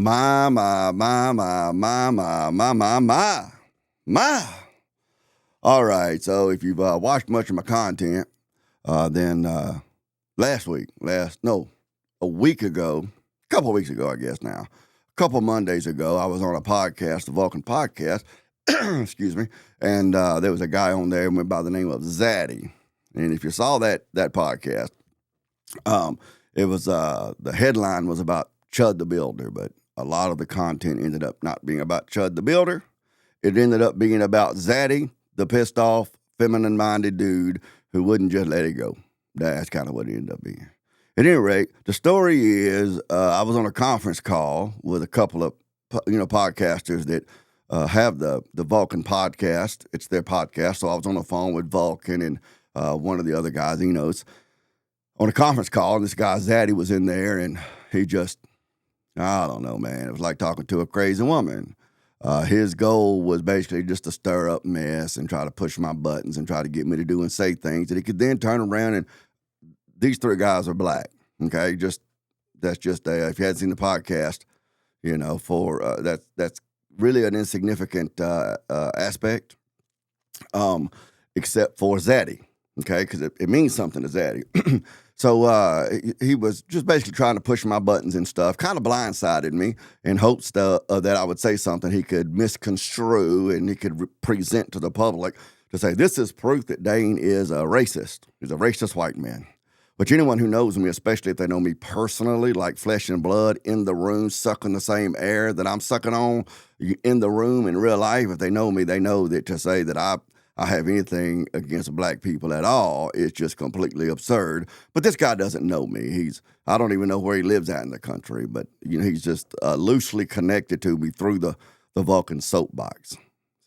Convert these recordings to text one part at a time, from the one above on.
My. All right, so if you've watched much of my content, then a week ago, a couple of weeks ago, I guess now, a couple of Mondays ago, I was on a podcast, the Vulcan podcast, excuse me, and there was a guy on there went by the name of Zaddy. And if you saw that podcast, it was the headline was about Chud the Builder, but a lot of the content ended up not being about Chud the Builder. It ended up being about Zaddy, the pissed off, feminine-minded dude who wouldn't just let it go. That's kind of what it ended up being. At any rate, the story is I was on a conference call with a couple of podcasters that have the Vulcan podcast. It's their podcast, so I was on the phone with Vulcan and one of the other guys, on a conference call, and this guy Zaddy was in there, and he just, I don't know, man. It was like talking to a crazy woman. His goal was basically just to stir up mess and try to push my buttons and try to get me to do and say things that he could then turn around and these three guys are black. Okay, that's just if you hadn't seen the podcast, that's really an insignificant aspect, except for Zaddy. Okay, because it means something to Zaddy. So he was just basically trying to push my buttons and stuff, kind of blindsided me in hopes that I would say something he could misconstrue and he could present to the public to say, this is proof that Dane is a racist. He's a racist white man. Which anyone who knows me, especially if they know me personally, like flesh and blood, in the room, sucking the same air that I'm sucking on in the room in real life, if they know me, they know that to say that I have anything against black people at all is just completely absurd. But this guy doesn't know me. I don't even know where he lives at in the country, but he's just loosely connected to me through the Vulcan soapbox.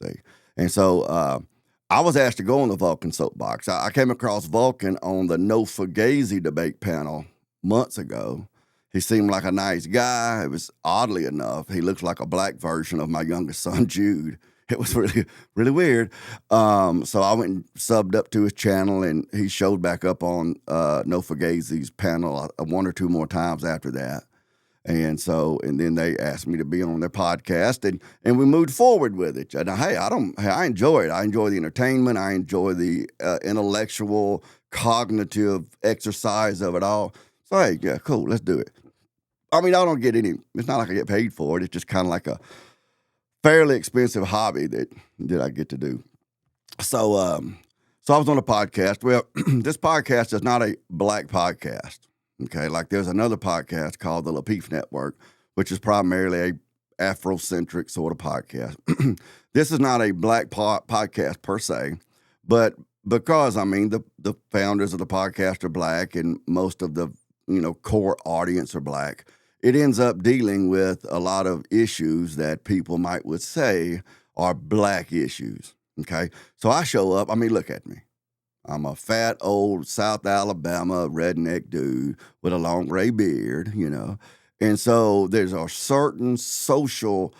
See? And so I was asked to go on the Vulcan soapbox. I came across Vulcan on the No Fugazi debate panel months ago. He seemed like a nice guy. It was, oddly enough, he looks like a black version of my youngest son, Jude. It was really, really weird. So I went and subbed up to his channel, and he showed back up on No Fugazi's panel one or two more times after that. And then they asked me to be on their podcast, and we moved forward with it. And I enjoy it. I enjoy the entertainment. I enjoy the intellectual, cognitive exercise of it all. So, hey, yeah, cool, let's do it. I mean, I don't get it's not like I get paid for it. It's just kind of like a fairly expensive hobby that I get to do. So I was on a podcast. Well, this podcast is not a black podcast. Okay, like there's another podcast called the Lapeef Network, which is primarily a Afrocentric sort of podcast. This is not a black podcast per se, but because, the founders of the podcast are black and most of the, core audience are black, it ends up dealing with a lot of issues that people would say are black issues, okay? So I show up, look at me. I'm a fat, old South Alabama redneck dude with a long gray beard, And so there's a certain social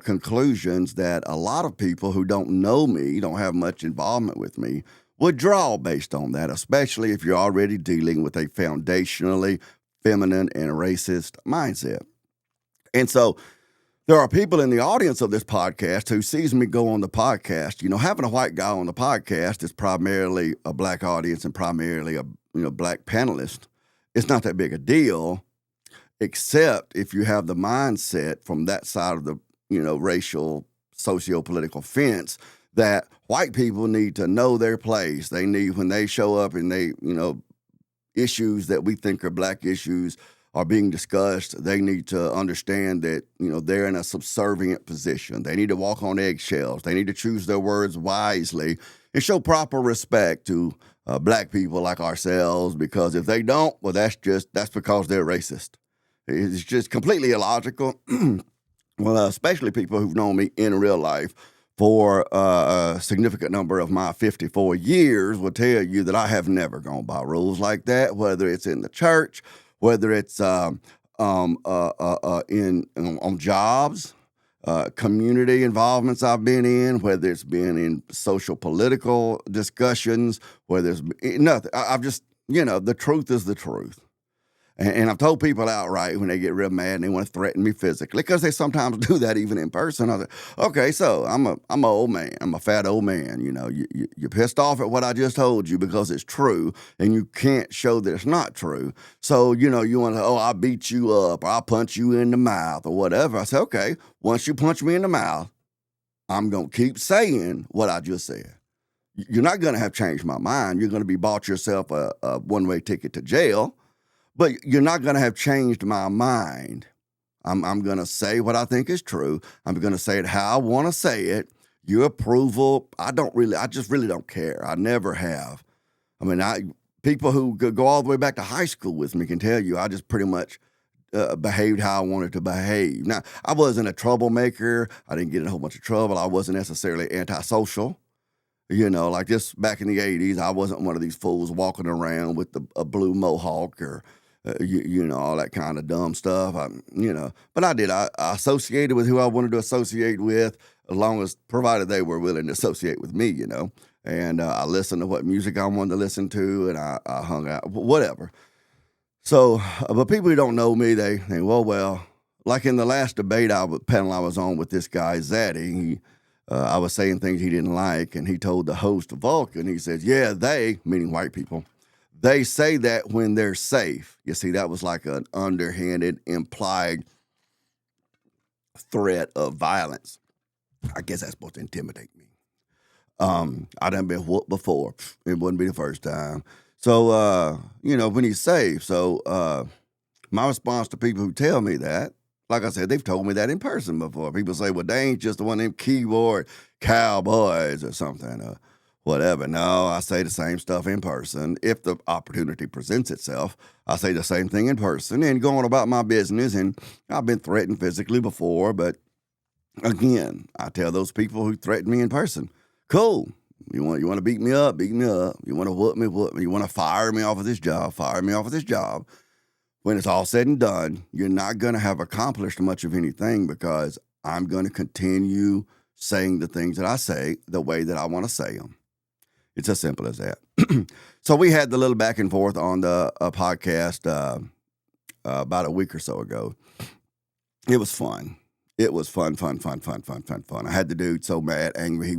conclusions that a lot of people who don't know me, don't have much involvement with me, would draw based on that, especially if you're already dealing with a foundationally feminine and racist mindset. And so there are people in the audience of this podcast who sees me go on the podcast. Having a white guy on the podcast is primarily a black audience and primarily a black panelist. It's not that big a deal, except if you have the mindset from that side of the racial socio-political fence that white people need to know their place. They need, when they show up and they issues that we think are black issues are being discussed, they need to understand that, they're in a subservient position. They need to walk on eggshells. They need to choose their words wisely and show proper respect to black people like ourselves, because if they don't, well, that's because they're racist. It's just completely illogical. Well, especially people who've known me in real life for a significant number of my 54 years will tell you that I have never gone by rules like that, whether it's in the church, whether it's on jobs, community involvements I've been in, whether it's been in social political discussions, whether it's nothing. I've just, the truth is the truth. And I've told people outright when they get real mad and they want to threaten me physically, because they sometimes do that even in person. I was like, okay, so I'm an old man. I'm a fat old man. You're pissed off at what I just told you because it's true, and you can't show that it's not true. So, you want to, I'll beat you up or I'll punch you in the mouth or whatever. I said, okay, once you punch me in the mouth, I'm going to keep saying what I just said. You're not going to have changed my mind. You're going to be bought yourself a one-way ticket to jail, but you're not going to have changed my mind. I'm going to say what I think is true. I'm going to say it how I want to say it. Your approval, I just really don't care. I never have. I mean, people who go all the way back to high school with me can tell you I just pretty much behaved how I wanted to behave. Now, I wasn't a troublemaker. I didn't get in a whole bunch of trouble. I wasn't necessarily antisocial. Like this back in the 80s, I wasn't one of these fools walking around with a blue mohawk or, all that kind of dumb stuff. But I did. I associated with who I wanted to associate with, provided they were willing to associate with me, And I listened to what music I wanted to listen to, and I hung out, whatever. So, but people who don't know me, they think, well, like in the last debate panel I was on with this guy, Zaddy, I was saying things he didn't like, and he told the host, Vulcan, he says, yeah, they, meaning white people, they say that when they're safe. You see, that was like an underhanded, implied threat of violence. I guess that's supposed to intimidate me. I done been whooped before. It wouldn't be the first time. So, when he's safe. So, my response to people who tell me that, like I said, they've told me that in person before. People say, well, they ain't just one of them keyboard cowboys or something or whatever. No, I say the same stuff in person. If the opportunity presents itself, I say the same thing in person and go on about my business. And I've been threatened physically before, but again, I tell those people who threaten me in person, cool. You want to beat me up, beat me up. You want to whoop me, whoop me. You want to fire me off of this job, fire me off of this job. When it's all said and done, you're not going to have accomplished much of anything because I'm going to continue saying the things that I say the way that I want to say them. It's as simple as that. So we had the little back and forth on the podcast about a week or so ago. It was fun. It was fun. I had the dude so mad, angry.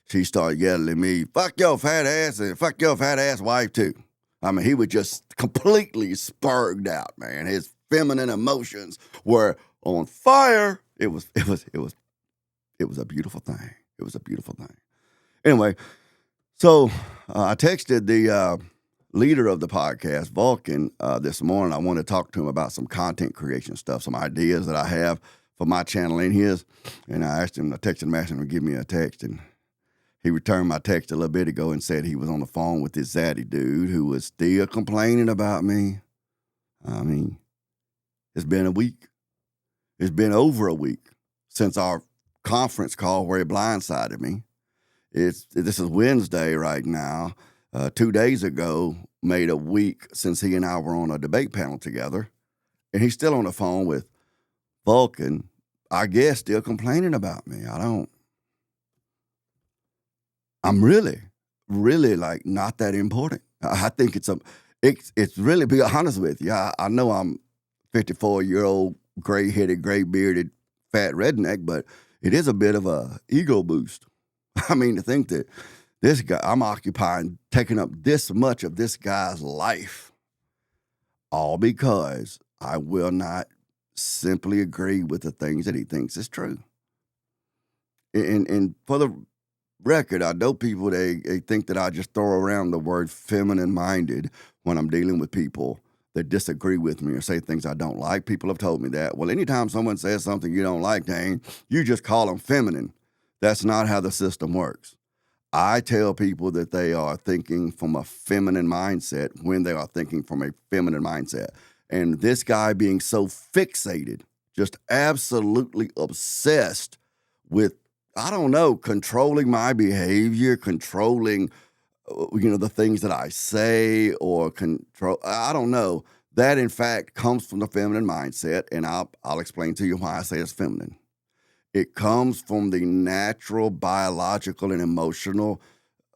She started yelling at me, fuck your fat ass and fuck your fat ass wife too. I mean, he was just completely spurred out, man. His feminine emotions were on fire. It was a beautiful thing. It was a beautiful thing. Anyway, so I texted the leader of the podcast, Vulcan, this morning. I wanted to talk to him about some content creation stuff, some ideas that I have for my channel and his. And I texted him, asking him to give me a text, and he returned my text a little bit ago and said he was on the phone with this Zaddy dude who was still complaining about me. I mean, it's been a week. It's been over a week since our conference call where he blindsided me. This is Wednesday right now. 2 days ago made a week since he and I were on a debate panel together. And he's still on the phone with Vulcan, I guess, still complaining about me. I'm really, really like not that important. I think it's really, be honest with you. I know I'm 54-year-old, gray-headed, gray-bearded, fat redneck, but it is a bit of a ego boost. I mean, to think that this guy, I'm taking up this much of this guy's life, all because I will not simply agree with the things that he thinks is true. And for the record, I know people, they think that I just throw around the word feminine-minded when I'm dealing with people that disagree with me or say things I don't like. People have told me that. Well, anytime someone says something you don't like, Dane, you just call them feminine. That's not how the system works. I tell people that they are thinking from a feminine mindset when they are thinking from a feminine mindset. And this guy being so fixated, just absolutely obsessed with, I don't know, controlling my behavior, controlling, the things that I say or control. I don't know. That, in fact, comes from the feminine mindset, and I'll explain to you why I say it's feminine. It comes from the natural, biological, and emotional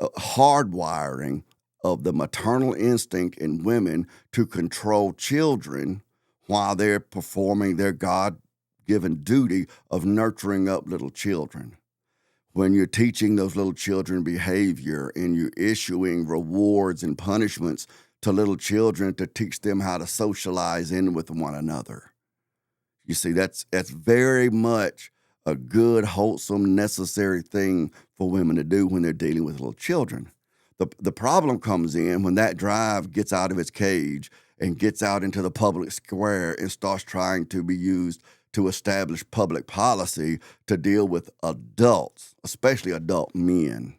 hardwiring of the maternal instinct in women to control children while they're performing their God-given duty of nurturing up little children. When you're teaching those little children behavior and you're issuing rewards and punishments to little children to teach them how to socialize in with one another. You see, that's very much a good, wholesome, necessary thing for women to do when they're dealing with little children. The problem comes in when that drive gets out of its cage and gets out into the public square and starts trying to be used to establish public policy to deal with adults, especially adult men,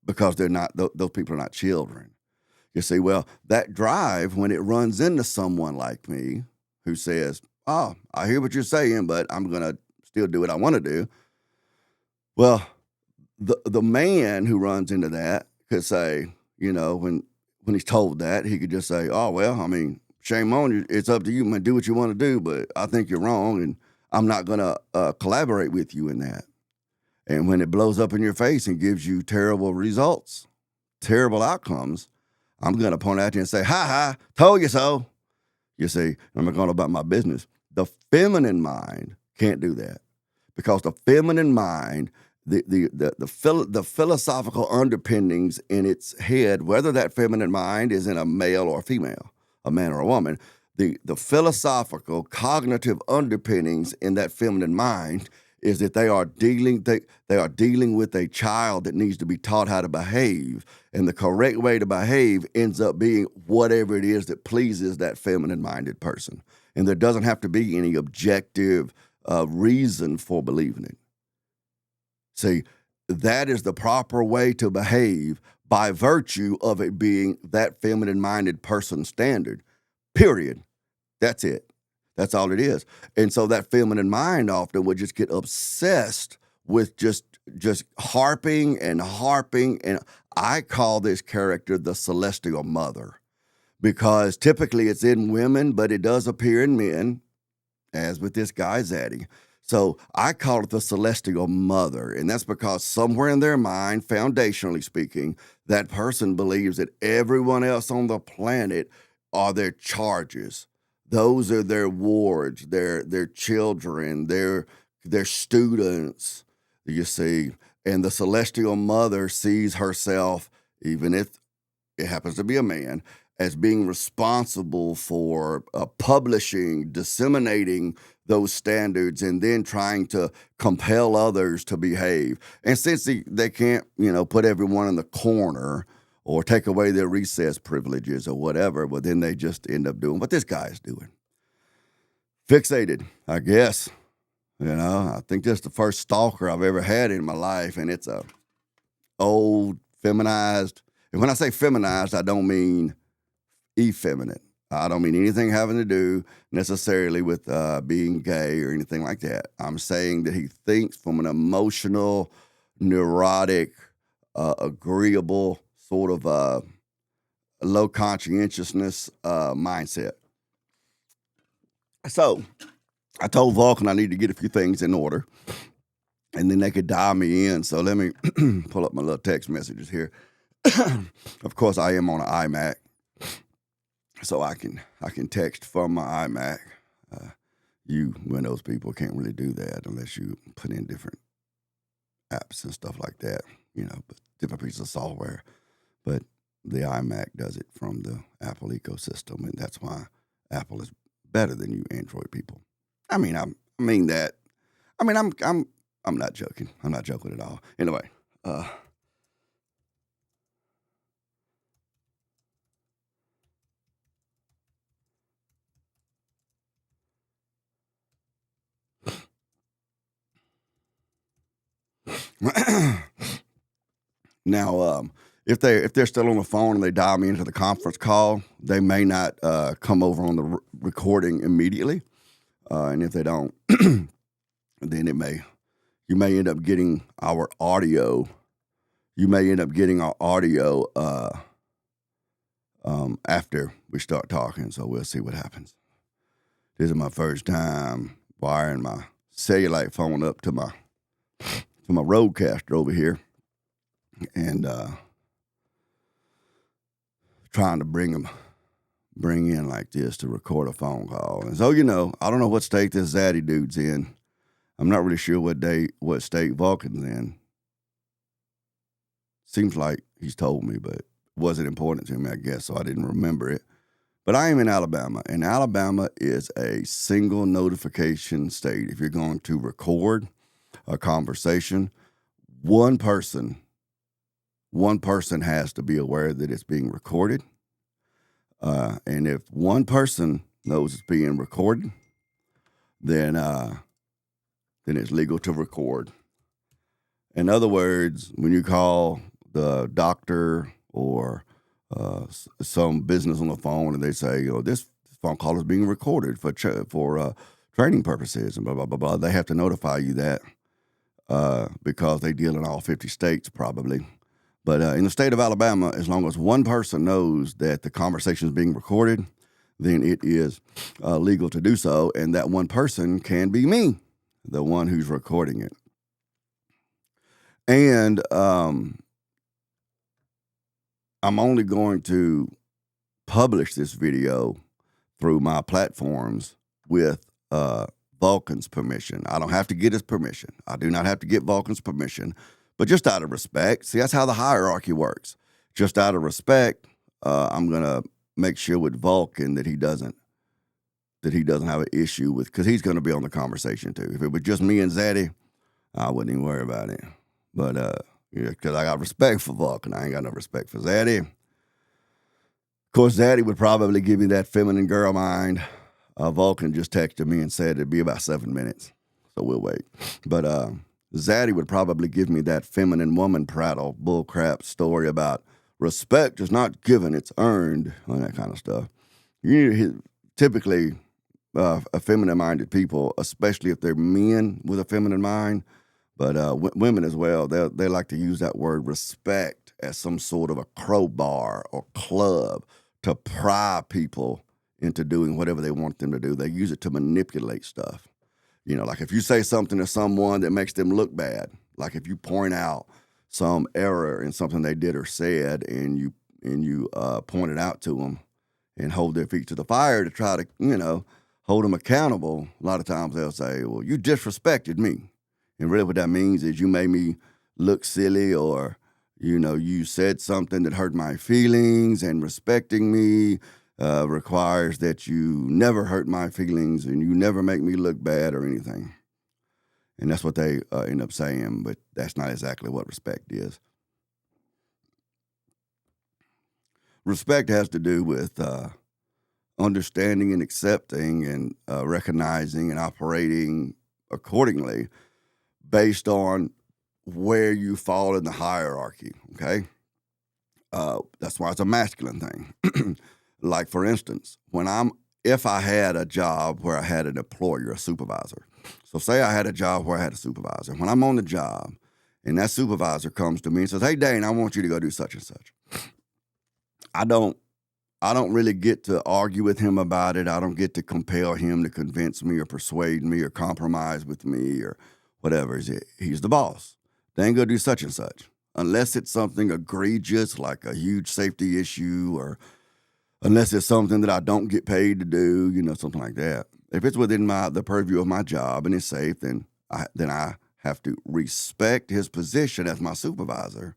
because they're not, those people are not children. You see, well, that drive, when it runs into someone like me who says, oh, I hear what you're saying, but I'm going to still do what I want to do. Well, the man who runs into that could say, you know, when he's told that, he could just say, oh, well, I mean, shame on you. It's up to you, man. Do what you want to do, but I think you're wrong, and I'm not going to collaborate with you in that. And when it blows up in your face and gives you terrible results, terrible outcomes, I'm going to point at you and say, ha, told you so. You see, I'm going about my business. The feminine mind can't do that, because the feminine mind, the philosophical underpinnings in its head, whether that feminine mind is in a male or a female, a man or a woman, the philosophical cognitive underpinnings in that feminine mind is that they are dealing with a child that needs to be taught how to behave, and the correct way to behave ends up being whatever it is that pleases that feminine-minded person, and there doesn't have to be any objective reason for believing it. See, that is the proper way to behave by virtue of it being that feminine-minded person's standard. Period. That's it. That's all it is. And so that feminine mind often would just get obsessed with just harping. And I call this character the celestial mother, because typically it's in women, but it does appear in men, as with this guy, Zaddy. So I call it the celestial mother, and that's because somewhere in their mind, foundationally speaking, that person believes that everyone else on the planet are their charges. Those are their wards, their children, their students, you see. And the celestial mother sees herself, even if it happens to be a man, as being responsible for publishing, disseminating those standards, and then trying to compel others to behave. And since they can't, put everyone in the corner or take away their recess privileges or whatever, well, then they just end up doing what this guy is doing. Fixated, I guess. I think that's the first stalker I've ever had in my life, and it's a old, feminized. And when I say feminized, I don't mean effeminate. I don't mean anything having to do necessarily with being gay or anything like that. I'm saying that he thinks from an emotional, neurotic, agreeable, sort of low conscientiousness mindset. So I told Vulcan I need to get a few things in order, and then they could dial me in. So let me pull up my little text messages here. Of course, I am on an iMac, so I can text from my iMac. You Windows people can't really do that unless you put in different apps and stuff like that, but different pieces of software. But the iMac does it from the Apple ecosystem, and that's why Apple is better than you Android people. I'm not joking. I'm not joking at all. Anyway, now, if they're still on the phone and they dial me into the conference call, they may not come over on the recording immediately, and if they don't, then you may end up getting our audio. You may end up getting our audio after we start talking. So we'll see what happens. This is my first time wiring my cellulite phone up to my Rodecaster over here, and trying to bring in like this to record a phone call. And so, I don't know what state this Zaddy dude's in. I'm not really sure what state Vulcan's in. Seems like he's told me, but it wasn't important to me, I guess, so I didn't remember it. But I am in Alabama, and Alabama is a single notification state. If you're going to record a conversation, one person has to be aware that it's being recorded. And if one person knows it's being recorded, then it's legal to record. In other words, when you call the doctor or some business on the phone and they say, this phone call is being recorded for training purposes and blah, blah, blah, blah, they have to notify you that because they deal in all 50 states probably. But in the state of Alabama, as long as one person knows that the conversation is being recorded, then it is legal to do so. And that one person can be me, the one who's recording it. And I'm only going to publish this video through my platforms with Vulcan's permission. I don't have to get his permission. I do not have to get Vulcan's permission. But just out of respect, see, that's how the hierarchy works. Just out of respect, I'm going to make sure with Vulcan that he doesn't have an issue with, because he's going to be on the conversation too. If it was just me and Zaddy, I wouldn't even worry about it. But, because I got respect for Vulcan. I ain't got no respect for Zaddy. Of course, Zaddy would probably give me that feminine girl mind. Vulcan just texted me and said it'd be about 7 minutes. So we'll wait. But, Zaddy would probably give me that feminine woman prattle bullcrap story about respect is not given, it's earned, and that kind of stuff. Typically, feminine-minded people, especially if they're men with a feminine mind, but women as well, they like to use that word respect as some sort of a crowbar or club to pry people into doing whatever they want them to do. They use it to manipulate stuff. Like if you say something to someone that makes them look bad, like if you point out some error in something they did or said and you point it out to them and hold their feet to the fire to try to, hold them accountable, a lot of times they'll say, well, you disrespected me. And really what that means is you made me look silly, or, you said something that hurt my feelings, and respecting me requires that you never hurt my feelings and you never make me look bad or anything. And that's what they end up saying, but that's not exactly what respect is. Respect has to do with understanding and accepting and recognizing and operating accordingly based on where you fall in the hierarchy, okay? That's why it's a masculine thing. Like, for instance, if I had a job where I had an employer, a supervisor. So say I had a job where I had a supervisor. When I'm on the job and that supervisor comes to me and says, hey, Dane, I want you to go do such and such. I don't really get to argue with him about it. I don't get to compel him to convince me or persuade me or compromise with me or whatever. He's the boss. Dane, go do such and such. Unless it's something egregious like a huge safety issue, or unless it's something that I don't get paid to do, something like that. If it's within the purview of my job and it's safe, then I have to respect his position as my supervisor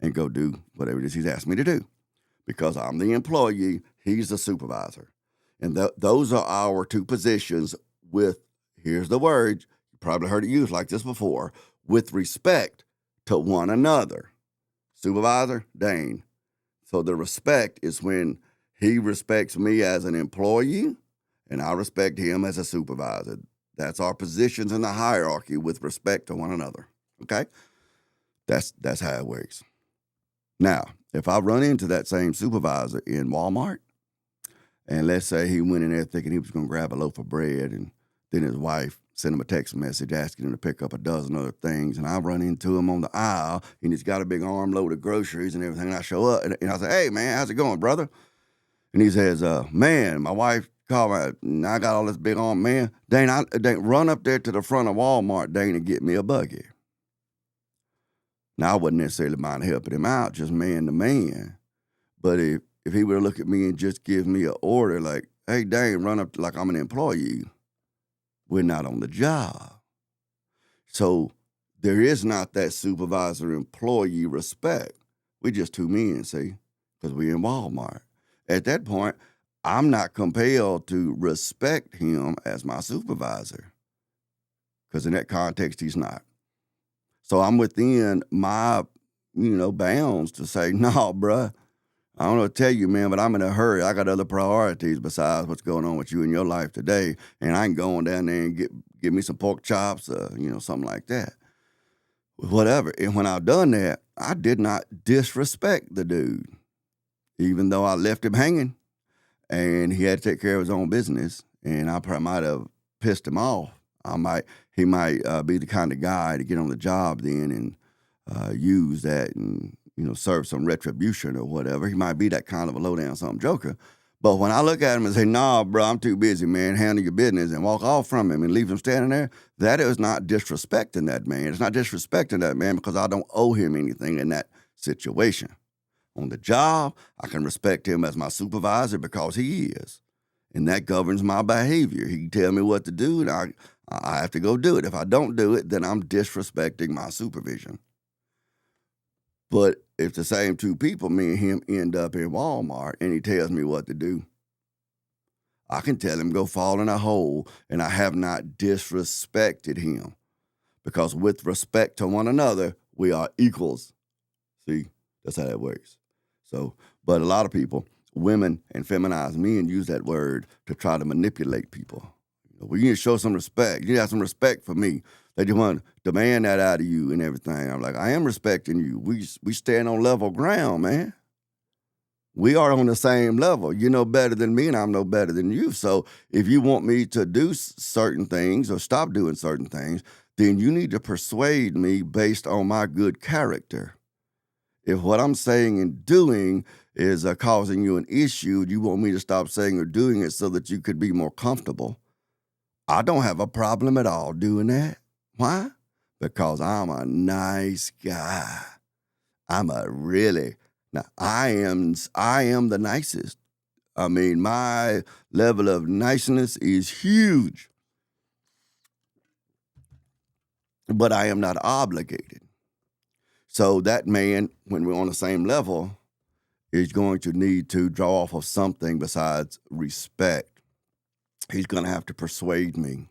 and go do whatever it is he's asked me to do. Because I'm the employee, he's the supervisor. And those are our two positions with, here's the word, you probably heard it used like this before, with respect to one another. Supervisor, Dane. So the respect is when he respects me as an employee, and I respect him as a supervisor. That's our positions in the hierarchy with respect to one another. Okay? That's how it works. Now, if I run into that same supervisor in Walmart, and let's say he went in there thinking he was going to grab a loaf of bread, and then his wife sent him a text message asking him to pick up a dozen other things, and I run into him on the aisle, and he's got a big armload of groceries and everything, and I show up, and I say, hey, man, how's it going, brother? And he says, man, my wife called me, and I got all this big arm, man. Dane, run up there to the front of Walmart, Dane, and get me a buggy. Now, I wasn't necessarily mind helping him out, just man to man. But if if he would look at me and just give me an order like, hey, Dane, run up like I'm an employee, we're not on the job. So there is not that supervisor-employee respect. We just two men, see, because we're in Walmart. At that point, I'm not compelled to respect him as my supervisor, because in that context, he's not. So I'm within my, bounds to say, no, bruh, I don't know what to tell you, man, but I'm in a hurry. I got other priorities besides what's going on with you in your life today, and I ain't going down there and get me some pork chops, something like that. Whatever. And when I done that, I did not disrespect the dude, even though I left him hanging, and he had to take care of his own business, and I probably might have pissed him off. He might be the kind of guy to get on the job then and use that and serve some retribution or whatever. He might be that kind of a low down something joker. But when I look at him and say, nah, bro, I'm too busy, man, handle your business, and walk off from him and leave him standing there, that is not disrespecting that man. It's not disrespecting that man because I don't owe him anything in that situation. On the job, I can respect him as my supervisor because he is. And that governs my behavior. He can tell me what to do, and I have to go do it. If I don't do it, then I'm disrespecting my supervision. But if the same two people, me and him, end up in Walmart and he tells me what to do, I can tell him go fall in a hole, and I have not disrespected him, because with respect to one another, we are equals. See, that's how that works. So, but a lot of people, women and feminized men, use that word to try to manipulate people. Well, you need to show some respect. You need to have some respect for me. They just want to demand that out of you and everything. I'm like, I am respecting you. We stand on level ground, man. We are on the same level. You know better than me, and I'm no better than you. So if you want me to do certain things or stop doing certain things, then you need to persuade me based on my good character. If what I'm saying and doing is causing you an issue, you want me to stop saying or doing it so that you could be more comfortable, I don't have a problem at all doing that. Why? Because I'm a nice guy. I am the nicest. I mean, my level of niceness is huge. But I am not obligated. So that man, when we're on the same level, is going to need to draw off of something besides respect. He's going to have to persuade me.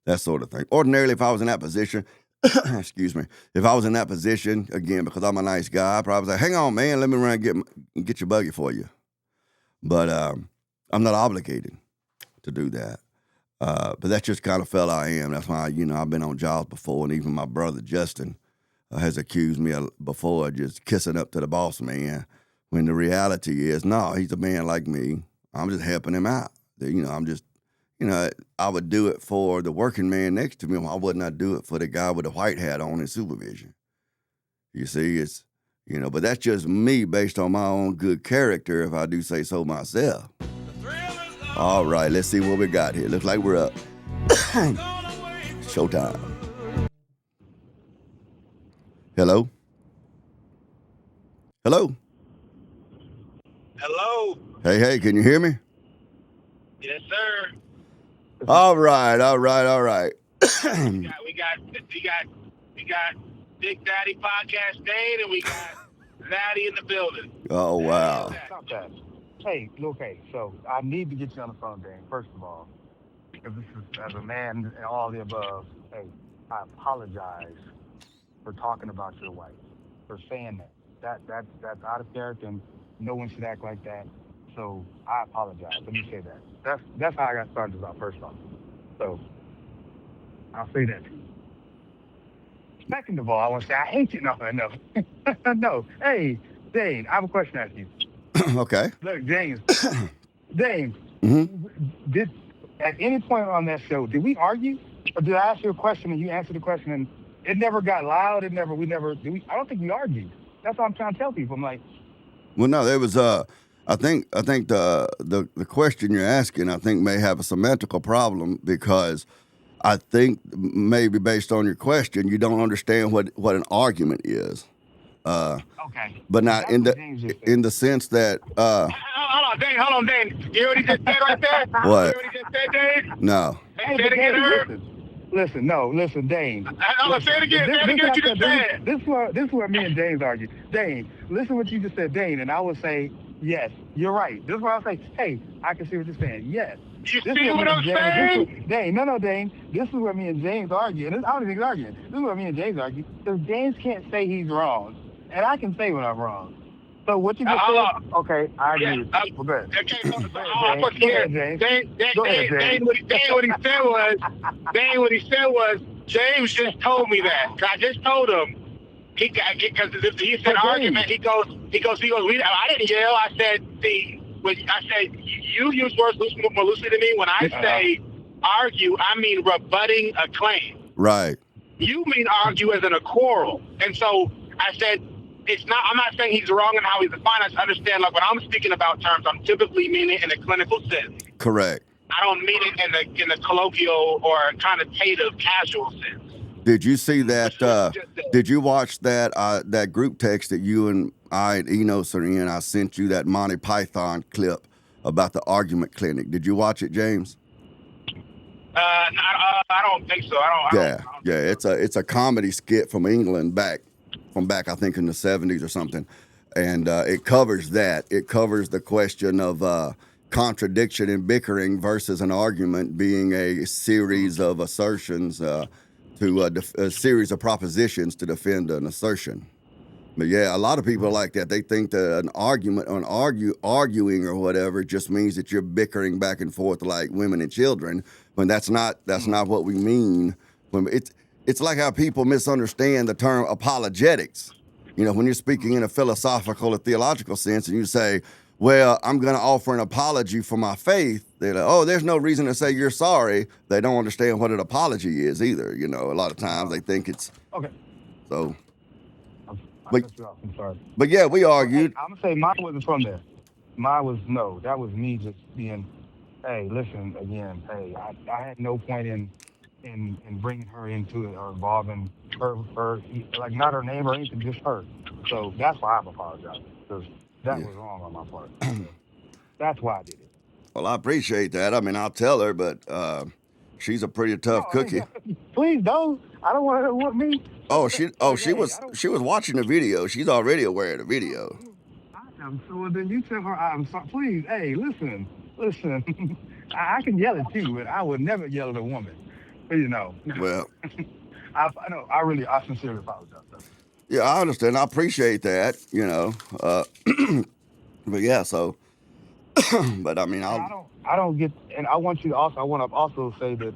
That sort of thing. Ordinarily, if I was in that position, excuse me, if I was in that position, again, because I'm a nice guy, I'd probably say, hang on, man, let me run and get your buggy for you. But I'm not obligated to do that. But that's just kind of fella I am. That's why, I've been on jobs before, and even my brother, Justin, has accused me before of just kissing up to the boss man, when the reality is, no, he's a man like me. I'm just helping him out. I would do it for the working man next to me. Why wouldn't I do it for the guy with the white hat on in supervision? You see, it's, but that's just me based on my own good character, if I do say so myself. All right, let's see what we got here. Looks like we're up. Showtime. Hello? Hello? Hello? Hey, can you hear me? Yes, sir. All right. we got Big Daddy Podcast Dane, and we got Zaddy in the building. Oh, wow. Stop that. Hey, okay, so I need to get you on the phone, Dan, first of all, because this is, as a man and all the above, hey, I apologize for talking about your wife, for saying that. That's out of character, and no one should act like that. So I apologize. Let me say that. That's how I got started about first off. So I'll say that to you. Second of all, I want to say I hate you. No. No. Hey, Dane, I have a question to ask you. Okay. Look, James. Mm-hmm. Did at any point on that show did we argue, or did I ask you a question and you answered the question and it never got loud? I don't think we argued. That's what I'm trying to tell people. I'm like, well, no, there was I think the question you're asking, I think, may have a semantical problem, because I think maybe based on your question, you don't understand what an argument is. Okay. But not That's in what the James just said. in the sense that Hold on, Dane. You hear what he just said right there? You what? hear what he just said, Dane? No. Hey, say it again, Herb. Listen, Dane. Say it again. Say it again. What you just said. This is where me and James argue. Dane, listen what you just said, Dane, and I would say yes, you're right. This is where I say, hey, I can see what you're saying. Yes. You This is see where what me I'm and James. saying? Dane, no, Dane. This is where me and James argue, and I don't think he's arguing. This is where me and James argue because James can't say he's wrong, and I can say when I'm wrong. So what you just said? Okay, I agree with you. Well, go ahead. Okay, so Go I ahead, was here. James. Dane, what he said was, James just told me that. I just told him. Because he said argument. He goes. I didn't yell. I said you use words more loosely than me. When I say argue, I mean rebutting a claim. Right. You mean argue as in a quarrel. And so I said, I'm not saying he's wrong in how he's defined. I just understand, like, when I'm speaking about terms, I'm typically meaning it in a clinical sense. Correct. I don't mean it in the colloquial or connotative casual sense. Did you see that? Did you watch that group text that you and I and Enos are in? I sent you that Monty Python clip about the argument clinic. Did you watch it, James? I don't think so. It's a comedy skit from England back I think in the 70s or something, and it covers that. It covers the question of contradiction and bickering versus an argument being a series of assertions to a series of propositions to defend an assertion. But yeah, a lot of people are like that. They think that an argument, arguing or whatever, just means that you're bickering back and forth like women and children. When that's not what we mean. When it's like how people misunderstand the term apologetics. You know, when you're speaking in a philosophical or theological sense, and you say, "Well, I'm going to offer an apology for my faith," they're like, "Oh, there's no reason to say you're sorry." They don't understand what an apology is either. You know, a lot of times they think it's okay. So. I cut you off. I'm sorry. But yeah, we argued. I'm gonna say mine wasn't from there. Mine was no. That was me just being, hey, listen again. Hey, I had no point in bringing her into it or involving her, like not her name or anything, just her. So that's why I'm apologizing because that was wrong on my part. So that's why I did it. Well, I appreciate that. I mean, I'll tell her, but she's a pretty tough cookie. Please don't. I don't want her to want me. She was watching the video. She's already aware of the video. So then you tell her I'm sorry. Please, hey, listen. I can yell at you, but I would never yell at a woman. You know. Well, I sincerely apologize. Yeah, I understand. I appreciate that. You know, but yeah. So, but I mean, I don't get, and I want to also say that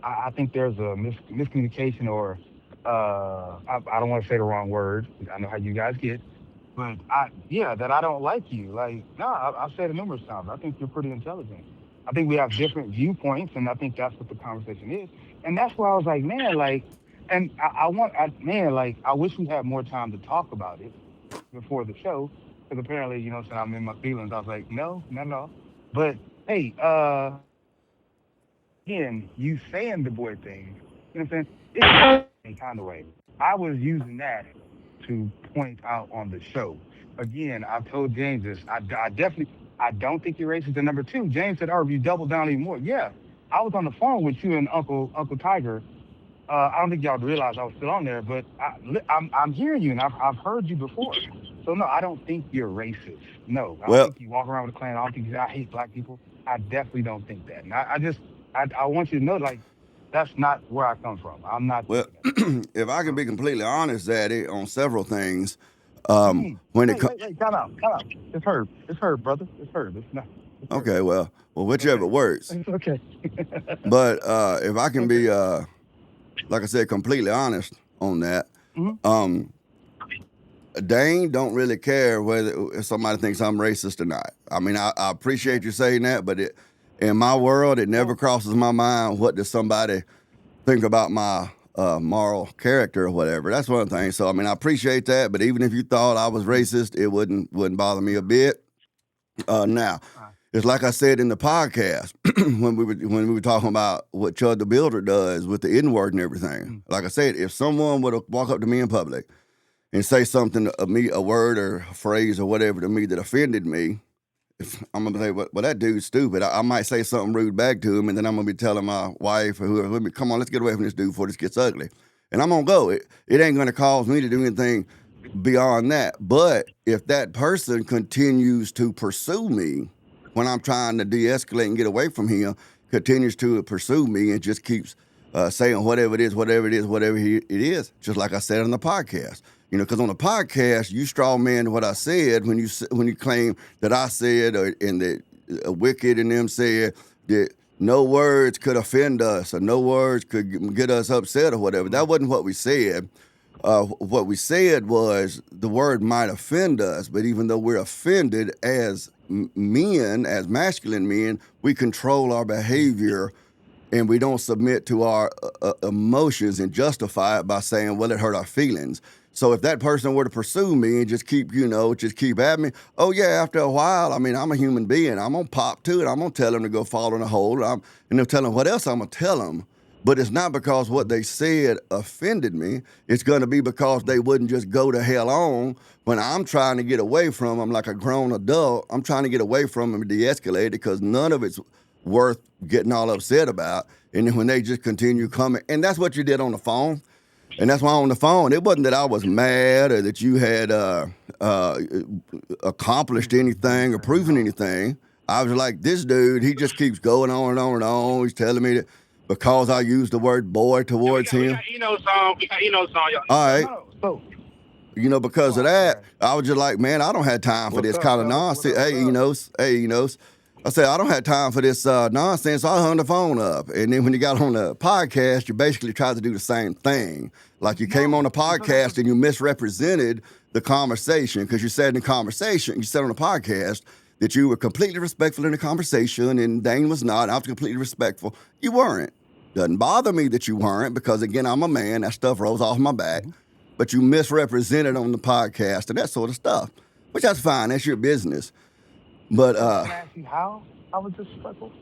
I think there's a miscommunication or I don't want to say the wrong word. I know how you guys get, but that I don't like you. Like, I've said it numerous times. I think you're pretty intelligent. I think we have different viewpoints, and I think that's what the conversation is. And that's why I was like, man, like, and I wish we had more time to talk about it before the show, because apparently, you know, since I'm in my feelings, I was like, no, not at all. But hey, again, you saying the boy thing, you know what I'm saying? It's kind of way. I was using that to point out on the show. Again, I've told James this. I don't think you're racist. And number two, James said, "Oh, you double down even more." Yeah, I was on the phone with you and Uncle Tiger. I don't think y'all realized I was still on there, but I'm hearing you, and I've heard you before. So no, I don't think you're racist. No, I don't think you walk around with a Klan. I don't think I hate black people. I definitely don't think that. And I want you to know, like, that's not where I come from. I'm not. Well, if I can be completely honest, Zaddy, on several things, when it comes. Wait, time out. It's Herb, brother. It's Herb. It's not. It's okay, Herb. well, whichever works. It's okay. But if I can be, like I said, completely honest on that, Dane don't really care whether somebody thinks I'm racist or not. I mean, I appreciate you saying that, but in my world, it never crosses my mind what does somebody think about my moral character or whatever. That's one thing. So I mean, I appreciate that, but even if you thought I was racist, it wouldn't bother me a bit. Now, it's like I said in the podcast when we were talking about what Chud the Builder does with the N-word and everything. Like I said, if someone would walk up to me in public and say something to me, a word or a phrase or whatever to me that offended me, if I'm gonna say, well, that dude's stupid. I might say something rude back to him, and then I'm gonna be telling my wife or whoever, let me come on, let's get away from this dude before this gets ugly. And I'm gonna go. It ain't gonna cause me to do anything beyond that. But if that person continues to pursue me when I'm trying to de-escalate and get away from him, continues to pursue me and just keeps saying whatever it is, it is, just like I said on the podcast. Because on the podcast, you straw man what I said when you claim that I said, and that Wicked and them said that no words could offend us or no words could get us upset or whatever. That wasn't what we said. What we said was the word might offend us, but even though we're offended as men, as masculine men, we control our behavior and we don't submit to our emotions and justify it by saying, well, it hurt our feelings. So if that person were to pursue me and just keep at me, oh yeah, after a while, I'm a human being. I'm gonna pop to it. I'm gonna tell them to go fall in a hole. And they'll tell them what else I'm gonna tell them. But it's not because what they said offended me. It's gonna be because they wouldn't just go to hell on when I'm trying to get away from them like a grown adult. I'm trying to get away from them and de-escalate it because none of it's worth getting all upset about. And then when they just continue coming, and that's what you did on the phone. And that's why on the phone, it wasn't that I was mad or that you had accomplished anything or proven anything. I was like, this dude, he just keeps going on and on and on. He's telling me that because I used the word boy towards him. Song. All right. Because of that, I was just like, man, I don't have time for this kind of nonsense. I said, I don't have time for this nonsense. So I hung the phone up. And then when you got on the podcast, you basically tried to do the same thing. Like you came on the podcast and you misrepresented the conversation because you said in the conversation, you said on the podcast that you were completely respectful in the conversation and Dane was not. I was completely respectful. You weren't. Doesn't bother me that you weren't because, again, I'm a man. That stuff rolls off my back. But you misrepresented on the podcast and that sort of stuff, which that's fine. That's your business. But Can I ask you how I was disrespectful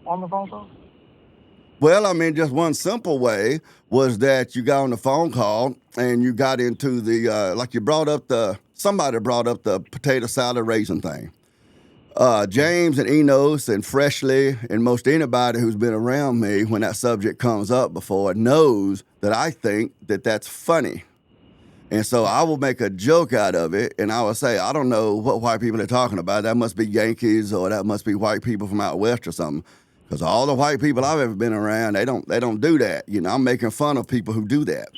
on the phone call? Well, just one simple way was that you got on the phone call and you got into the somebody brought up the potato salad raisin thing. James and Enos and Freshly and most anybody who's been around me when that subject comes up before knows that I think that that's funny. And so I will make a joke out of it, and I will say, I don't know what white people are talking about. That must be Yankees or that must be white people from out west or something. Because all the white people I've ever been around, they don't do that. I'm making fun of people who do that.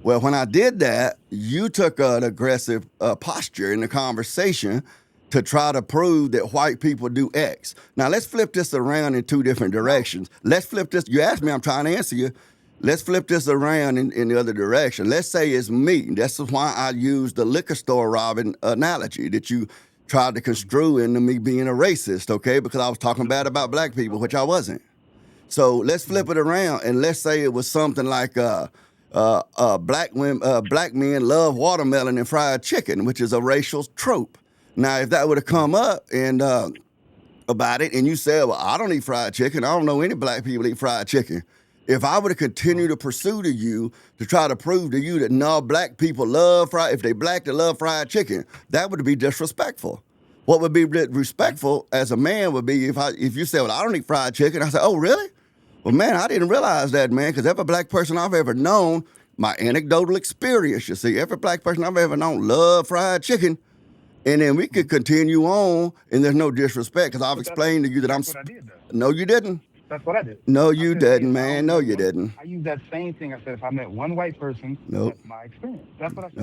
Well, when I did that, you took an aggressive posture in the conversation to try to prove that white people do X. Now, let's flip this around in two different directions. Let's flip this. You asked me, I'm trying to answer you. Let's flip this around in the other direction. Let's say it's me. That's why I used the liquor store robbing analogy that you tried to construe into me being a racist, okay? Because I was talking bad about black people, which I wasn't. So let's flip it around and let's say it was something like black men love watermelon and fried chicken, which is a racial trope. Now, if that would have come up and about it and you said, well, I don't eat fried chicken. I don't know any black people eat fried chicken. If I were to continue to pursue to you to try to prove to you that no, black people love if they black, they love fried chicken, that would be disrespectful. What would be respectful as a man would be if you said, well, I don't eat fried chicken. I said, oh, really? Well, man, I didn't realize that, man, because every black person I've ever known, my anecdotal experience, you see, every black person I've ever known love fried chicken. And then we could continue on, and there's no disrespect, because I've explained to you that I'm... That's what I did, though. No, you didn't. That's what I did. No, you didn't, man. No, you didn't. I used that same thing. I said, if I met one white person, Nope. that's my experience. That's what I said.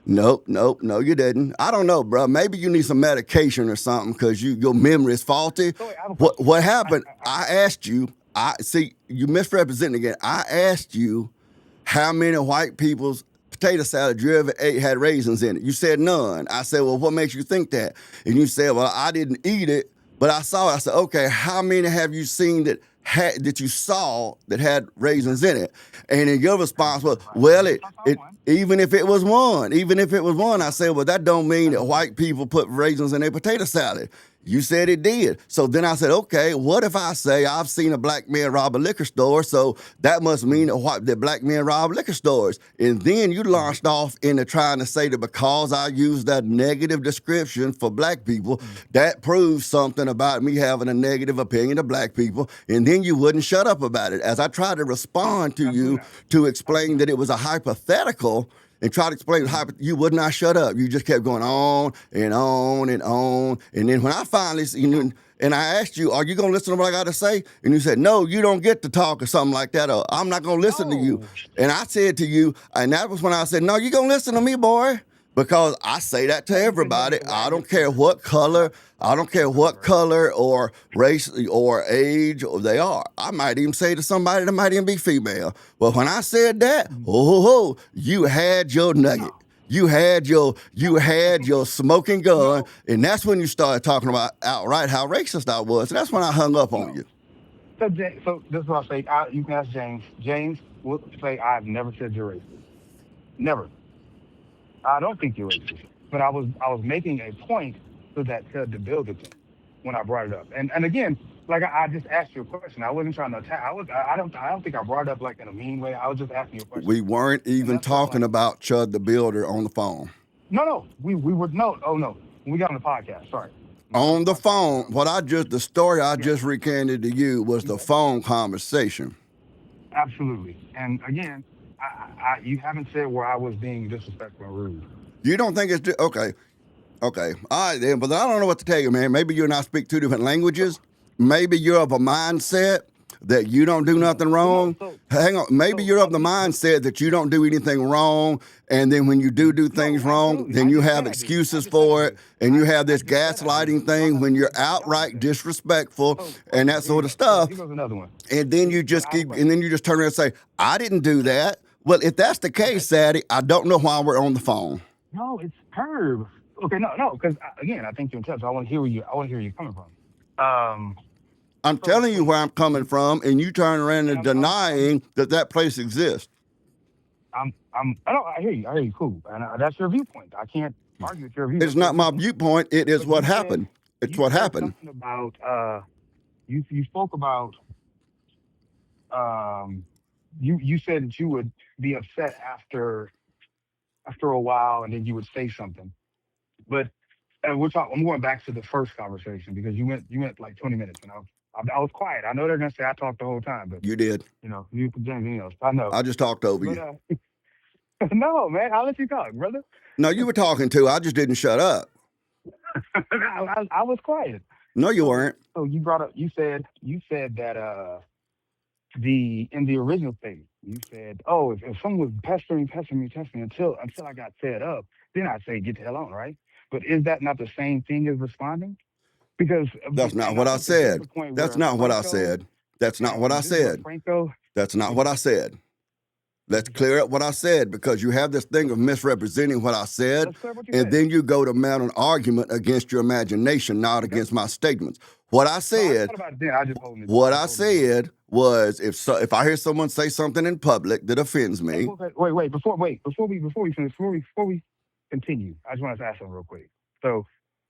Nope. Nope, no, you didn't. I don't know, bro. Maybe you need some medication or something because your memory is faulty. So wait, What happened? I asked you. You misrepresented again. I asked you how many white people's potato salad you ever ate had raisins in it. You said none. I said, well, what makes you think that? And you said, well, I didn't eat it, but I saw it. I said, okay, how many have you seen that you saw that had raisins in it? And then your response was, well, even if it was one, I said, well, that don't mean that white people put raisins in their potato salad. You said it did. So then I said, okay, what if I say I've seen a black man rob a liquor store? So that must mean that black men rob liquor stores. And then you launched off into trying to say that because I used that negative description for black people, that proves something about me having a negative opinion of black people. And then you wouldn't shut up about it. As I tried to respond to you to explain that it was a hypothetical, and try to explain how you would not shut up. You just kept going on and on and on. And then when I finally, and I asked you, are you going to listen to what I got to say? And you said, no, you don't get to talk or something like that. Or I'm not going to listen to you. And I said to you, and that was when I said, no, you're going to listen to me, boy. Because I say that to everybody. I don't care what color. I don't care what color or race or age or they are. I might even say to somebody that might even be female. But when I said that, you had your nugget. You had your smoking gun, and that's when you started talking about outright how racist I was. And that's when I hung up on you. So this is what I say. You can ask James. James will say, I've never said you're racist. Never. I don't think you're racist. But I was making a point so that to build it when I brought it up. And again, like I just asked you a question. I wasn't trying to attack. I don't think I brought it up like in a mean way. I was just asking you a question. We weren't even talking about Chud the Builder on the phone. No. We were no. Oh no. We got on the podcast. Sorry. On the phone. The story I just recanted to you was the phone conversation. Absolutely. And again, you haven't said where I was being disrespectful and rude. You don't think it's okay? Okay, all right then. But I don't know what to tell you, man. Maybe you and I speak two different languages. Maybe you're of a mindset that you don't do nothing wrong. Hang on. Maybe you're of the mindset that you don't do anything wrong, and then when you do things wrong, then you have excuses for it, and you have this gaslighting thing when you're outright disrespectful and that sort of stuff. Here goes another one. And then you just turn around and say, "I didn't do that." Well, if that's the case, Zaddy, I don't know why we're on the phone. No, it's Herb. Okay, no, because again, I think you're in touch. I want to hear where you're coming from. I'm telling you where I'm coming from, and you turn around and denying that place exists. I hear you. Cool, and that's your viewpoint. I can't argue with your viewpoint. It's not my viewpoint. It is what happened. It's what happened. About you spoke about you said that you would be upset after a while, and then you would say something. But I'm going back to the first conversation because you went like 20 minutes, and I was quiet. I know they're gonna say I talked the whole time, but you did. You James, I know. I just talked over you. No, man, I'll let you talk, brother. No, you were talking too. I just didn't shut up. I was quiet. No, you weren't. So you brought up. You said that in the original thing, you said, oh, if someone was pestering me until I got fed up, then I'd say get the hell on, right? But is that not the same thing as responding? Because that's not what I said. That's not what I said. That's not what I said. That's not what I said. Let's clear up what I said, because you have this thing of misrepresenting what I said, and then you go to mount an argument against your imagination, not against my statements. What I said, was if I hear someone say something in public that offends me. Wait, before we finish, before we continue, I just want to ask something real quick. So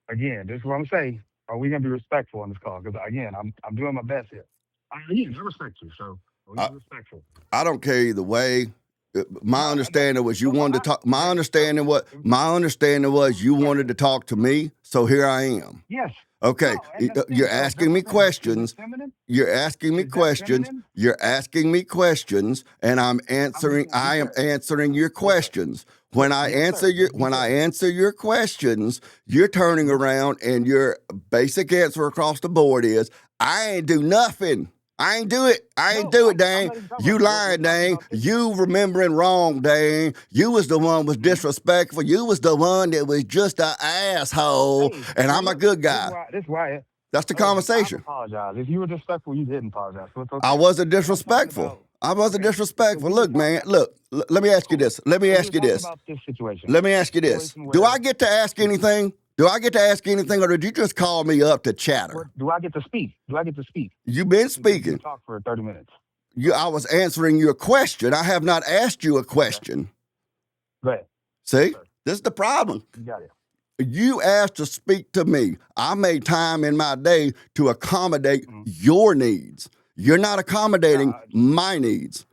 again, this is what I'm saying. Are we gonna be respectful on this call? Because again, I'm doing my best here. I respect you, so are we respectful? I don't care either way. My understanding was you wanted to talk. My understanding was you wanted to talk to me. So here I am. Yes. Okay. You're asking me questions. You're asking me questions. You're asking me questions, and I'm answering. I am answering your questions. When I answer your questions, you're turning around and your basic answer across the board is, I ain't do nothing. I ain't do it. I ain't do it, Dane. You lying, Dane. You remembering wrong, Dane. You was the one was disrespectful. You was the one that was just an asshole, and I'm a good guy. That's the conversation. I apologize. If you were disrespectful, you didn't apologize. So okay. I wasn't disrespectful. Look, man, let me ask you this. Let me ask you this. Do I get to ask anything? Or did you just call me up to chatter? Do I get to speak? You've been speaking. You talk for 30 minutes. I was answering your question. I have not asked you a question. Go ahead. See? This is the problem. You got it. You asked to speak to me. I made time in my day to accommodate your needs. You're not accommodating my needs.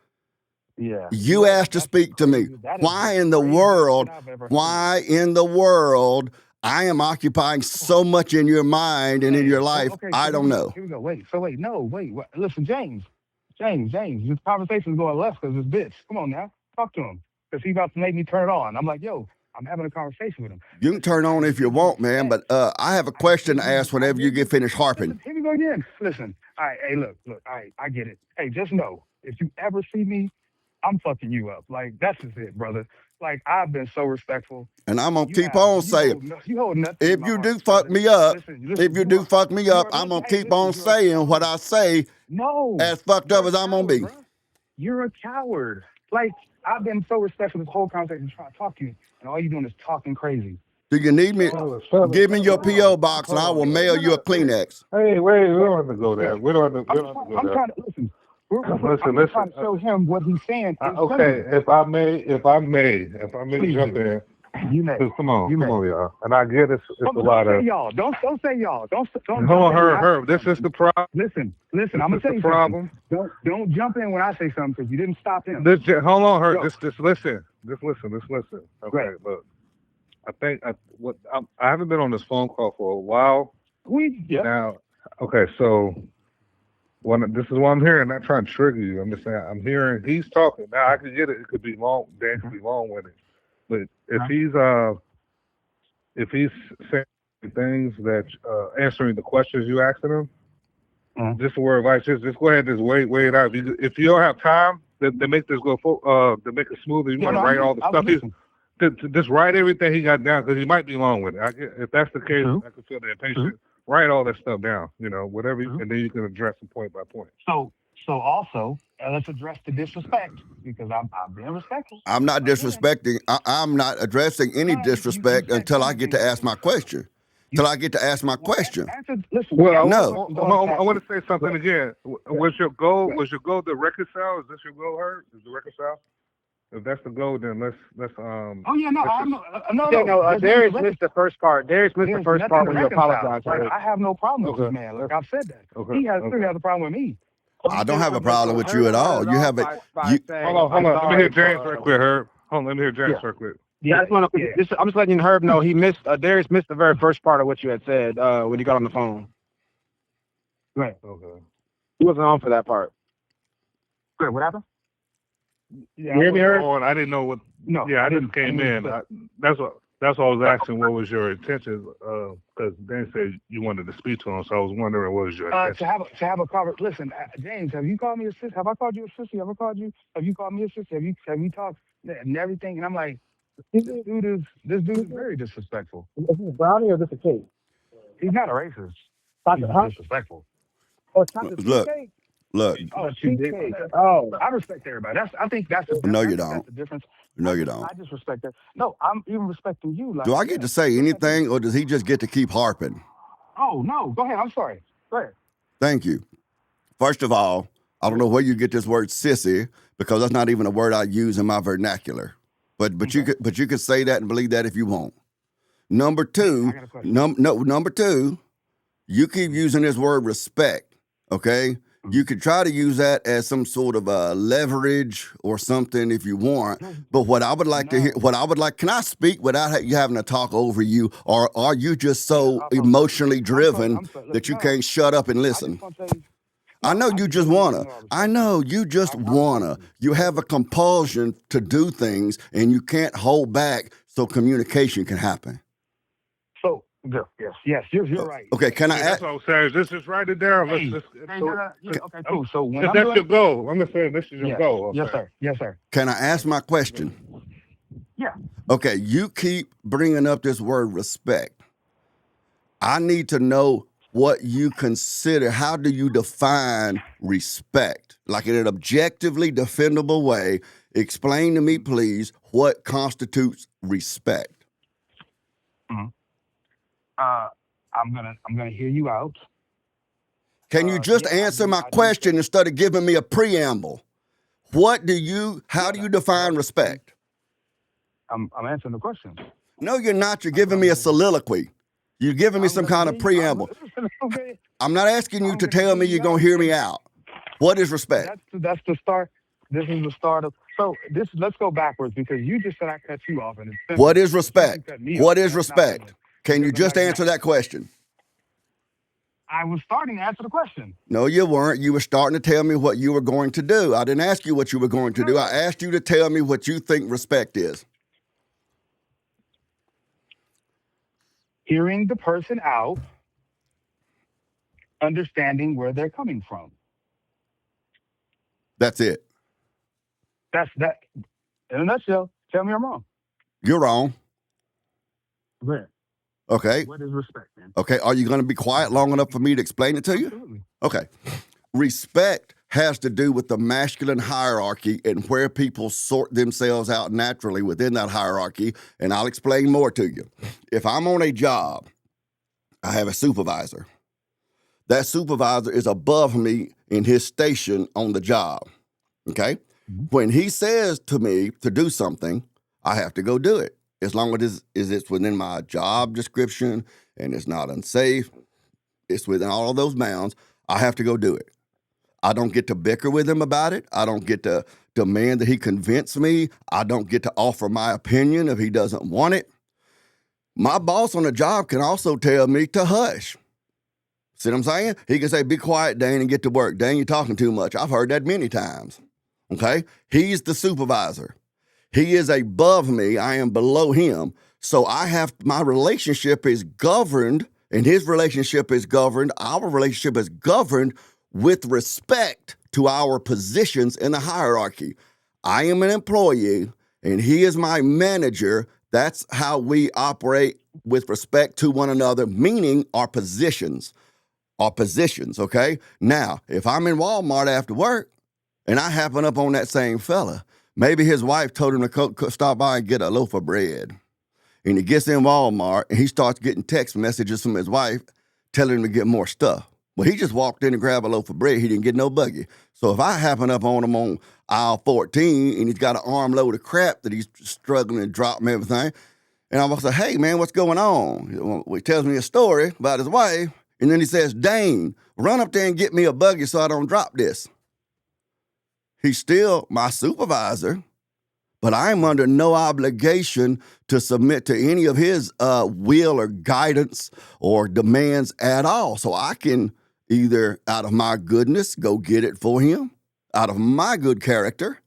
Yeah. You asked to speak to me. Why in the world? Why in the world? I am occupying so much in your mind and in your life. Okay, I so don't know. Here we go. Wait. So wait. No. Wait. Listen, James. This conversation's going left because this bitch. Come on now. Talk to him because he's about to make me turn it on. I'm like, yo, I'm having a conversation with him. You can turn on if you want, man, but I have a question to ask whenever you get finished harping. Here we go again. Listen. All right. Hey, look. All right. I get it. Hey, just know if you ever see me, I'm fucking you up. Like, that's just it, brother. Like, I've been so respectful. And I'm going to keep on saying, you hold nothing. if you do fuck me up, if you do fuck me up, I'm going to keep on saying what I say as fucked up as I'm going to be. You're a coward. Like, I've been so respectful this whole conversation trying to talk to you, and all you're doing is talking crazy. Do you need me? Give me your P.O. box, and I will mail you a Kleenex. Hey, wait, we don't have to go there. We don't have to go there. I'm trying to listen. Listen. Trying to show him what he's saying. Okay, if I may jump in. You may. Come on, y'all. And I get it's a lot of. Y'all. Don't say y'all. Don't. Hold on, Herb. This is the problem. Listen. I'm gonna tell you problem. Something. Don't jump in when I say something because you didn't stop him. Hold on, Herb. Just listen. Okay, look. I haven't been on this phone call for a while. Now, okay, so. This is what I'm hearing. Not trying to trigger you. I'm just saying I'm hearing he's talking. Now I could get it. It could be long. Dan could be long with it. But if he's saying things that answering the questions you asking him, just a word of advice. Just go ahead. Just wait it out. If you don't have time to make this go to make it smoother, you want to write all the stuff. Just write everything he got down because he might be long with it. If that's the case, I can feel the impatience. Write all that stuff down, whatever, and then you can address them point by point. So also, let's address the disrespect because I'm being respectful. I'm not disrespecting. I'm not addressing any disrespect until I get to ask my question. Till I get to ask my question. Well, no. I want to say something again. Was your goal to reconcile? Is this your goal, Herb? Is to reconcile? If that's the goal, then let's. Oh yeah, no. Darius missed the first part. Darius missed the first part when you apologized. Like, I have no problem with this man. Like I've said that. He has a problem with me. I don't have a problem with you at all. You have a. Hold on. Let me hear James right quick, Herb. Hold on, let me hear James right quick. Yeah, I'm just letting Herb know he missed. Darius missed the very first part of what you had said when you got on the phone. Right. Okay. He wasn't on for that part. Wait, what happened? Yeah, you hear me, Herb? I didn't know what. No. Yeah, I just came in. That's what I was asking. What was your intention? Because Dan said you wanted to speak to him, so I was wondering what was your intention. To have a conversation. Listen, James, have you called me a sister? Have I called you a sister? Have you called me a sister? Have you talked and everything? And I'm like, this dude is very disrespectful. Is this a brownie or is this a cake? He's not a racist. He's disrespectful. Oh, it's not the cake. Look. I respect everybody. I think that's the difference. No, you don't. That's the difference. No, you don't. I just respect that. No, I'm even respecting you. Like, do I get to say anything, or does he just get to keep harping? Oh no, go ahead. I'm sorry. Go ahead. Thank you. First of all, I don't know where you get this word sissy because that's not even a word I use in my vernacular. But you could say that and believe that if you want. Number two, number two, you keep using this word respect. Okay. You could try to use that as some sort of leverage or something if you want. But what I would like to hear, can I speak without you having to talk over you? Or are you just so emotionally driven that you can't shut up and listen? I know you just wanna. You have a compulsion to do things and you can't hold back so communication can happen. So, yes, you're right. Okay, can I ask? That's what I'm saying. This is write it down. Okay, cool. So when if that's your goal, I'm gonna say this is your goal. Okay. Yes, sir. Can I ask my question? Yeah. Okay, you keep bringing up this word respect. I need to know what you consider. How do you define respect? Like in an objectively defendable way. Explain to me, please, what constitutes respect. Mm-hmm. I'm gonna hear you out. Can you just answer my question instead of giving me a preamble? How do you define respect? I'm answering the question. No, you're not. You're giving me a soliloquy. You're giving me some kind of preamble. I'm not asking you to tell me you're going to hear me out. What is respect? That's the start. This is the start of. So let's go backwards because you just said I cut you off, and it's simple. What is respect? What is respect? Simple. Can you just answer that question? I was starting to answer the question. No, you weren't. You were starting to tell me what you were going to do. I didn't ask you what you were going to do. I asked you to tell me what you think respect is. Hearing the person out, understanding where they're coming from. That's it. That's that. In a nutshell, tell me I'm wrong. You're wrong. Where? Okay. What is respect, man? Okay. Are you going to be quiet long enough for me to explain it to you? Absolutely. Okay. Respect has to do with the masculine hierarchy and where people sort themselves out naturally within that hierarchy. And I'll explain more to you. If I'm on a job, I have a supervisor. That supervisor is above me in his station on the job. Okay? When he says to me to do something, I have to go do it. As long as it's within my job description and it's not unsafe, it's within all of those bounds, I have to go do it. I don't get to bicker with him about it. I don't get to demand that he convince me. I don't get to offer my opinion if he doesn't want it. My boss on the job can also tell me to hush. See what I'm saying? He can say, be quiet, Dane, and get to work. Dane, you're talking too much. I've heard that many times. Okay? He's the supervisor. He is above me. I am below him. So my relationship is governed, and his relationship is governed. Our relationship is governed with respect to our positions in the hierarchy. I am an employee, and he is my manager. That's how we operate with respect to one another, meaning our positions. Our positions, okay? Now, if I'm in Walmart after work, and I happen up on that same fella, maybe his wife told him to stop by and get a loaf of bread. And he gets in Walmart, and he starts getting text messages from his wife telling him to get more stuff. Well, he just walked in and grabbed a loaf of bread. He didn't get no buggy. So if I happen up on him on aisle 14, and he's got an armload of crap that he's struggling to drop and everything, and I'm going to say, hey, man, what's going on? Well, he tells me a story about his wife, and then he says, Dane, run up there and get me a buggy so I don't drop this. He's still my supervisor, but I'm under no obligation to submit to any of his will or guidance or demands at all. So I can either, out of my goodness, go get it for him, out of my good character.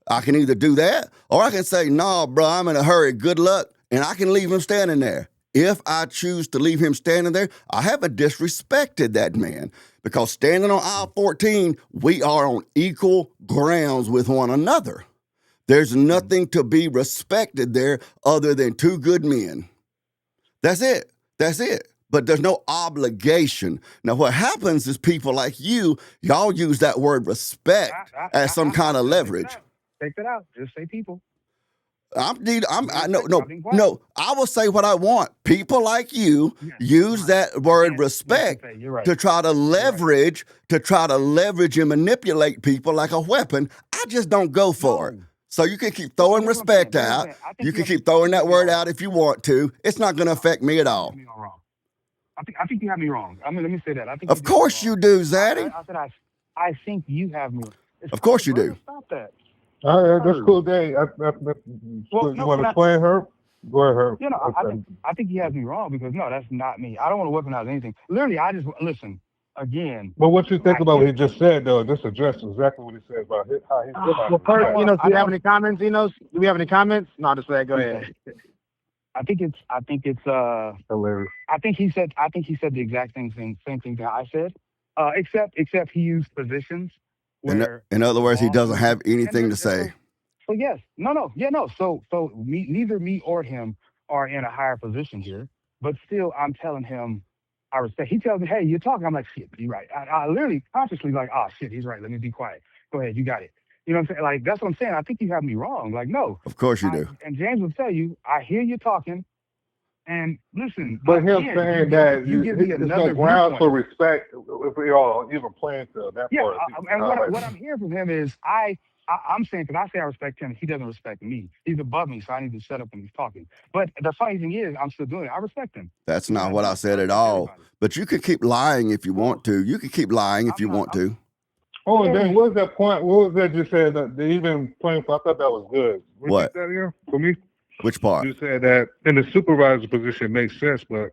I can either do that, or I can say, nah, bro, I'm in a hurry, good luck, and I can leave him standing there. If I choose to leave him standing there, I haven't disrespected that man, because standing on aisle 14, we are on equal grounds with one another. There's nothing to be respected there other than two good men. That's it. That's it. But there's no obligation. Now, what happens is people like y'all use that word respect as some kind of leverage. Take that out. Just say people. I will say what I want. People like you use that word respect to try to leverage, and manipulate people like a weapon. I just don't go for it. So you can keep throwing respect out. You can keep throwing that word out if you want to. It's not going to affect me at all. I think you have me wrong. I mean, let me say that. Of course you do, Zaddy. I think you have me. Of course you do. Stop that. All right, that's cool, Dave. You want to explain, Herb? Go ahead, Herb. I think he has me wrong because, no, that's not me. I don't want to weaponize anything. Literally, I just, listen, again. But what you think about what he just said, though, just address exactly what he said about how he feels about well, first, do you have any comments, Enos? Do we have any comments? No, just go ahead. I think it's hilarious. I think he said the exact same thing that I said, except he used positions. In other words, he doesn't have anything to say. So yes, no. So neither me or him are in a higher position here, but still, I'm telling him I respect. He tells me, "Hey, you're talking." I'm like, "Shit, you're right." I literally consciously like, "Oh shit, he's right. Let me be quiet. Go ahead, you got it." You know what I'm saying? Like that's what I'm saying. I think you have me wrong. Like no, of course you do. And James will tell you, I hear you talking. And listen, but him saying that it's no grounds for respect if we all even playing to that part. And what I'm hearing from him is I I'm saying, because I say I respect him, he doesn't respect me. He's above me, so I need to shut up when he's talking. But the funny thing is, I'm still doing it. I respect him. That's You know not what what I I mean? I said at respect all. everybody. But you can keep lying if you want to. You can keep lying if I'm you not. want to. Oh, and Yeah. then what was that point? What was that you said that they even playing for? I thought that was good. What? Repeat that again for me. Which part? You said that in the supervisor position makes sense, but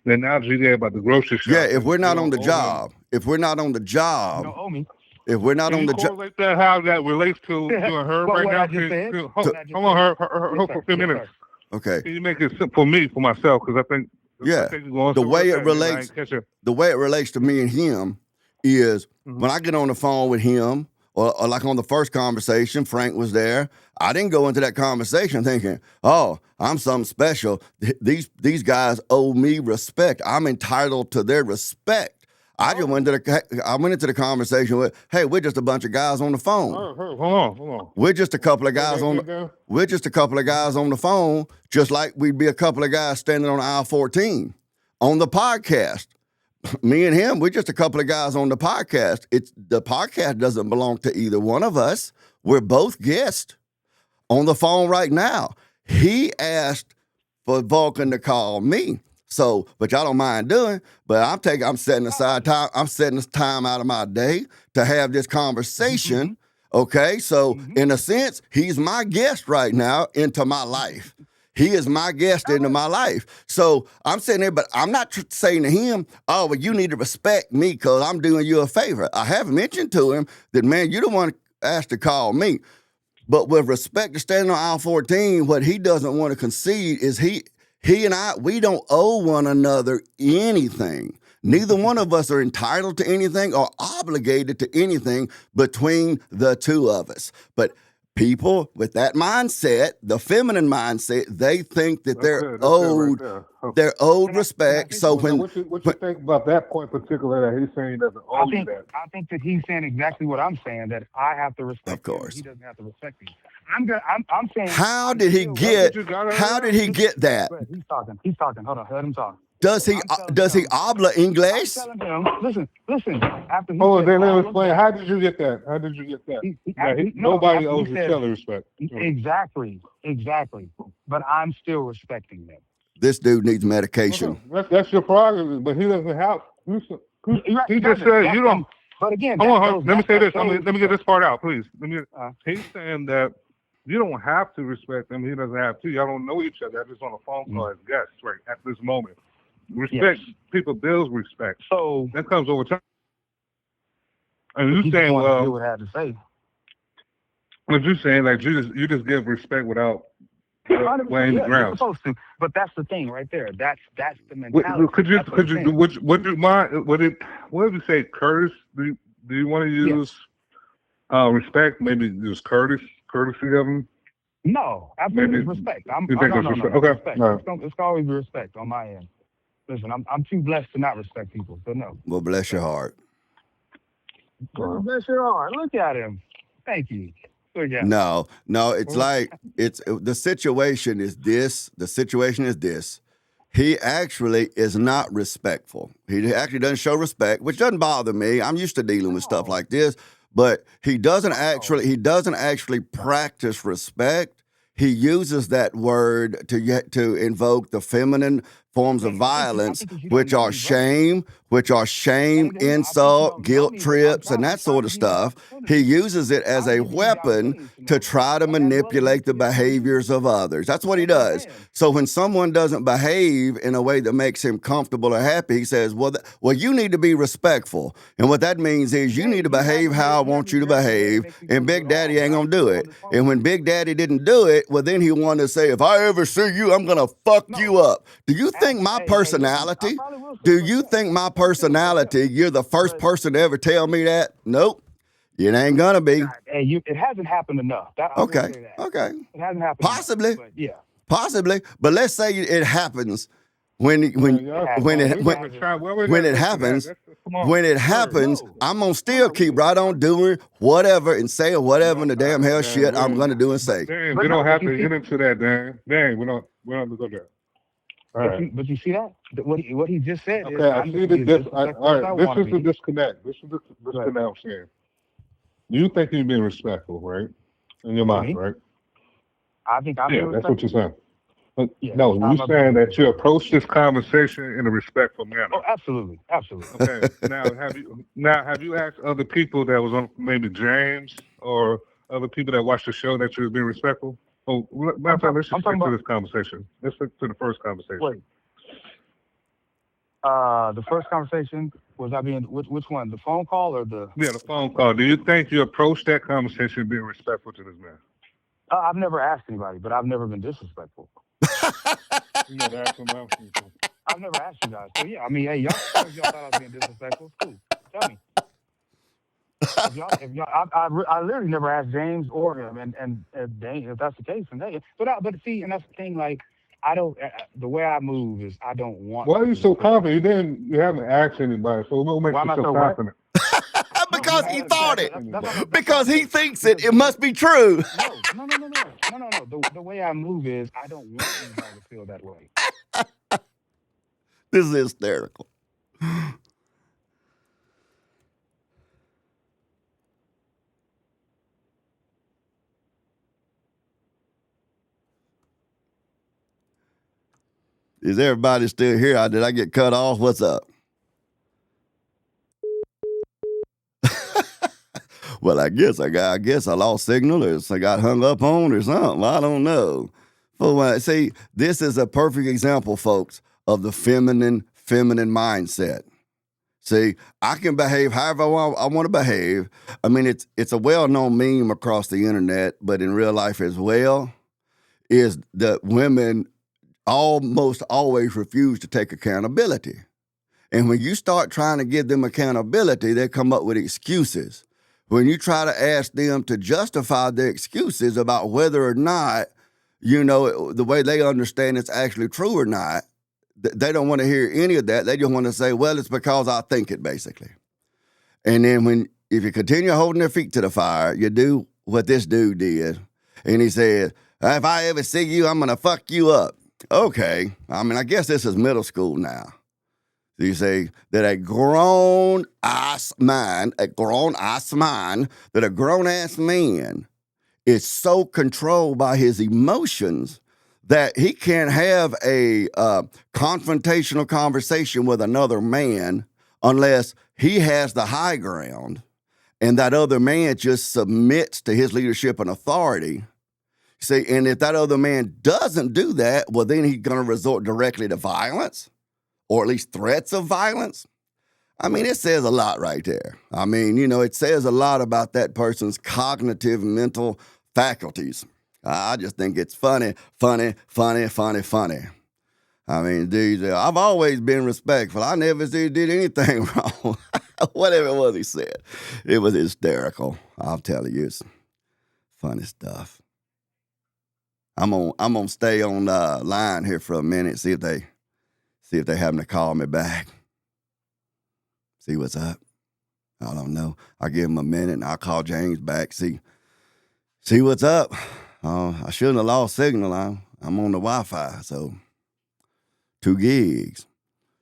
the analogy you gave about the grocery shop. Yeah, if we're you not don't on the owe him. job, if we're not on the You job, don't owe me. if we're not Can on you the job, correlate that how that relates to you and her But right what now? I just said. Hold What I just on, said. her Yes, for sir. a few Yes, minutes. sir. okay, Can you make it simple for me, for myself? Because I think yeah, you're going the somewhere way with it that, and I relates, ain't catch it. the way it relates to me and him is Mhm. when I get on the phone with him, or like on the first conversation, Frank was there. I didn't go into that conversation thinking, "Oh, I'm something special. These guys owe me respect. I'm entitled to their respect." I just went into the conversation with, "Hey, we're just a bunch of guys on the phone. Hold on. We're just a couple of Say guys that on. again. We're just a couple of guys on the phone, just like we'd be a couple of guys standing on aisle 14 on the podcast." Me and him, we're just a couple of guys on the podcast. The podcast doesn't belong to either one of us. We're both guests on the phone right now. He asked for Vulcan to call me. So, but y'all don't mind doing, but I'm setting aside time. I'm setting this time out of my day to have this conversation. Okay. So in a sense, he's my guest right now into my life. He is my guest into my life. So I'm sitting there, but I'm not saying to him, "Oh, well, you need to respect me because I'm doing you a favor." I have mentioned to him that, man, you don't want to ask to call me. But with respect to standing on aisle 14, what he doesn't want to concede is he and I, we don't owe one another anything. Neither one of us are entitled to anything or obligated to anything between the two of us. But people with that mindset, the feminine mindset, they think that they're owed they're owed respect. So when what you think about that point particular that he's saying he doesn't owe you that? I think that he's saying exactly what I'm saying, that I have to respect Of course. him. He doesn't have to respect me. I'm saying. How did he get that? But he's talking. Hold on, let him talk. Does he habla English? I'm telling him, listen. After he Oh, said then let all me of explain. that, How did you get that? Nobody owes each other respect. Exactly. But I'm still respecting them. This dude needs medication. That's your prerogative, but he doesn't have. He just said you don't. But again, Hold on. Let me say this. Let me get this part out, please. He's saying that you don't have to respect him. He doesn't have to. Y'all don't know each other. They're just on a phone call as guests right at this moment. Respect. People builds respect. So that comes over time. And you saying, well, what I had to say. What you saying, like you just give respect without laying the ground. Supposed to, but that's the thing right there. That's the mentality. Could you would you mind? What did you say? Curtis? Do you want to use respect? Maybe use courtesy of him. No, absolutely respect. Respect? Okay, respect. Right. It's always respect on my end. Listen, I'm too blessed to not respect people, so no. Well, bless your heart. Bless your heart. Look at him. Thank you. No, it's like the situation is this. The situation is this. He actually is not respectful. He actually doesn't show respect, which doesn't bother me. I'm used to dealing with stuff like this, but he doesn't actually practice respect. He uses that word to invoke the feminine forms of violence, which are shame, insult, guilt trips, and that sort of stuff. He uses it as a weapon to try to manipulate the behaviors of others. That's what he does. So when someone doesn't behave in a way that makes him comfortable or happy, he says, well, you need to be respectful. And what that means is you need to behave how I want you to behave, and Big Daddy ain't gonna do it. And when Big Daddy didn't do it, well, then he wanted to say, if I ever see you, I'm gonna fuck you up. Do you think my personality? Do you think my personality? You're the first person to ever tell me that? Nope. It ain't gonna be. It hasn't happened enough. Okay. It hasn't happened. Possibly. Enough, but possibly. But let's say it happens when it happens. I'm gonna still keep right on doing whatever and saying whatever in the damn hell shit I'm gonna do and say. Dan, we don't have to get into that, Dan. Dan, we don't have to go there. But you see that? What he just said. Okay, I see the all right. This is the disconnect. This is the disconnect I'm saying. You think you're being respectful, right? In your For mind, me, right? I think I'm being Yeah, that's what you're respectful. saying. But Yes, no, you I'm a. saying that you approach this conversation in a respectful Oh, manner. absolutely, absolutely. Okay. Now have you asked other people that was on maybe James or other people that watched the show that you was being respectful? Oh, matter of fact, let's just I'm talking stick to about. this conversation. Let's stick to the first conversation. Wait, the first conversation was I being which one? The phone call or the? Yeah, the phone call. Do you think you approached that conversation being respectful to this man? I've never asked anybody, but I've never been disrespectful. You never asked him out. I've never asked you guys. So yeah, I mean, hey, y'all can tell me if y'all thought I was being disrespectful. It's cool. Tell me if y'all. I literally never asked James or him, and Dane, if that's the case, and hey, but see, and that's the thing. Like, I don't. The way I move is I don't want Why are you to so put. confident? You haven't asked anybody. So what makes Why you am I so so what? confident? No, Because because he I, thought it. Ask that's anybody. what that's what Because I he say. thinks it. Because It must be true. no. The way I move is I don't want anybody to feel that way. This is hysterical. Is everybody still here? Did I get cut off? What's up? Well, I guess I lost signal or I got hung up on or something. I don't know. But see, this is a perfect example, folks, of the feminine mindset. See, I can behave however I want to behave. I mean, it's a well-known meme across the internet, but in real life as well, is that women almost always refuse to take accountability. And when you start trying to give them accountability, they come up with excuses. When you try to ask them to justify their excuses about whether or not, the way they understand it's actually true or not, they don't want to hear any of that. They just want to say, well, it's because I think it, basically. And then if you continue holding their feet to the fire, you do what this dude did. And he said, if I ever see you, I'm going to fuck you up. Okay. I mean, I guess this is middle school now. So you say that a grown ass man, that a grown ass man is so controlled by his emotions that he can't have a confrontational conversation with another man unless he has the high ground and that other man just submits to his leadership and authority. See, and if that other man doesn't do that, well, then he's going to resort directly to violence or at least threats of violence. I mean, it says a lot right there. I mean, it says a lot about that person's cognitive mental faculties. I just think it's funny. I mean, dude, I've always been respectful. I never did anything wrong. Whatever it was he said, it was hysterical. I'll tell you, it's funny stuff. I'm gonna stay on the line here for a minute, see if they happen to call me back. See what's up. I don't know. I'll give him a minute and I'll call James back. See what's up. I shouldn't have lost signal. I'm on the Wi-Fi, so 2 gigs.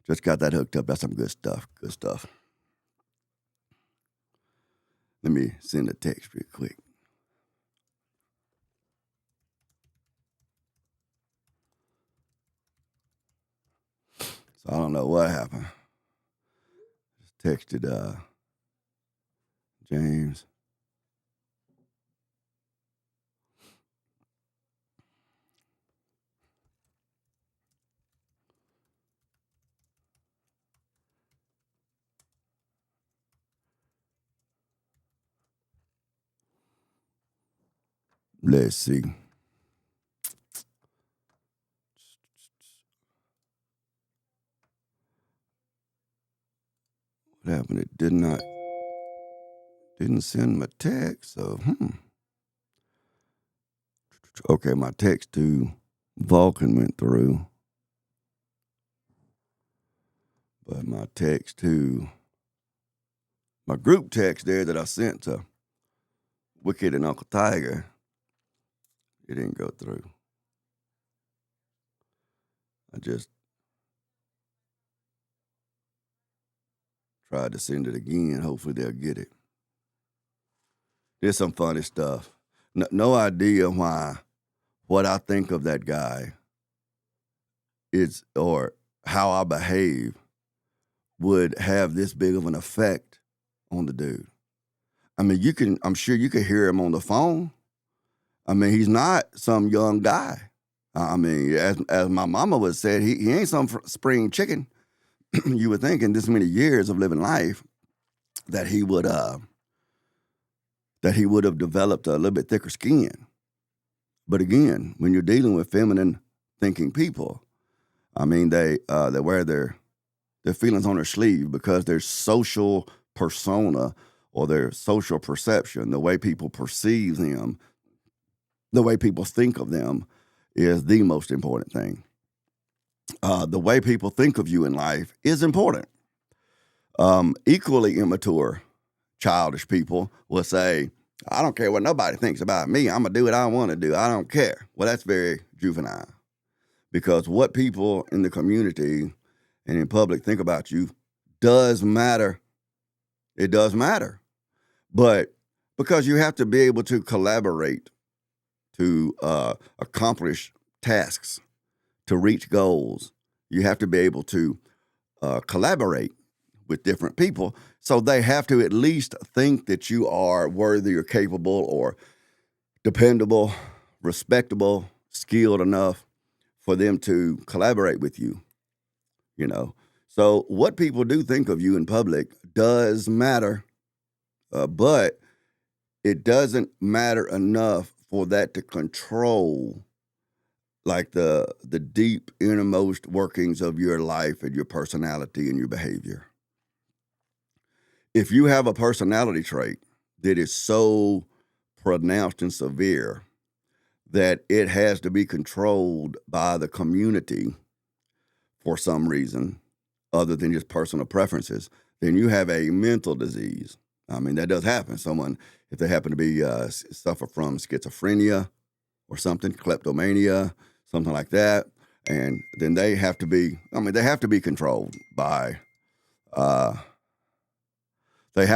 Just got that hooked up. That's some good stuff. Good stuff. Let me send a text real quick. So I don't know what happened. Just texted James. Let's see. What happened? It didn't send my text. So okay, my text to Vulcan went through, but my text to my group text there that I sent to Wicked and Uncle Tiger, it didn't go through. I just tried to send it again. Hopefully they'll get it. It's some funny stuff. No idea why what I think of that guy is or how I behave would have this big of an effect on the dude. I mean, I'm sure you could hear him on the phone. I mean, he's not some young guy. I mean, as my mama would say, he ain't some spring chicken. You would think in this many years of living life that he would have developed a little bit thicker skin. But again, when you're dealing with feminine thinking people, I mean, they wear their feelings on their sleeve because their social persona or their social perception, the way people perceive them, the way people think of them is the most important thing. The way people think of you in life is important. Equally immature, childish people will say, I don't care what nobody thinks about me. I'm going to do what I want to do. I don't care. Well, that's very juvenile because what people in the community and in public think about you does matter. It does matter. But because you have to be able to collaborate to accomplish tasks, to reach goals, you have to be able to collaborate with different people. So they have to at least think that you are worthy or capable or dependable, respectable, skilled enough for them to collaborate with you, you know. So what people do think of you in public does matter, but it doesn't matter enough for that to control like the deep innermost workings of your life and your personality and your behavior. If you have a personality trait that is so pronounced and severe that it has to be controlled by the community for some reason other than just personal preferences, then you have a mental disease. I mean, that does happen. Someone, if they happen to be suffer from schizophrenia or something, kleptomania, something like that, and then they have to be controlled by the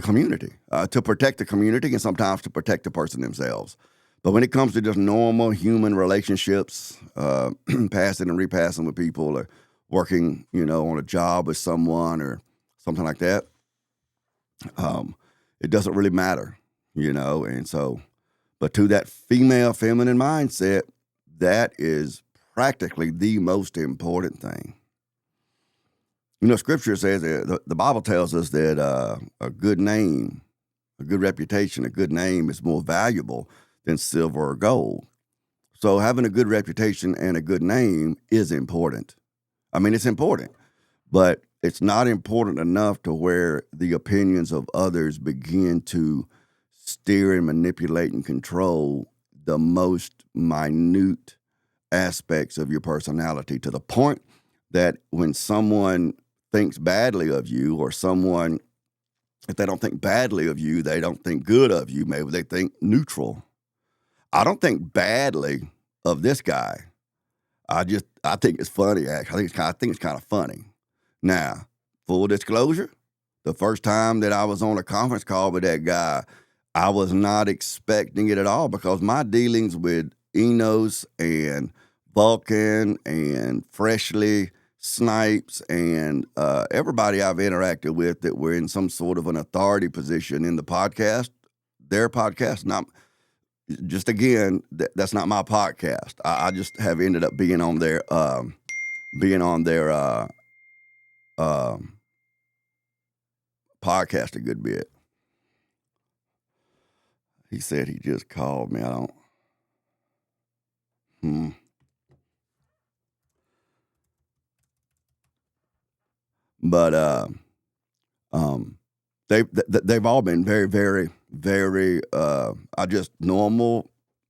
community to protect the community and sometimes to protect the person themselves. But when it comes to just normal human relationships, passing and repassing with people or working, on a job with someone or something like that, it doesn't really matter, and so, but to that feminine mindset, that is practically the most important thing. Scripture says, the Bible tells us that a good name, a good reputation, a good name is more valuable than silver or gold. So having a good reputation and a good name is important. I mean, it's important, but it's not important enough to where the opinions of others begin to steer and manipulate and control the most minute aspects of your personality to the point that when someone thinks badly of you or someone, if they don't think badly of you, they don't think good of you. Maybe they think neutral. I don't think badly of this guy. I think it's funny, actually. I think it's kind of funny. Now, full disclosure, the first time that I was on a conference call with that guy, I was not expecting it at all because my dealings with Enos and Vulcan and Freshly, Snipes, and everybody I've interacted with that were in some sort of an authority position in the podcast, their podcast, not just again, that's not my podcast. I just have ended up being on their podcast a good bit. He said he just called me. I don't. But they've all been very, very, very just normal,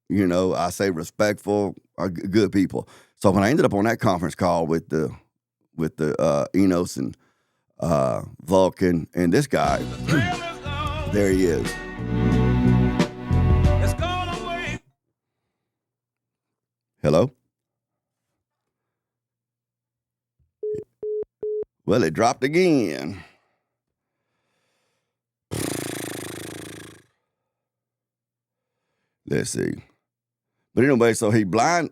I say respectful, good people. So when I ended up on that conference call with the Enos and Vulcan and this guy, there he is. Hello? Well, it dropped again. Let's see. But anyway, so he blind.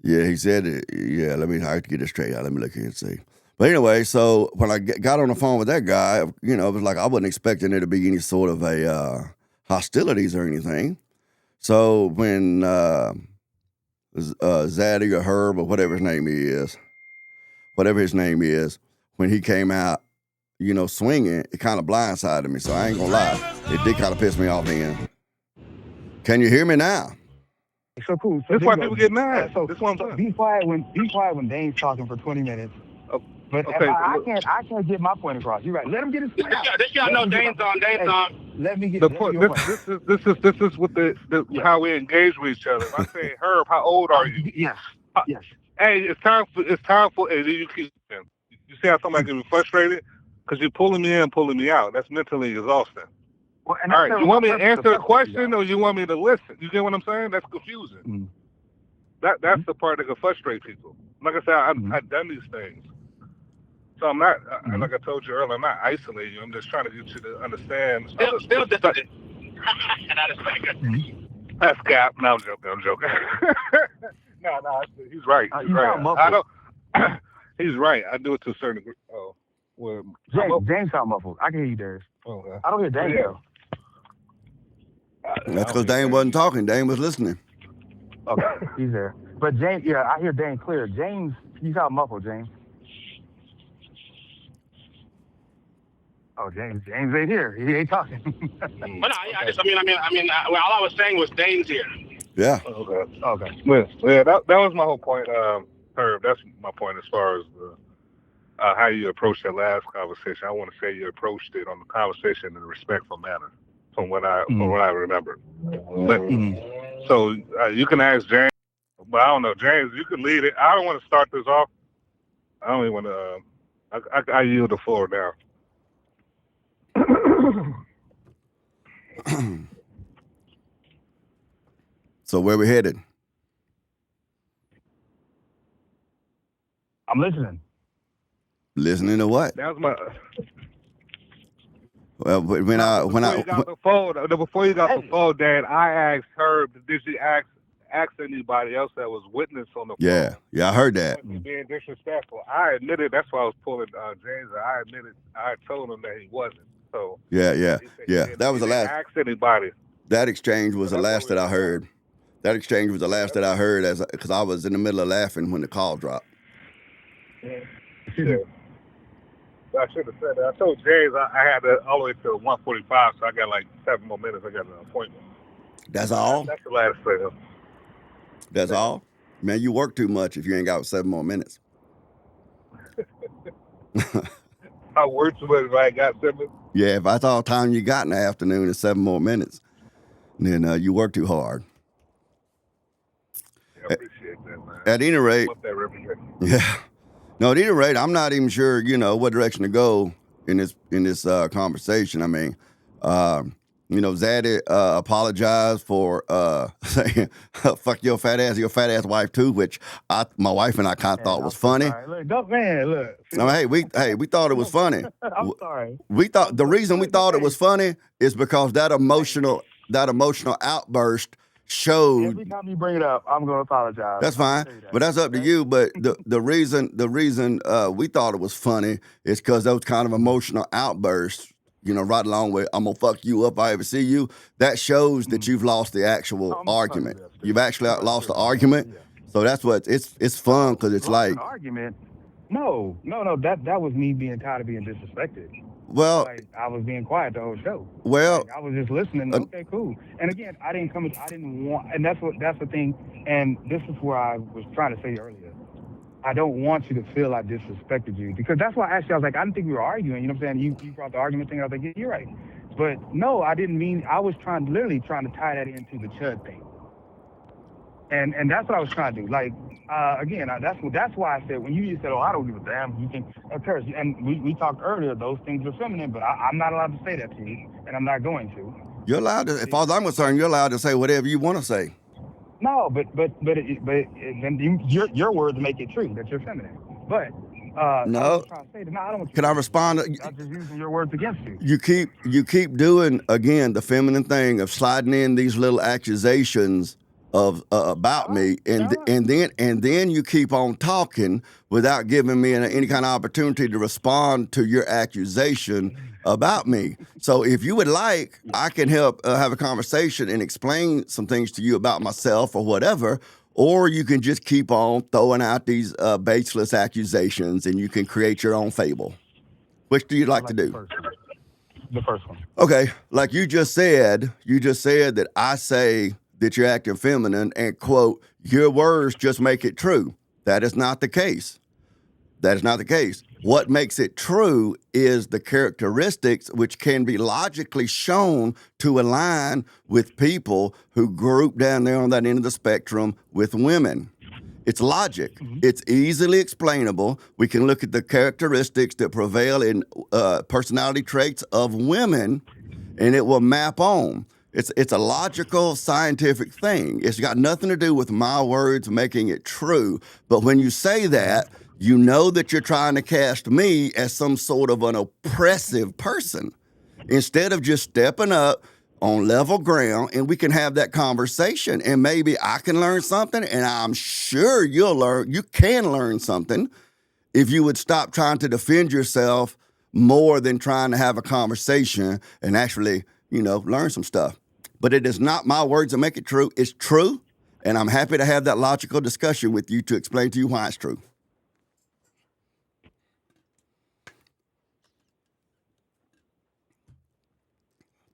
Yeah, he said it. Yeah, I have to get this straight out. Let me look here and see. But anyway, so when I got on the phone with that guy, it was like I wasn't expecting there to be any sort of a hostilities or anything. So when Zaddy or Herb or whatever his name is, when he came out, swinging, it kind of blindsided me. So I ain't gonna lie, it did kind of piss me off then. Can you hear me now? So cool. So That's why people get mad. So, That's what I'm saying. Be quiet when Dane's talking for 20 minutes. But Okay, I can't get my point across. You're right. Let him get his point out. This y'all know Dane's on. Let me get the point. This is what how we engage with each other. If I say, Herb, how old are you? Yes. Yes. Hey, it's time for. Hey, you keep. You see how somebody can be frustrated because you're pulling me in, pulling me out. That's mentally exhausting. Well, all right, you want me to answer a question or you want me to listen? You get what I'm saying? That's confusing. Mm-hmm. That's the part that can frustrate people. Like I said, I've done these things. So I'm not, like I told you earlier, I'm not isolating you. I'm just trying to get you to understand. Still That's Cap. No, I'm joking. No, he's right. He's right. I don't. He's right. I do it to a certain degree. Oh, well, James sound muffled. I can hear you, Darius. Okay. I don't hear Dane though. That's because Dane wasn't talking. Dane was listening. Okay, he's there. But James, yeah, I hear Dane clear. James, you sound muffled, James. Oh, James ain't here. He ain't talking. But no, all I was saying was Dane's here. Yeah. Okay. Well, yeah, that was my whole point, Herb. That's my point as far as how you approached that last conversation. I want to say you approached it on the conversation in a respectful manner, from what I remember. So you can ask James, but I don't know, James. You can lead it. I don't want to start this off. I don't even want to. I yield the floor now. So where we headed? I'm listening. Listening to what? That was my. Well, before you got the phone, Dad, I asked Herb, did she ask anybody else that was witness on the phone? Yeah, I heard that. Being disrespectful. I admitted that's why I was pulling James. I told him that he wasn't. So yeah. That was the last. Ask anybody. That exchange was the last that I heard. That exchange was the last that I heard, because I was in the middle of laughing when the call dropped. Yeah. I should have said that. I told James I had to all the way to 1:45, so I got like 7 more minutes. I got an appointment. That's all? That's the last thing. That's all? Man, you work too much if you ain't got 7 more minutes. I work too much if I ain't got 7. Yeah, if that's all the time you got in the afternoon is 7 more minutes, then you work too hard. Yeah, I appreciate that, man. At any rate, yeah. No, at any rate, I'm not even sure, what direction to go in this conversation. I mean, Zaddy apologized for saying "fuck your fat ass wife too," which my wife and I kind of thought was funny. Look. I mean, we thought it was funny. I'm sorry. We thought the reason we thought it was funny is because that emotional outburst showed. Every time you bring it up, I'm going to apologize. That's fine, but that's up to you. But the reason we thought it was funny is because those kind of emotional outbursts, right along with "I'm gonna fuck you up if I ever see you," that shows that you've lost the actual argument. You've actually lost the argument. So that's what it's fun because it's like an argument. No, that was me being tired of being disrespected. Well, I was being quiet the whole show. Well, I was just listening. Okay, cool. And again, I didn't want, and that's the thing. And this is where I was trying to say earlier. I don't want you to feel I disrespected you, because that's why I asked you. I was like, I didn't think we were arguing. You know what I'm saying? You brought the argument thing. I was like, yeah, you're right. But no, I didn't mean. I was literally trying to tie that into the Chud thing. And that's what I was trying to do. Like, again, that's why I said, when you just said, "Oh, I don't give a damn," you can curse. And we talked earlier; those things are feminine, but I'm not allowed to say that to you, and I'm not going to. You're allowed to, as far as I'm concerned, you're allowed to say whatever you want to say. No, then your words make it true that you're feminine. But I was No, just trying to say that no, I don't want you can to I think that. respond? I'm just using your words against you. You keep doing again the feminine thing of sliding in these little accusations of about All right, me, and all right. then you keep on talking without giving me any kind of opportunity to respond to your accusation about me. So if you would like, I can help have a conversation and explain some things to you about myself or whatever. Or you can just keep on throwing out these baseless accusations, and you can create your own fable. Which do you I like to like the do? first one. The first one. Okay, like you just said that I say that you're acting feminine and quote, your words just make it true. That is not the case. That is not the case. What makes it true is the characteristics which can be logically shown to align with people who group down there on that end of the spectrum with women. It's logic. Mm-hmm. It's easily explainable. We can look at the characteristics that prevail in personality traits of women, and it will map on. It's a logical, scientific thing. It's got nothing to do with my words making it true. But when you say that, you know that you're trying to cast me as some sort of an oppressive person instead of just stepping up on level ground and we can have that conversation and maybe I can learn something and I'm sure you can learn something if you would stop trying to defend yourself more than trying to have a conversation and actually, learn some stuff. But it is not my words that make it true. It's true. And I'm happy to have that logical discussion with you to explain to you why it's true.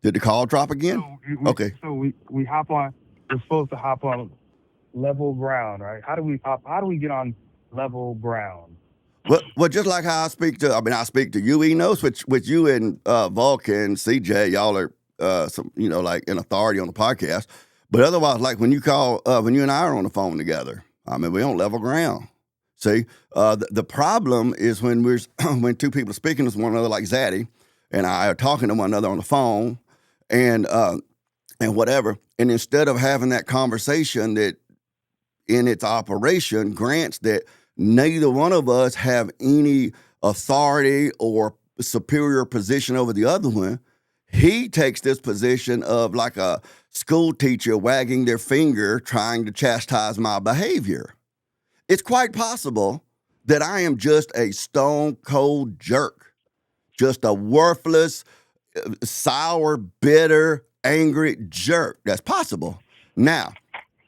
Did the call drop again? Okay. So we hop on. We're supposed to hop on level ground, right? How do we get on level ground? Well, just like how I speak to you, Enos, which you and Vulcan, CJ, y'all are like an authority on the podcast. But otherwise, like when you and I are on the phone together, we're on level ground. See, the problem is when when two people are speaking to one another, like Zaddy and I are talking to one another on the phone, and whatever, and instead of having that conversation that in its operation grants that neither one of us have any authority or superior position over the other one, he takes this position of like a school teacher wagging their finger trying to chastise my behavior. It's quite possible that I am just a stone cold jerk, just a worthless, sour, bitter, angry jerk. That's possible. Now,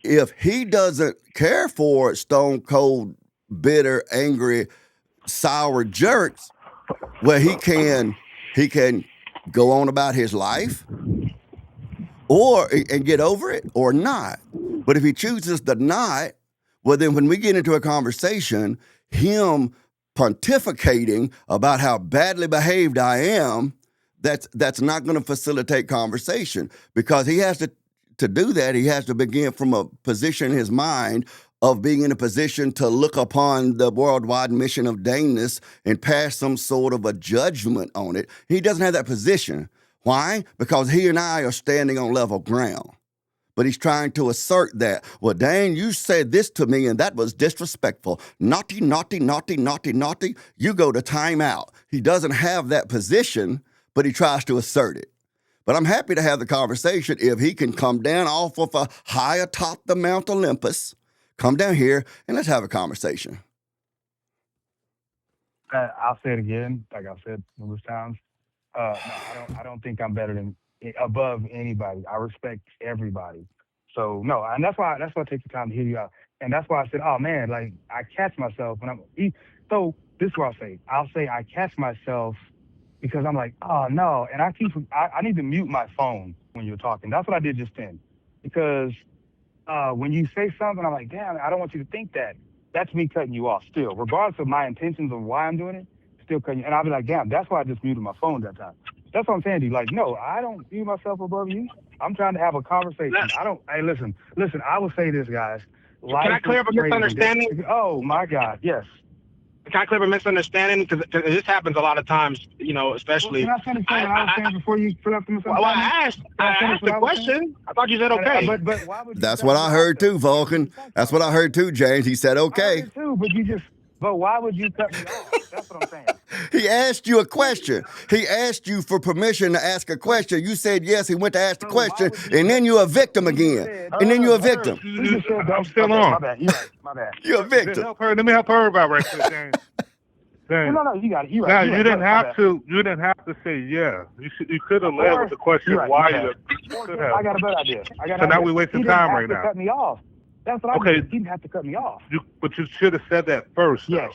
if he doesn't care for stone cold, bitter, angry, sour jerks, well, he can go on about his life and get over it or not. But if he chooses to not, well, then when we get into a conversation, him pontificating about how badly behaved I am, that's not going to facilitate conversation, because he has to do that. He has to begin from a position in his mind of being in a position to look upon the worldwide mission of Daneness and pass some sort of a judgment on it. He doesn't have that position. Why? Because he and I are standing on level ground. But he's trying to assert that, well, Dane, you said this to me and that was disrespectful. Naughty, naughty, naughty, naughty, naughty. You go to timeout. He doesn't have that position, but he tries to assert it. But I'm happy to have the conversation if he can come down off of a high atop the Mount Olympus, come down here, and let's have a conversation. I'll say it again, like I said numerous times. No, I don't think I'm better than above anybody. I respect everybody. So no, and that's why I take the time to hear you out. And that's why I said, oh man, like I catch myself when so this is what I'll say I catch myself because I'm like, oh no, and I need to mute my phone when you're talking. That's what I did just then. Because when you say something, I'm like, damn, I don't want you to think that. That's me cutting you off still, regardless of my intentions of why I'm doing it. Still cutting you, and I'll be like, damn, that's why I just muted my phone that time. That's what I'm saying to you. Like, no, I don't view myself above you. I'm trying to have a conversation. Hey, listen, I will say this, guys. Can I clear up a misunderstanding? Oh my God, yes. Can I clear a misunderstanding? Because this happens a lot of times, you know, especially. Can I finish what I was saying before you fill up the misunderstanding? Well, I asked the question. I thought you said okay. But why would you? That's what I heard too, Vulcan. That's what I heard too, James. He said I okay. heard it too, but why would you cut me off? That's what I'm saying. He asked you a question. He asked you for permission to ask a question. You said yes. He went to ask the question, and then you're a victim again. And then you're a victim. I'm still on. My bad. You're right. My bad. You're a victim. Let me help her about right quick, James. No, you got it. You're Now right. you didn't have to. You didn't have to say yeah. You could have led with the question why you could have. I got a better idea. So now we're wasting time right now. He didn't have to cut me off. That's what I did. He didn't have to cut me off. But you should have said that first. Yes.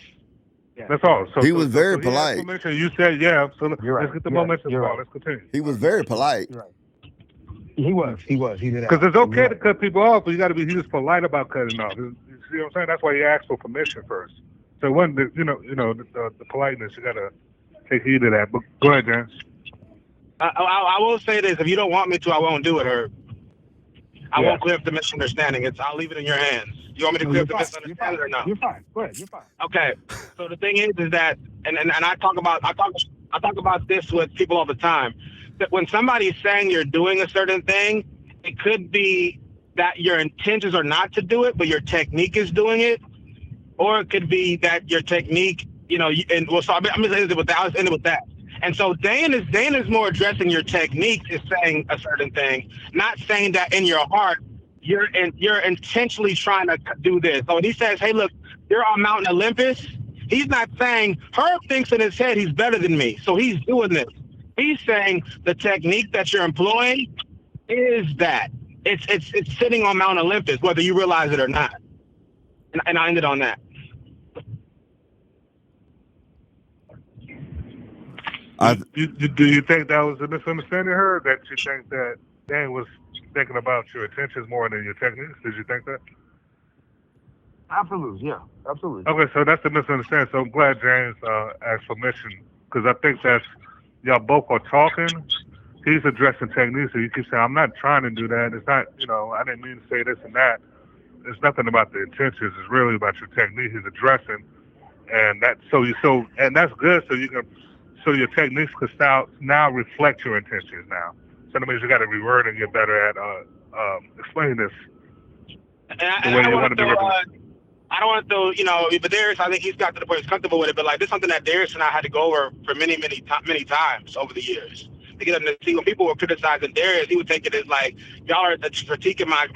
That's all. So he was very polite. You said yeah. So let's right. get the momentum going. Let's continue. He was very polite. You're right. He was. He did that. Because it's okay to cut people off, but you got to be. He was polite about cutting off. You see what I'm saying? That's why you asked for permission first. So it wasn't the politeness. You got to take heed of that. But go ahead, James. I will say this: if you don't want me to, I won't do it, Herb. I won't clear up the misunderstanding. I'll leave it in your hands. You want me to clear up the misunderstanding or no? You're fine. Go ahead. You're fine. Okay. So the thing is that, and I talk about this with people all the time. That when somebody's saying you're doing a certain thing, it could be that your intentions are not to do it, but your technique is doing it, or it could be that your technique, I'm just ending with that. I was ending with that. And so Dane is more addressing your technique is saying a certain thing, not saying that in your heart you're intentionally trying to do this. So when he says, "Hey, look, you're on Mount Olympus," he's not saying Herb thinks in his head he's better than me, so he's doing this. He's saying the technique that you're employing is that it's sitting on Mount Olympus, whether you realize it or not. And I ended on that. Do you think that was a misunderstanding, her? That you think that Dan was thinking about your intentions more than your techniques? Did you think that? Absolutely, yeah, absolutely. Okay, so that's the misunderstanding. So I'm glad James asked permission because I think that's y'all both are talking. He's addressing techniques, so you keep saying, "I'm not trying to do that. It's not, I didn't mean to say this and that." It's nothing about the intentions. It's really about your technique. He's addressing, and that's good. So your techniques could now reflect your intentions now. So that means you got to reword and get better at explaining this the way you want to be represented. I don't want to throw, but Darius, I think he's got to the point he's comfortable with it. But like, this is something that Darius and I had to go over for many times over the years to get him to see when people were criticizing Darius, he would take it as like, y'all are critiquing my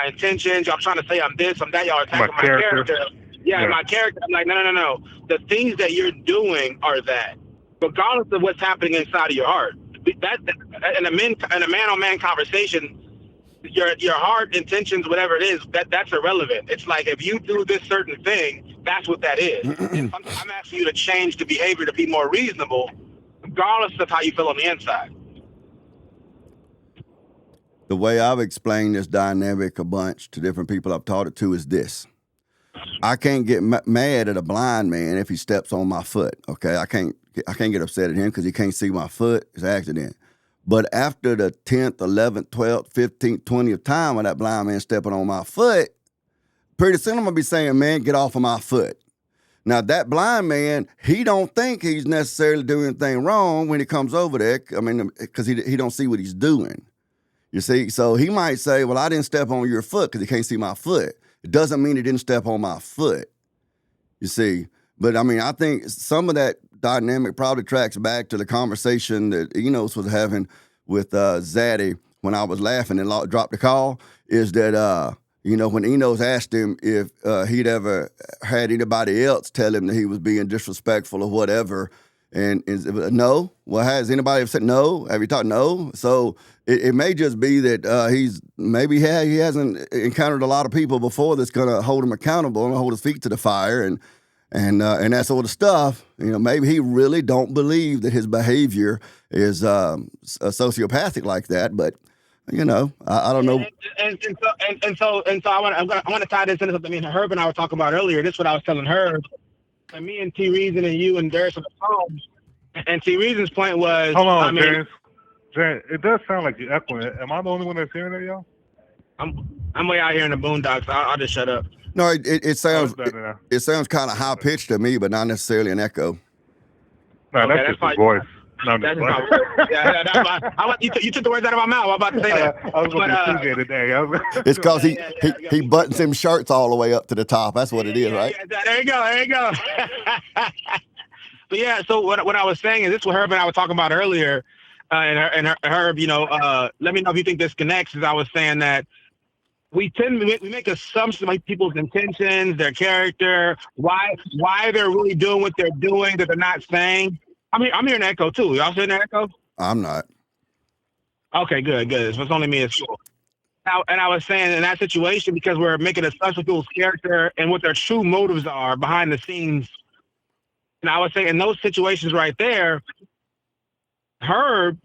intentions. Y'all trying to say I'm this, I'm that. Y'all are attacking my character. Yeah, my character. I'm like, no. The things that you're doing are that, regardless of what's happening inside of your heart. That in a man-on-man conversation, your heart intentions, whatever it is, that's irrelevant. It's like if you do this certain thing, that's what that is. And I'm asking you to change the behavior to be more reasonable, regardless of how you feel on the inside. The way I've explained this dynamic a bunch to different people I've taught it to is this. I can't get mad at a blind man if he steps on my foot, okay? I can't get upset at him because he can't see my foot. It's an accident. But after the 10th, 11th, 12th, 15th, 20th time when that blind man stepping on my foot, pretty soon I'm going to be saying, "Man, get off of my foot." Now, that blind man, he don't think he's necessarily doing anything wrong when he comes over there. I mean, because he don't see what he's doing. You see? So he might say, "Well, I didn't step on your foot because he can't see my foot." It doesn't mean he didn't step on my foot. You see? But, I mean, I think some of that dynamic probably tracks back to the conversation that Enos was having with Zaddy when I was laughing and dropped the call, is that, when Enos asked him if he'd ever had anybody else tell him that he was being disrespectful or whatever, and no. Well, has anybody ever said no? Have you talked no? So it may just be that he hasn't encountered a lot of people before that's going to hold him accountable and hold his feet to the fire and that sort of stuff. Maybe he really don't believe that his behavior is sociopathic like that. But I don't know. And so I want to tie this into something Herb and I were talking about earlier. This is what I was telling Herb. And me and T Reason and you and Darius on the phone. And T Reason's point was, hold on, James. It does sound like you're echoing. Am I the only one that's hearing that, y'all? I'm way out here in the boondocks. I'll just shut up. No, it sounds better now. it sounds kind of high pitched to me, but not necessarily an echo. No, Okay, that's that's just fine. his voice. No, I'm That's just just my voice. Yeah, that's fine. You took the words out of my mouth. I'm about to say that. I was going But to be CJ today. It's because yeah, he buttons him shirts all the way up to the top. That's what it is, right? There you go. There you go. But yeah, so what I was saying is this: what Herb and I were talking about earlier, and Herb, let me know if you think this connects. As I was saying that we make assumptions about people's intentions, their character, why they're really doing what they're doing that they're not saying. I'm hearing an echo too. Y'all hearing an echo? I'm not. Okay, good. So it's only me. It's cool. Now, and I was saying in that situation because we're making assumptions of people's character and what their true motives are behind the scenes. And I was saying in those situations right there, Herb,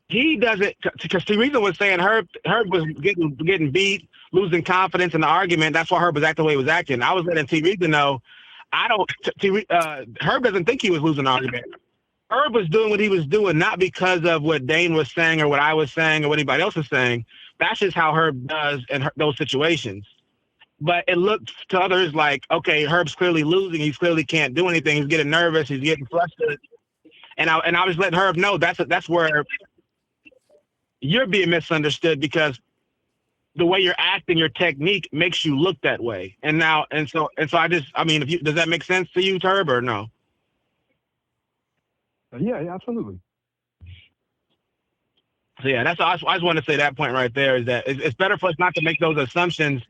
he doesn't, because Teresa was saying Herb was getting beat, losing confidence in the argument. That's why Herb was acting the way he was acting. I was letting Teresa know, Herb doesn't think he was losing the argument. Herb was doing what he was doing, not because of what Dane was saying or what I was saying or what anybody else was saying. That's just how Herb does in those situations. But it looked to others like, okay, Herb's clearly losing. He clearly can't do anything. He's getting nervous. He's getting frustrated. And I was letting Herb know that's where you're being misunderstood because the way you're acting, your technique makes you look that way. And so I mean, does that make sense to you, Herb, or no? Yeah, absolutely. So yeah, I just want to say that point right there is that it's better for us not to make those assumptions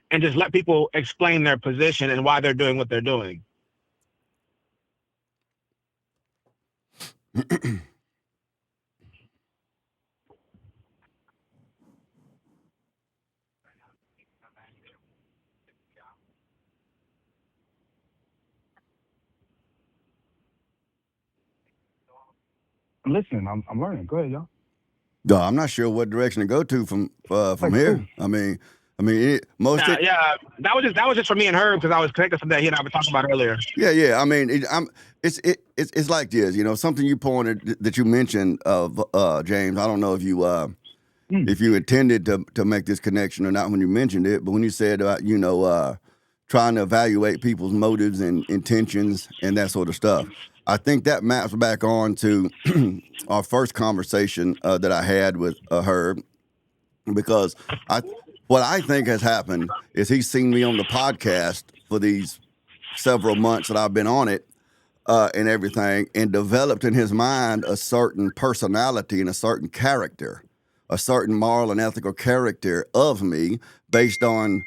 and just let people explain their position and why they're doing what they're doing. Listen, I'm learning. Go ahead, y'all. No, I'm not sure what direction to go to from here. Cool. I mean, that was just for me and Herb because I was connected to that he and I were talking about earlier. Yeah. I mean, it's like this, something you pointed that you mentioned of James. I don't know if you intended to make this connection or not when you mentioned it, but when you said about trying to evaluate people's motives and intentions and that sort of stuff, I think that maps back on to our first conversation that I had with Herb, because what I think has happened is he's seen me on the podcast for these several months that I've been on it and everything, and developed in his mind a certain personality and a certain character, a certain moral and ethical character of me based on,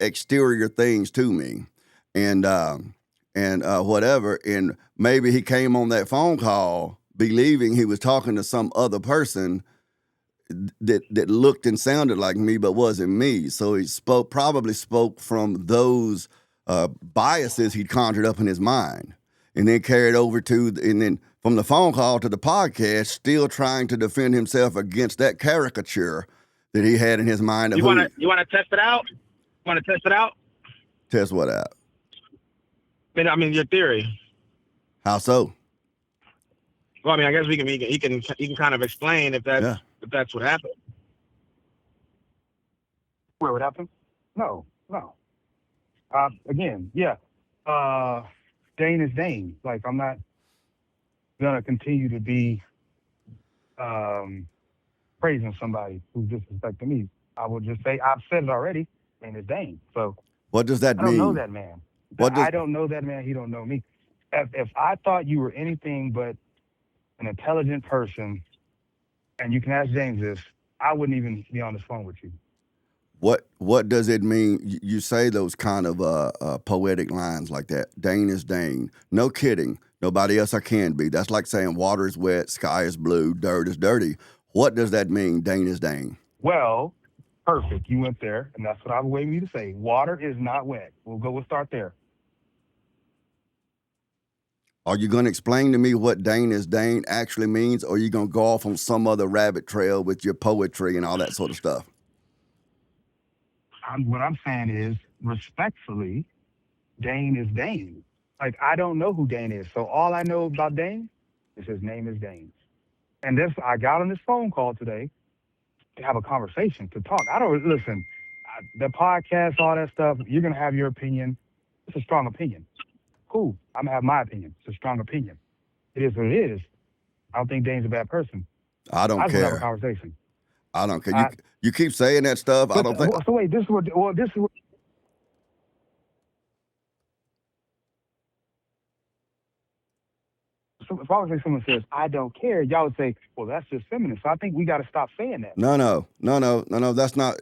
exterior things to me. And whatever. And maybe he came on that phone call believing he was talking to some other person that looked and sounded like me but wasn't me. So he probably spoke from those biases he'd conjured up in his mind, and then carried over and then from the phone call to the podcast, still trying to defend himself against that caricature that he had in his mind. You want to test it out? Want to test it out? Test what out? I mean, your theory. How so? Well, I mean, I guess he can kind of explain if that's what happened. Where would happen? No. Again, yeah. Dane is Dane. Like, I'm not gonna continue to be praising somebody who's disrespecting me. I will just say I've said it already. Dane is Dane. So what does that mean? I don't know that man. I don't know that man. He don't know me. If I thought you were anything but an intelligent person, and you can ask James this, I wouldn't even be on this phone with you. What does it mean? You say those kind of poetic lines like that. Dane is Dane. No kidding. Nobody else I can be. That's like saying water is wet, sky is blue, dirt is dirty. What does that mean? Dane is Dane. Well, perfect. You went there, and that's what I was waiting for you to say. Water is not wet. We'll start there. Are you going to explain to me what Dane is Dane actually means, or are you going to go off on some other rabbit trail with your poetry and all that sort of stuff? What I'm saying is, respectfully, Dane is Dane. Like, I don't know who Dane is. So all I know about Dane is his name is Dane. And I got on this phone call today to have a conversation, to talk. Listen, the podcast, all that stuff, you're gonna have your opinion. It's a strong opinion. Cool. I'm gonna have my opinion. It's a strong opinion. It is what it is. I don't think Dane's a bad person. I don't I just want to have a care. conversation. I don't care. I, You keep saying that stuff. I but don't think. so wait, this is what. Well, this is what. So if I would say someone says I don't care, y'all would say, well, that's just feminine. So I think we got to stop saying that. No. That's not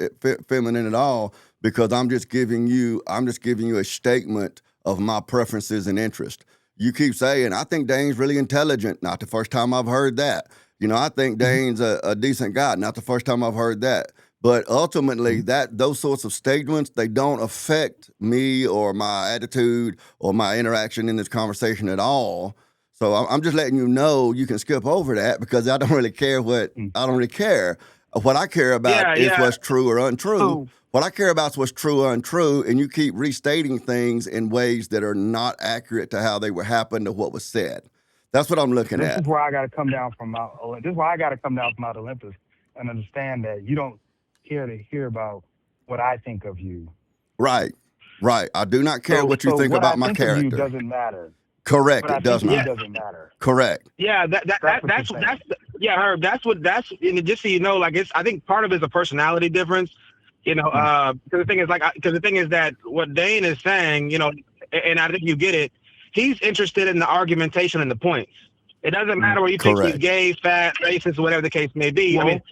feminine at all. Because I'm just giving you a statement of my preferences and interest. You keep saying I think Dane's really intelligent. Not the first time I've heard that. I think Dane's a decent guy. Not the first time I've heard that. But ultimately, those sorts of statements, they don't affect me or my attitude or my interaction in this conversation at all. So I'm just letting you know you can skip over that because I don't really care I don't really care. What I care about is what's true or untrue. So, What I care about is what's true or untrue, and you keep restating things in ways that are not accurate to how they were happened or what was said. That's what I'm looking this at. is where I got to come down from Mount. This is why I got to come down from Mount Olympus and understand that you don't care to hear about what I think of you. Right. I do not care what you think what about I my think of you character. doesn't matter. Correct. What I It does think of not. you doesn't matter. Correct. Yeah, Herb. That's and just so you know, like I think part of it is a personality difference. Because the thing is that what Dane is saying, and I think you get it. He's interested in the argumentation and the points. It doesn't matter where you think he's Correct. gay, fat, racist, whatever the case may be. Well, I mean,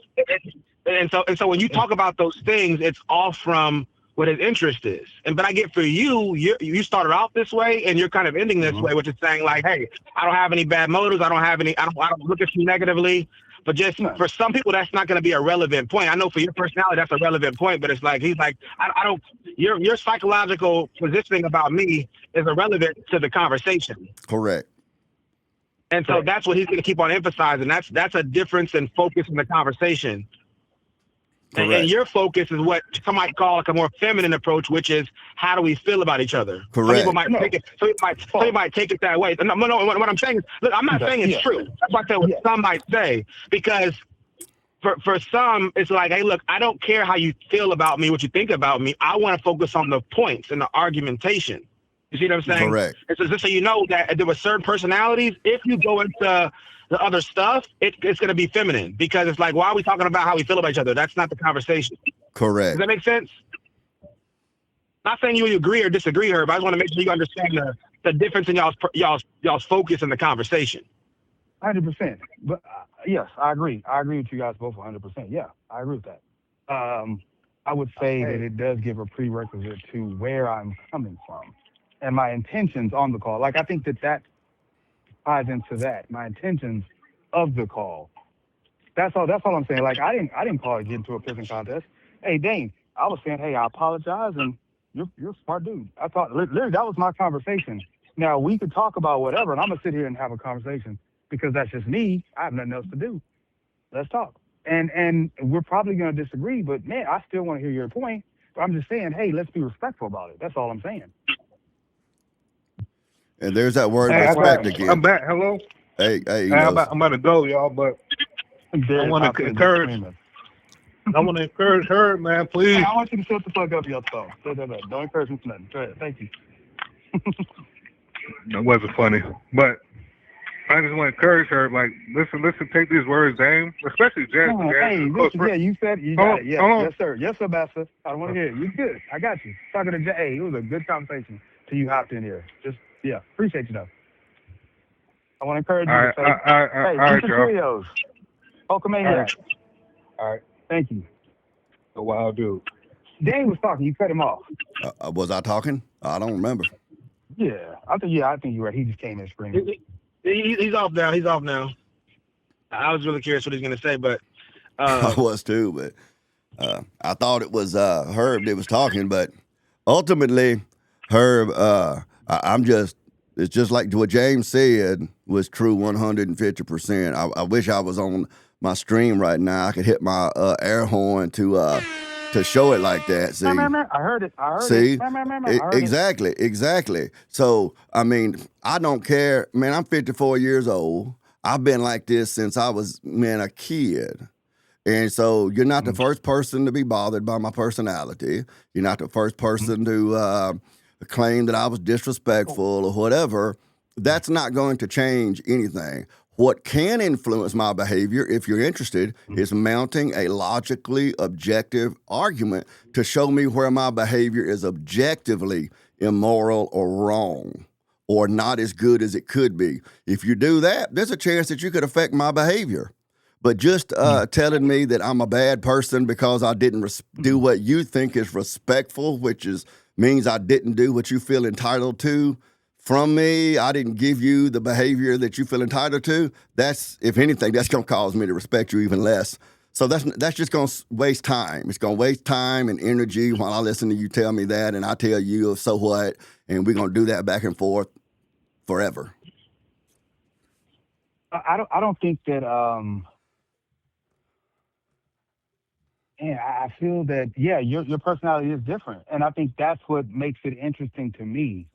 and so when you talk about those things, it's all from what his interest is. But I get for you started off this way and you're kind of ending this way, which is saying like, hey, I don't have any bad motives. I don't look at you negatively. But just for some people, that's not going to be a relevant point. I know for your personality, that's a relevant point. But it's like he's like, I don't. Your psychological positioning about me is irrelevant to the conversation. Correct. And so that's what he's going to keep on emphasizing. That's a difference in focus in the conversation. And your focus is what some might call like a more feminine approach, which is how do we feel about each other? Correct. Some people might take it. Some people might take it that way. No. What I'm saying is, look, I'm not saying it's true. That's what I said. What some might say, because for some, it's like, hey, look, I don't care how you feel about me, what you think about me. I want to focus on the points and the argumentation. You see what I'm saying? Correct. It's just so you know that there were certain personalities. If you go into the other stuff, it's going to be feminine because it's like, why are we talking about how we feel about each other? That's not the conversation. Correct. Does that make sense? Not saying you agree or disagree, Herb. I just want to make sure you understand the difference in y'all's focus in the conversation. 100%. But yes, I agree. I agree with you guys both 100%. Yeah, I agree with that. I would say that it does give a prerequisite to where I'm coming from and my intentions on the call. Like, I think that ties into that. My intentions of the call. That's all I'm saying. Like, I didn't call it get into a pissing contest. Hey, Dane, I was saying, hey, I apologize, and you're a smart dude. I thought literally that was my conversation. Now we could talk about whatever, and I'm gonna sit here and have a conversation because that's just me. I have nothing else to do. Let's talk. And we're probably gonna disagree, but man, I still want to hear your point. But I'm just saying, hey, let's be respectful about it. That's all I'm saying. And there's that word respect again. I'm back. Hello. Hey, I'm about to go, y'all, but I want to encourage. I want to encourage her, man. Please. Hey, I want you to shut the fuck up, your phone. Don't encourage me for nothing. Go ahead. Thank you. That wasn't funny, but I just want to encourage her. Like, listen, take these words, Dame, especially Jazz. Hey, listen, yeah, you said you got it. Yes, sir. Yes, sir, Master. I don't want to hear it. You good? I got you. Talking to Jay. Hey, it was a good conversation till you hopped in here. Yeah, appreciate you though. I want to encourage you to say, hey, keep your Cheerios. Pokemaniac. All right. Thank you. A wild dude. Dane was talking. You cut him off. Was I talking? I don't remember. Yeah, I think you're right. He just came in screaming. He's off now. He's off now. I was really curious what he's going to say, but I was too. But I thought it was Herb that was talking. But ultimately, Herb, it's just like what James said was true 150%. I wish I was on my stream right now. I could hit my air horn to show it like that. See, I heard it. See, it. Exactly. So, I mean, I don't care. Man, I'm 54 years old. I've been like this since I was, a kid. And so you're not the first person to be bothered by my personality. You're not the first person to claim that I was disrespectful or whatever. That's not going to change anything. What can influence my behavior, if you're interested, is mounting a logically objective argument to show me where my behavior is objectively immoral or wrong or not as good as it could be. If you do that, there's a chance that you could affect my behavior. But just telling me that I'm a bad person because I didn't do what you think is respectful, which means I didn't do what you feel entitled to from me, I didn't give you the behavior that you feel entitled to, that's, if anything, that's going to cause me to respect you even less. So that's just going to waste time. It's going to waste time and energy while I listen to you tell me that and I tell you, so what, and we're going to do that back and forth forever. I don't think that I feel that your personality is different, and I think that's what makes it interesting to me.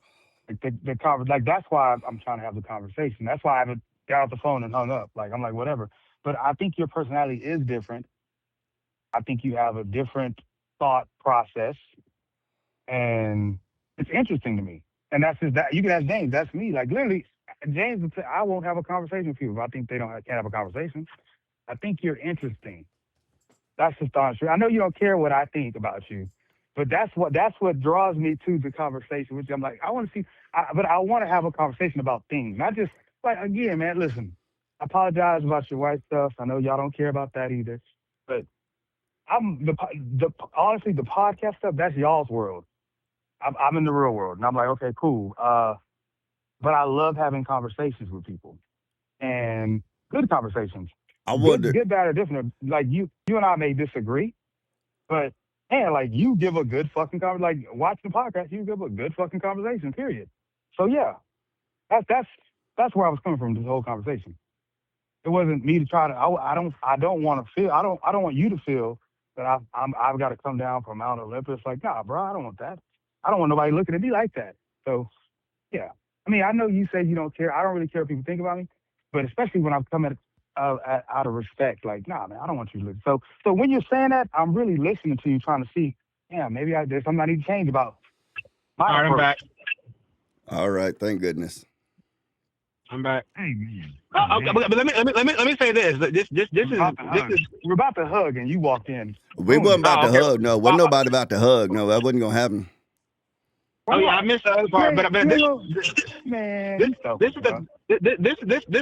Like that's why I'm trying to have the conversation. That's why I haven't got off the phone and hung up. Like I'm like whatever. But I think your personality is different. I think you have a different thought process, and it's interesting to me. And that's just that. You can ask James. That's me. Like literally, James would say, I won't have a conversation with people if I think they can't have a conversation. I think you're interesting. That's just honest truth. I know you don't care what I think about you, but that's what draws me to the conversation. Which I'm like, I want to see, but I want to have a conversation about things, not just like again, man. Listen, I apologize about your white stuff. I know y'all don't care about that either, but honestly, the podcast stuff, that's y'all's world. I'm in the real world, and I'm like, okay, cool. But I love having conversations with people, and good conversations. I wonder. Good, bad, or different. Like you and I may disagree, but man, like you give a good fucking conversation. Like watching the podcast, you give a good fucking conversation. Period. So yeah, that's where I was coming from. This whole conversation. It wasn't me to try to. I don't want to feel. I don't want you to feel that I've got to come down from Mount Olympus. Like, nah, bro, I don't want that. I don't want nobody looking at me like that. So, yeah. I mean, I know you say you don't care. I don't really care what people think about me, but especially when I'm coming out of respect, like, nah, man, I don't want you to look. So when you're saying that, I'm really listening to you, trying to see, yeah, maybe there's something I need to change about my All right, I'm back. All right, thank goodness. I'm back. Hey, man. Okay, but let me say this. This is we're about to hug, and you walked in. We wasn't about to okay. hug. No, wasn't nobody about to hug. No, that wasn't gonna happen. Oh yeah, I missed the other part. But this is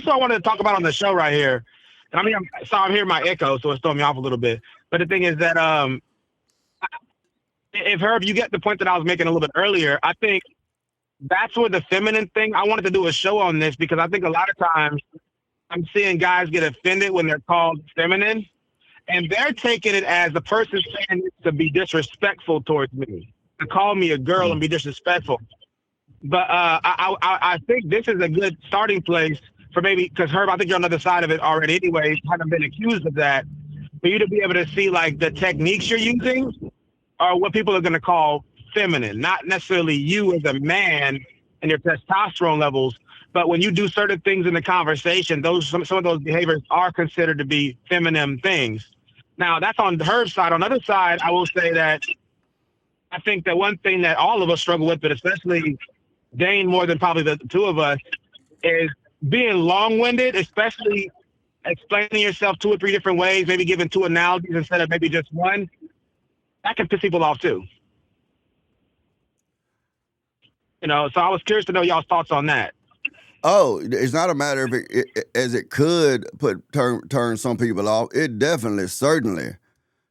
what I wanted to talk about on the show right here. And I mean, I'm hearing my echo, so it's throwing me off a little bit. But the thing is that if Herb, you get the point that I was making a little bit earlier, I think that's where the feminine thing. I wanted to do a show on this because I think a lot of times I'm seeing guys get offended when they're called feminine, and they're taking it as the person saying it to be disrespectful towards me, to call me a girl and be disrespectful. But I think this is a good starting place for maybe, because Herb, I think you're on the other side of it already anyway, haven't been accused of that, for you to be able to see like the techniques you're using are what people are going to call feminine, not necessarily you as a man and your testosterone levels, but when you do certain things in the conversation, some of those behaviors are considered to be feminine things. Now, that's on Herb's side. On the other side, I will say that I think that one thing that all of us struggle with, but especially Dane more than probably the two of us, is being long-winded, especially explaining yourself 2 or 3 different ways, maybe giving 2 analogies instead of maybe just one. That can piss people off too. You know, so I was curious to know y'all's thoughts on that. Oh, it's not a matter of as it could turn some people off. It definitely, certainly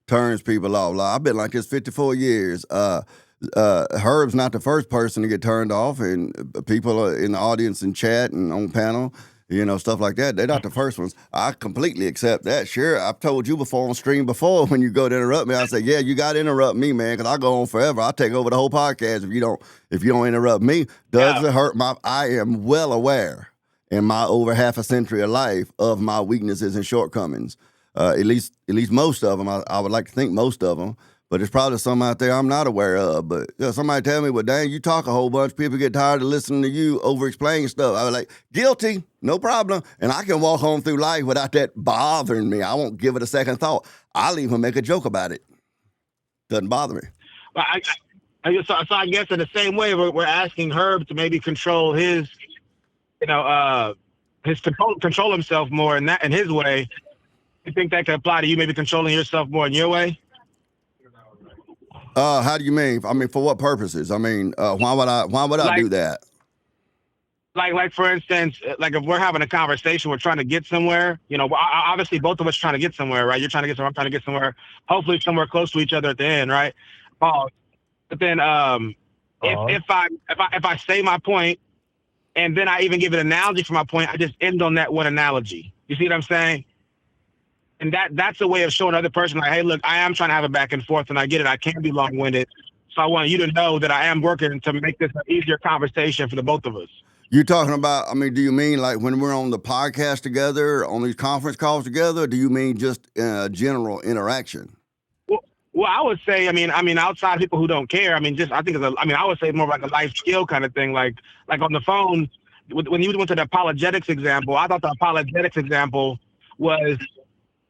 turns people off. Like, I've been like this 54 years. Herb's not the first person to get turned off, and people in the audience and chat and on panel, you know, stuff like that. They're not the first ones. I completely accept that. Sure, I've told you before on stream before, when you go to interrupt me, I say, yeah, you got to interrupt me, man, because I go on forever. I'll take over the whole podcast if you don't interrupt me. Does it hurt I am well aware in my over half a century of life of my weaknesses and shortcomings. At least most of them. I would like to think most of them. but it's probably some out there I'm not aware of. But somebody tell me, well, dang, you talk a whole bunch. People get tired of listening to you over-explaining stuff. I was like, guilty, no problem. And I can walk on through life without that bothering me. I won't give it a second thought. I'll even make a joke about it. Doesn't bother me. But so I guess in the same way, we're asking Herb to maybe control his, control himself more in his way. You think that could apply to you, maybe controlling yourself more in your way? How do you mean? I mean, for what purposes? I mean, why would I do that? Like for instance, like if we're having a conversation, we're trying to get somewhere, obviously both of us trying to get somewhere, right? You're trying to get somewhere, I'm trying to get somewhere, hopefully somewhere close to each other at the end, right? But then if I say my point and then I even give an analogy for my point, I just end on that one analogy. You see what I'm saying? And that's a way of showing the other person, like, hey, look, I am trying to have a back and forth, and I get it. I can be long-winded. So I want you to know that I am working to make this an easier conversation for the both of us. You're talking about, I mean, do you mean like when we're on the podcast together, on these conference calls together, or do you mean just general interaction? Well, I would say, I mean, outside people who don't care, I think I would say more like a life skill kind of thing. Like on the phone, when you went to the apologetics example, I thought the apologetics example was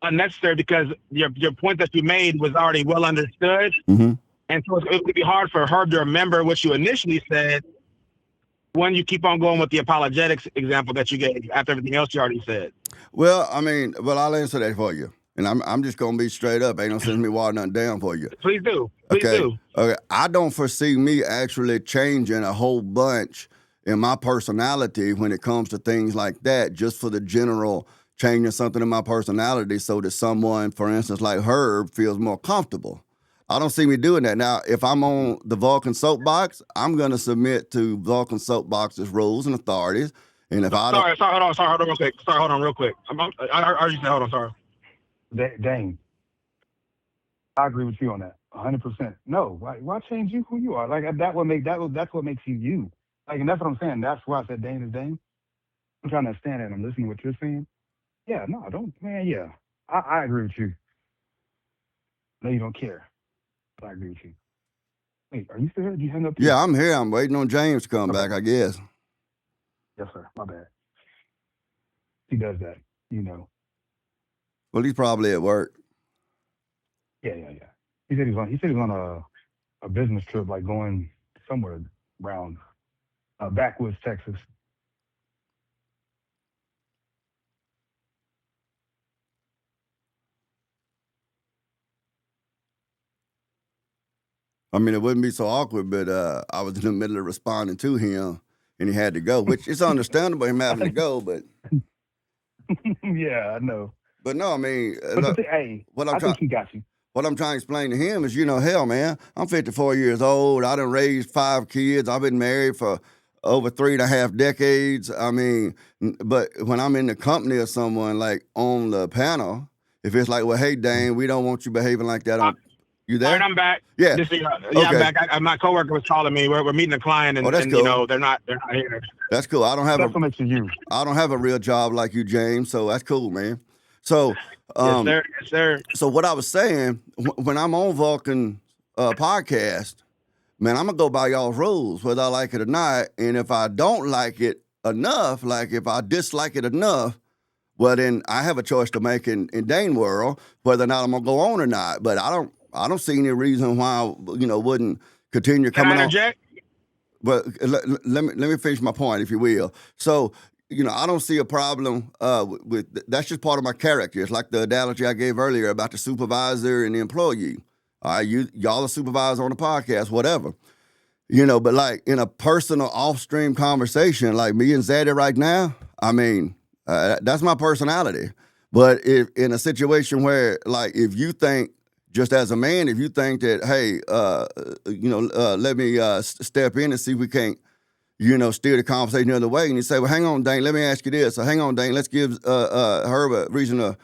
unnecessary because your point that you made was already well understood. Mm-hmm. And so it would be hard for Herb to remember what you initially said when you keep on going with the apologetics example that you gave after everything else you already said. Well, I'll answer that for you. And I'm just going to be straight up. Ain't no sense me watering nothing down for you. Please do. Please do. Okay. I don't foresee me actually changing a whole bunch in my personality when it comes to things like that, just for the general changing something in my personality so that someone, for instance, like Herb, feels more comfortable. I don't see me doing that. Now, if I'm on the Vulcan Soapbox, I'm going to submit to Vulcan Soapbox's rules and authorities. And if hold on real quick. Hold on, sorry. Dang. I agree with you on that, 100%. No, why change you who you are? Like that's what makes you you. Like, and that's what I'm saying. That's why I said Dane is Dane. I'm trying to understand it. I'm listening to what you're saying. Yeah, no, don't, man. Yeah, I agree with you. No, you don't care. But I agree with you. Wait, are you still here? Did you hang up? Yeah, I'm here. I'm waiting on James to come back, I guess. Yes, sir. My bad. He does that, Well, he's probably at work. Yeah. He said he was on a business trip, like going somewhere around backwoods, Texas. I mean, it wouldn't be so awkward, but I was in the middle of responding to him, and he had to go, which is understandable him having to go, but yeah, I know. But no, I mean, but hey, I think he got you. What I'm trying to explain to him is, hell, man, I'm 54 years old. I done raised 5 kids. I've been married for over 3.5 decades. I mean, but when I'm in the company of someone, like on the panel, if it's like, well, hey, Dane, we don't want you behaving like that. You there? All right, I'm back. Yeah. Okay. I'm back. My coworker was calling me. We're meeting a client, and, cool. They're not here. That's cool. I don't have I don't have a real job like you, James. So that's cool, man. So, yes, sir. So what I was saying, when I'm on Vulcan podcast, man, I'm gonna go by y'all's rules, whether I like it or not. And if I don't like it enough, like if I dislike it enough, well, then I have a choice to make in Dane world whether or not I'm gonna go on or not. But I don't see any reason why I, wouldn't continue coming on. Can I interject? But let me finish my point, if you will. So, I don't see a problem with that's just part of my character. It's like the analogy I gave earlier about the supervisor and the employee. All right, y'all are supervisor on the podcast, whatever. But like in a personal off-stream conversation, like me and Zaddy right now, I mean, that's my personality. But if in a situation where, like, if you think, just as a man, if you think that, hey, let me step in and see if we can't, steer the conversation the other way, and you say, well, hang on, Dane, let me ask you this. So hang on, Dane, let's give Herb a reason to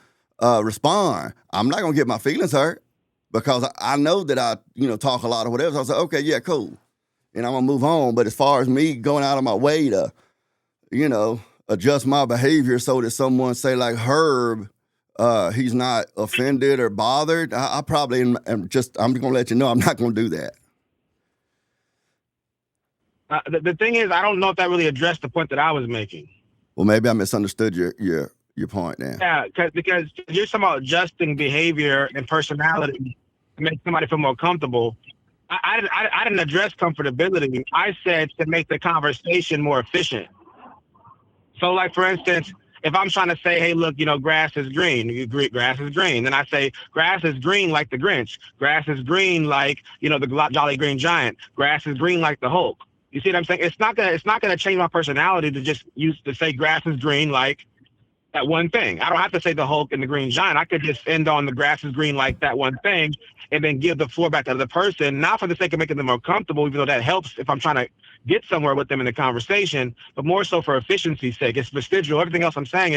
respond. I'm not going to get my feelings hurt because I know that I, talk a lot or whatever. So I say, okay, yeah, cool. And I'm going to move on. But as far as me going out of my way to, adjust my behavior so that someone say like Herb he's not offended or bothered, I probably I'm just going to let you know I'm not going to do that. The thing is, I don't know if that really addressed the point that I was making. Well, maybe I misunderstood your point then. Yeah, because you're talking about adjusting behavior and personality to make somebody feel more comfortable. I didn't address comfortability. I said to make the conversation more efficient. So, like, for instance, if I'm trying to say, hey, look, grass is green. You agree, grass is green. Then I say, grass is green like the Grinch. Grass is green like, the Jolly Green Giant. Grass is green like the Hulk. You see what I'm saying? It's not gonna change my personality to just use to say grass is green like that one thing. I don't have to say the Hulk and the Green Giant. I could just end on the grass is green like that one thing, and then give the floor back to the person, not for the sake of making them more comfortable, even though that helps if I'm trying to get somewhere with them in the conversation, but more so for efficiency's sake. It's vestigial. Everything else I'm saying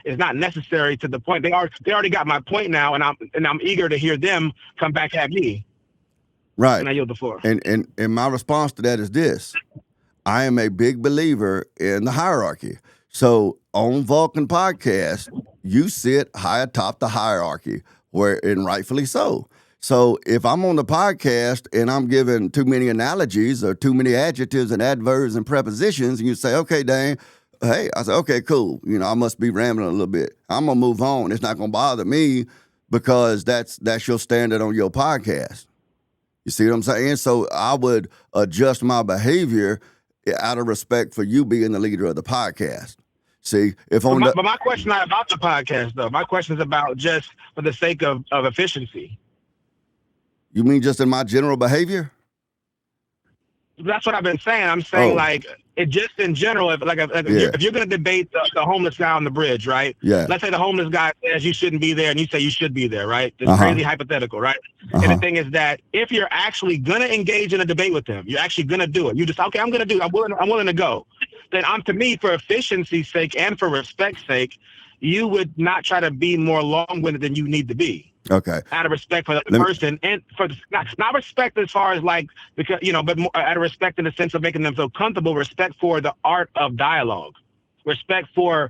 is not necessary to the point. They already got my point now, and I'm eager to hear them come back at me. Right. And I yield the floor. And my response to that is this. I am a big believer in the hierarchy. So on Vulcan Podcast, you sit high atop the hierarchy, and rightfully so. So if I'm on the podcast and I'm giving too many analogies or too many adjectives and adverbs and prepositions, and you say, okay, Dane, hey, I say, okay, cool. I must be rambling a little bit. I'm going to move on. It's not going to bother me because that's your standard on your podcast. You see what I'm saying? So I would adjust my behavior out of respect for you being the leader of the podcast. See, but my question is not about the podcast, though. My question is about just for the sake of efficiency. You mean just in my general behavior? That's what I've been saying. I'm saying like it just in general. If you're going to debate the homeless guy on the bridge, right? Yeah. Let's say the homeless guy says you shouldn't be there, and you say you should be there, right? It's crazy hypothetical, right? And the thing is that if you're actually going to engage in a debate with him, you're actually going to do it. You just I'm going to do it. I'm willing to go. Then to me, for efficiency's sake and for respect's sake, you would not try to be more long-winded than you need to be. Okay. Out of respect for the person, and for not respect as far as like because but more out of respect in the sense of making them feel comfortable. Respect for the art of dialogue. Respect for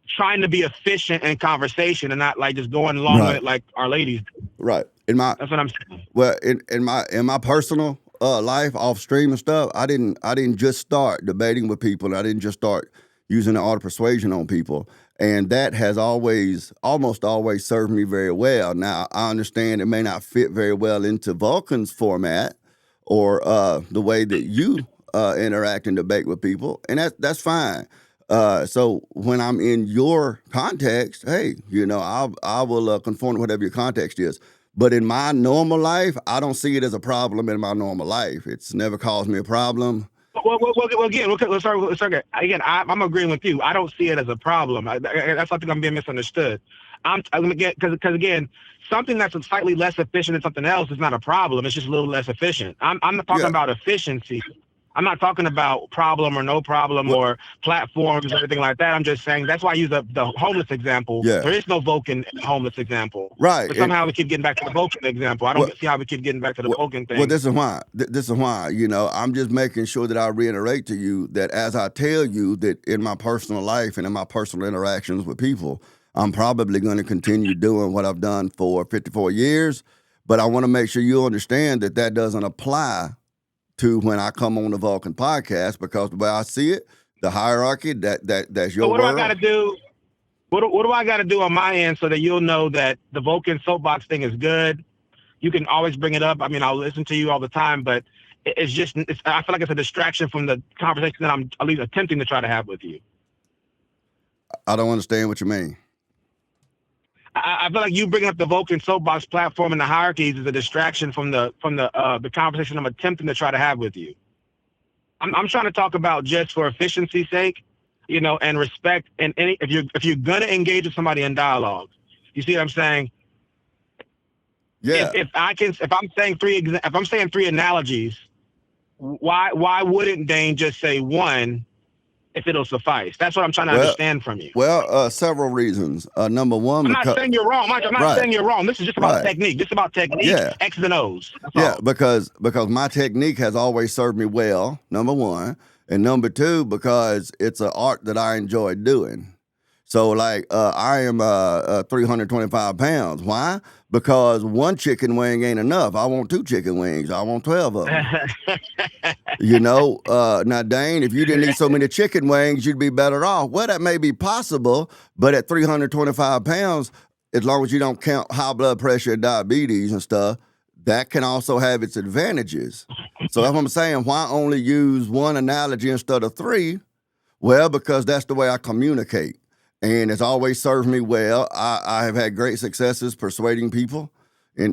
trying to be efficient in conversation and not like just going along with it like our ladies. Right. That's what I'm saying. Well, in my personal life off stream and stuff, I didn't just start debating with people. And I didn't just start using the art of persuasion on people. And that has almost always served me very well. Now, I understand it may not fit very well into Vulcan's format or the way that you interact and debate with people, and that's fine. So when I'm in your context, hey, I will conform to whatever your context is. But in my normal life, I don't see it as a problem in my normal life. It's never caused me a problem. Well, again, let's start again. I'm agreeing with you. I don't see it as a problem. That's something I'm being misunderstood. I'm gonna get because again, something that's slightly less efficient than something else is not a problem. It's just a little less efficient. I'm not talking about efficiency. I'm not talking about problem or no problem or platforms or anything like that. I'm just saying that's why I use the homeless example. Yeah. There is no Vulcan homeless example. Right. But somehow we keep getting back to the Vulcan example. I don't see how we keep getting back to the Vulcan thing. Well, this is why. I'm just making sure that I reiterate to you that as I tell you that in my personal life and in my personal interactions with people, I'm probably going to continue doing what I've done for 54 years. But I want to make sure you understand that doesn't apply to when I come on the Vulcan podcast, because the way I see it, the hierarchy, that's your so what world. Do I got to do? What do I got to do on my end so that you'll know that the Vulcan soapbox thing is good? You can always bring it up. I mean, I'll listen to you all the time, but I feel like it's a distraction from the conversation that I'm at least attempting to try to have with you. I don't understand what you mean. I feel like you bringing up the Vulcan soapbox platform and the hierarchies is a distraction from the conversation I'm attempting to try to have with you. I'm trying to talk about just for efficiency's sake, and respect. And if you're gonna engage with somebody in dialogue, you see what I'm saying? Yeah. If I'm saying three analogies, why wouldn't Dane just say one? If it'll suffice. That's what I'm trying to understand from you. Well, several reasons. Number one, I'm not saying you're wrong, Mike. I'm not saying you're wrong. This is just about technique. This is about technique, X's and O's. That's all. because my technique has always served me well, number one. And number two, because it's an art that I enjoy doing. So like I am 325 pounds. Why? Because one chicken wing ain't enough. I want 2 chicken wings. I want 12 of them. You know, now Dane, if you didn't eat so many chicken wings, you'd be better off. Well, that may be possible, but at 325 pounds, as long as you don't count high blood pressure and diabetes and stuff, that can also have its advantages. So that's what I'm saying. Why only use one analogy instead of 3? Well, because that's the way I communicate. And it's always served me well. I have had great successes persuading people in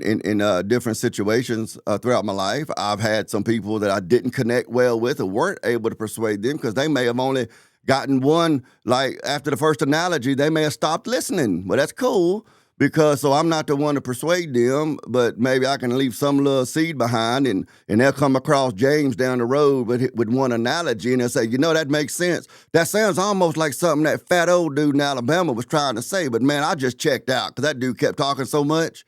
different situations throughout my life. I've had some people that I didn't connect well with or weren't able to persuade them because they may have only gotten one, like after the first analogy, they may have stopped listening. Well, that's cool because so I'm not the one to persuade them, but maybe I can leave some little seed behind and they'll come across James down the road with one analogy and they'll say, you know, that makes sense. That sounds almost like something that fat old dude in Alabama was trying to say, but man, I just checked out because that dude kept talking so much.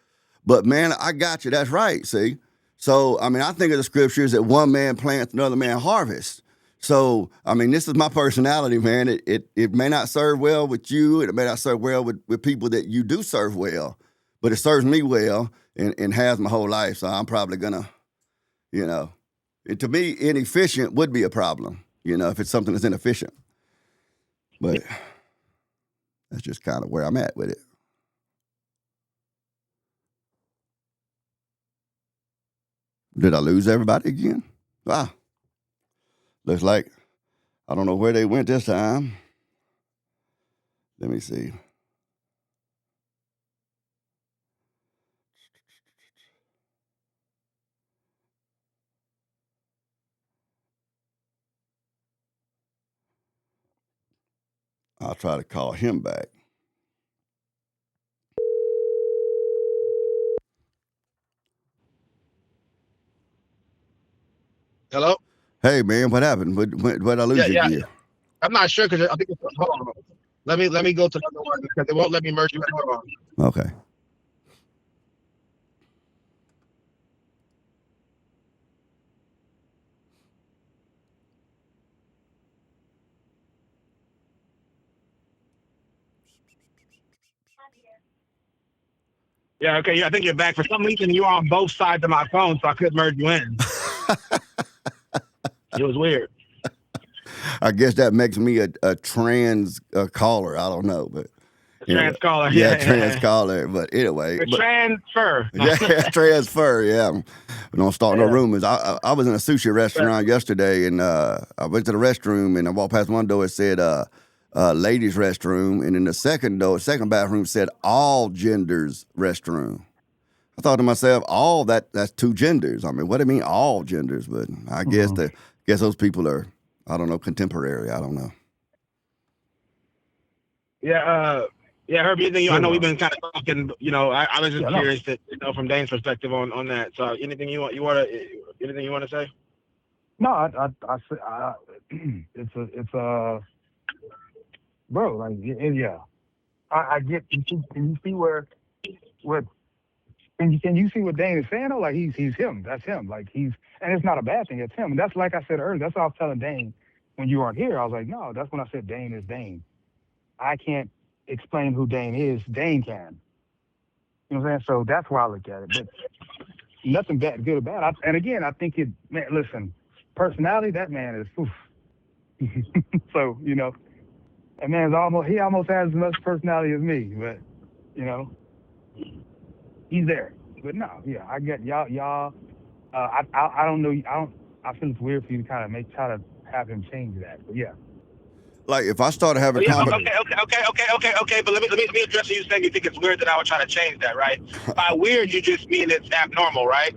But man, I got you. That's right. See? So, I mean, I think of the scriptures that one man plants, another man harvests. So, I mean, this is my personality, man. It may not serve well with you, and it may not serve well with people that you do serve well, but it serves me well and has my whole life. So I'm probably gonna, you know, to me, inefficient would be a problem, you know, if it's something that's inefficient. But that's just kind of where I'm at with it. Did I lose everybody again? Wow. Looks like I don't know where they went this time. Let me see. I'll try to call him back. Hello? Hey man, what happened? What I lose you again? I'm not sure because I think it's hold on. Let me go to another one because it won't let me merge you. Hold on. Okay. Yeah, okay. Yeah, I think you're back. For some reason, you were on both sides of my phone, so I couldn't merge you in. It was weird. I guess that makes me a trans caller. I don't know, but Trans caller. Yeah, trans caller. But anyway, transfer. Yeah, transfer. Yeah, we don't start no rumors. I was in a sushi restaurant yesterday, and I went to the restroom, and I walked past one door. It said ladies' restroom, and in the second bathroom said all genders restroom. I thought to myself, all that's 2 genders. I mean, what do you mean all genders? But I guess those people are, I don't know, contemporary. I don't know. Yeah, Herbie, I know we've been kind of talking. You know, I was just curious to know from Dane's perspective on that. So, anything you want to say? No, it's bro, like yeah, I get. Can you see what? Can you see what Dane is saying? Though, like he's him. That's him. Like and it's not a bad thing. It's him. And that's like I said earlier. That's what I was telling Dane when you weren't here. I was like, no, that's when I said Dane is Dane. I can't explain who Dane is. Dane can. You know what I'm saying? So that's why I look at it. But nothing bad, good or bad. And again, I think man, listen, personality, that man is oof. So, you know, that man's he almost has as much personality as me, but you know, he's there. But no, yeah, I get y'all. I don't know. I feel it's weird for you to kind of try to have him change that. But yeah. Like if I started having Okay. But let me address you saying you think it's weird that I would try to change that, right? By weird, you just mean it's abnormal, right?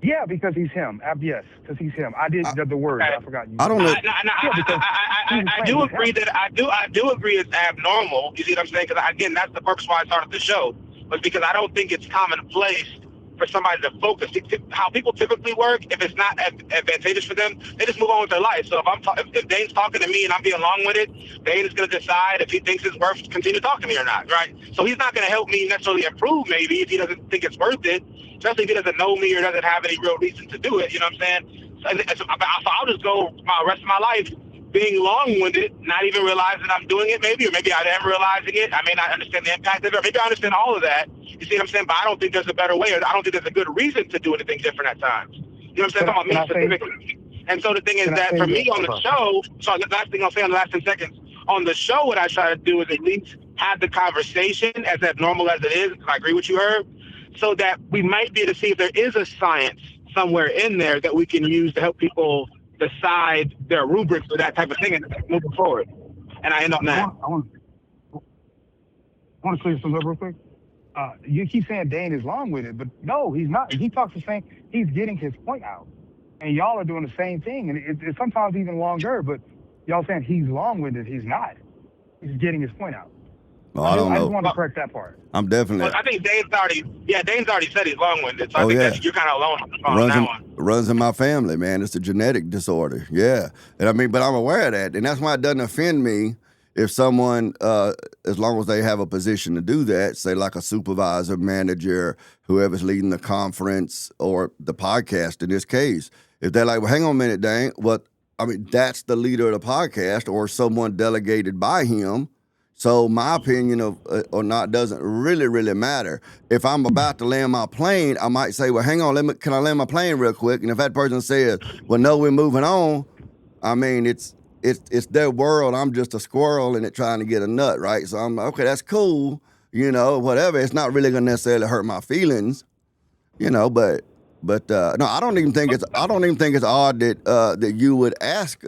Yeah, because he's him. Yes, because he's him. I did the word. Okay. I forgot you. I don't know. I do agree that I do agree it's abnormal. You see what I'm saying? Because again, that's the purpose why I started the show, was because I don't think it's commonplace for somebody to focus. How people typically work, if it's not advantageous for them, they just move on with their life. So if Dane's talking to me and I'm being along with it, Dane is going to decide if he thinks it's worth continue talking to me or not, right? So he's not going to help me necessarily improve, maybe, if he doesn't think it's worth it, especially if he doesn't know me or doesn't have any real reason to do it, you know what I'm saying? So I'll just go my rest of my life being long-winded, not even realizing I'm doing it maybe, or maybe I am realizing it. I may not understand the impact of it, or maybe I understand all of that. You see what I'm saying? But I don't think there's a better way, or I don't think there's a good reason to do anything different at times. You know what I'm saying? Talking about me specifically. And so the thing is that for me on the show, so the last thing I'll say in the last 10 seconds, on the show, what I try to do is at least have the conversation as normal as it is, because I agree with you, Herb, so that we might be able to see if there is a science somewhere in there that we can use to help people decide their rubrics for that type of thing and moving forward. And I end on that. I want to clear something up real quick. You keep saying Dane is long-winded, but no, he's not. He talks the same. He's getting his point out, and y'all are doing the same thing, and it's sometimes even longer. But y'all saying he's long-winded. He's not. He's getting his point out. Well, I don't know. I just want to correct that part. I'm definitely. Well, I think Dane's already said he's long-winded. So I think that you're kind of alone on that one. Runs in my family, man. It's a genetic disorder. Yeah. And I mean, but I'm aware of that. And that's why it doesn't offend me if someone, as long as they have a position to do that, say like a supervisor, manager, whoever's leading the conference or the podcast in this case, if they're like, well, hang on a minute, Dane, that's the leader of the podcast or someone delegated by him. So my opinion of or not doesn't really, really matter. If I'm about to land my plane, I might say, well, hang on, can I land my plane real quick? And if that person says, well, no, we're moving on, I mean, it's their world. I'm just a squirrel in it trying to get a nut, right? So I'm like, okay, that's cool, whatever. It's not really gonna necessarily hurt my feelings, but no, I don't even think it's odd that you would ask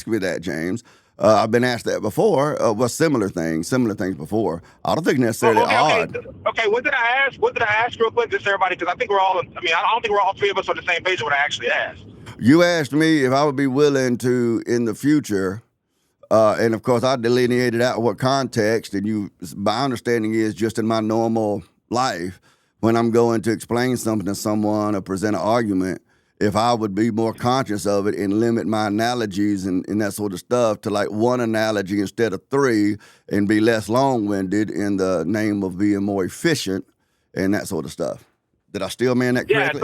me that, James. I've been asked that before. Similar things before. I don't think necessarily odd. Okay, what did I ask? What did I ask real quick, just everybody? Because I think I don't think we're all three of us on the same page of what I actually asked. You asked me if I would be willing to, in the future, and of course I delineated out what context, and my understanding is just in my normal life, when I'm going to explain something to someone or present an argument, if I would be more conscious of it and limit my analogies and that sort of stuff to like one analogy instead of three and be less long-winded in the name of being more efficient and that sort of stuff. Did I still man that correctly?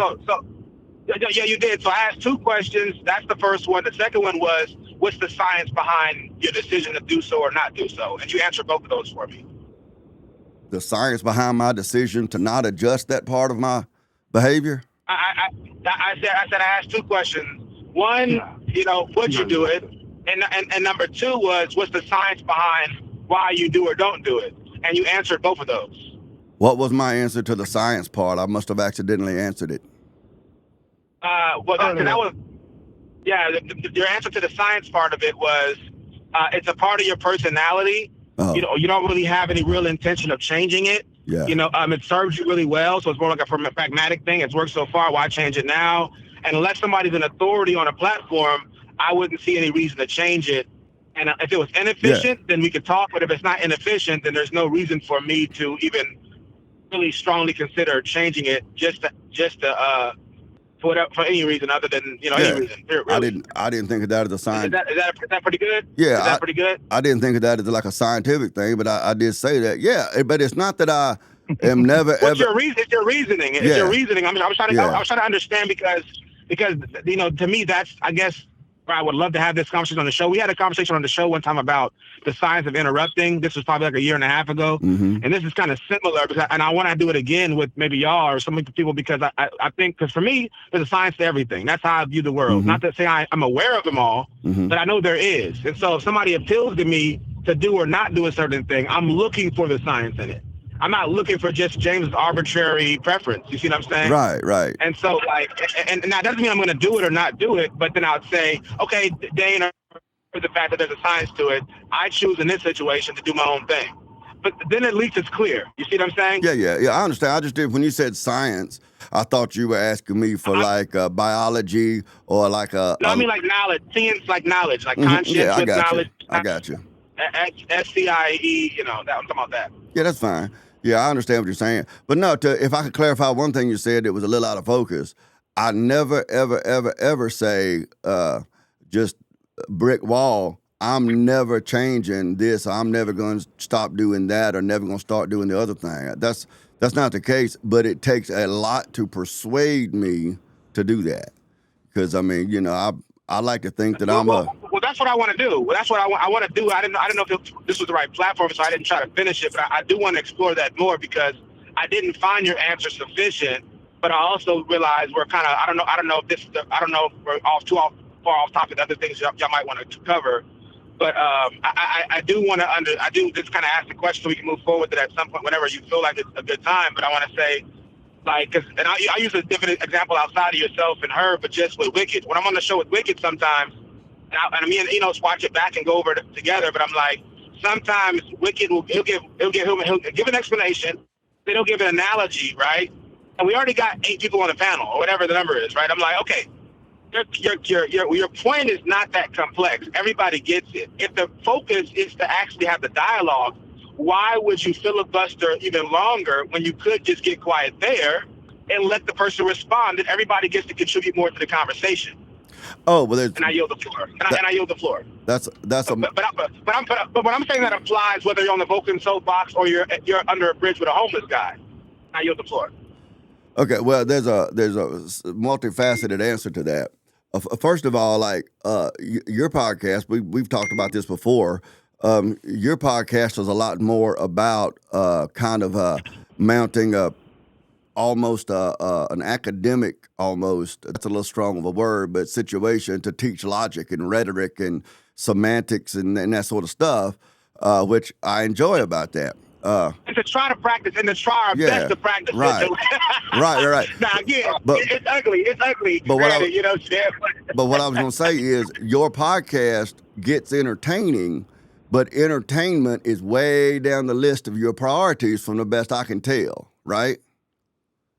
Yeah, you did. So I asked two questions. That's the first one. The second one was, what's the science behind your decision to do so or not do so? And you answered both of those for me. The science behind my decision to not adjust that part of my behavior? I said I asked two questions. One, would you do it? And number two was, what's the science behind why you do or don't do it? And you answered both of those. What was my answer to the science part? I must have accidentally answered it. Your answer to the science part of it was, it's a part of your personality. Oh. You don't really have any real intention of changing it. Yeah. It serves you really well, so it's more like a pragmatic thing. It's worked so far, why change it now? And unless somebody's an authority on a platform, I wouldn't see any reason to change it. And if it was inefficient, then we could talk. But if it's not inefficient, then there's no reason for me to even really strongly consider changing it for any reason other than any reason. Really. I didn't think of that as a science. Is that pretty good? Yeah, is that pretty good? I didn't think of that as like a scientific thing, but I did say that. Yeah, but it's not that I am never ever. It's your reasoning. It's your reasoning. I mean, I was trying to understand because to me that's, I guess, I would love to have this conversation on the show. We had a conversation on the show one time about the science of interrupting. This was probably like a year and a half ago. Mm-hmm. And this is kind of similar, and I want to do it again with maybe y'all or some people, because I think, because for me, there's a science to everything. That's how I view the world. Mm-hmm. Not to say I'm aware of them all, mm-hmm. but I know there is. And so if somebody appeals to me to do or not do a certain thing, I'm looking for the science in it. I'm not looking for just James' arbitrary preference. You see what I'm saying? Right. And so, and that doesn't mean I'm going to do it or not do it, but then I'd say, okay, Dane, for the fact that there's a science to it, I choose in this situation to do my own thing. But then at least it's clear. You see what I'm saying? Yeah, I understand. I just did, when you said science, I thought you were asking me for biology or like a... No, I mean like knowledge, science like knowledge, like mm-hmm. conscientious knowledge. I got you. SCIE, I'm talking about that. Yeah, that's fine. Yeah, I understand what you're saying. But no, if I could clarify one thing you said that was a little out of focus, I never, ever, ever, ever say just brick wall. I'm never changing this. I'm never going to stop doing that or never going to start doing the other thing. That's not the case, but it takes a lot to persuade me to do that. Because, I mean, I like to think that Well, that's what I want to do. That's what I want to do. I didn't know if this was the right platform, so I didn't try to finish it. But I do want to explore that more because I didn't find your answer sufficient. But I also realized we're kind of I don't know if we're far off topic. Other things y'all might want to cover. But I do want to I do just kind of ask the question so we can move forward with it at some point whenever you feel like it's a good time. But I want to say, like, and I use a different example outside of yourself and her, but just with Wicked. When I'm on the show with Wicked sometimes, and me and Enos watch it back and go over it together, but I'm like, sometimes Wicked he'll give an explanation, then he'll give an analogy, right? And we already got 8 people on the panel or whatever the number is, right? I'm like, okay, your point is not that complex. Everybody gets it. If the focus is to actually have the dialogue, why would you filibuster even longer when you could just get quiet there and let the person respond, and everybody gets to contribute more to the conversation? Oh, well, and I yield the floor. And I yield the floor. That's a. But what I'm saying that applies whether you're on the Vulcan soapbox or you're under a bridge with a homeless guy. I yield the floor. Okay, well, there's a multifaceted answer to that. First of all, like your podcast, we've talked about this before. Your podcast is a lot more about kind of mounting almost an academic, almost, that's a little strong of a word, but situation to teach logic and rhetoric and semantics and that sort of stuff, which I enjoy about that. And to try to practice and to try our best to practice. Right. Right. Now, again, it's ugly. But what but what I was going to say is your podcast gets entertaining, but entertainment is way down the list of your priorities from the best I can tell, right?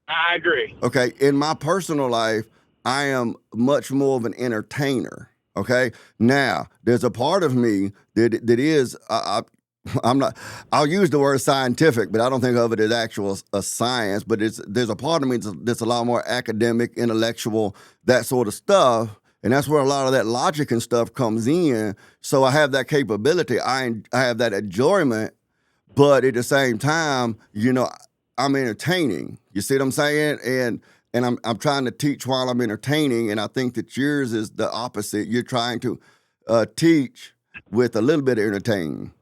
I agree. Okay, in my personal life, I am much more of an entertainer, okay? Now, there's a part of me that is, I'm not, I'll use the word scientific, but I don't think of it as actual a science, but there's a part of me that's a lot more academic, intellectual, that sort of stuff, and that's where a lot of that logic and stuff comes in. So I have that capability. I have that enjoyment, but at the same time, I'm entertaining. You see what I'm saying? And I'm trying to teach while I'm entertaining, and I think that yours is the opposite. You're trying to teach with a little bit of entertaining.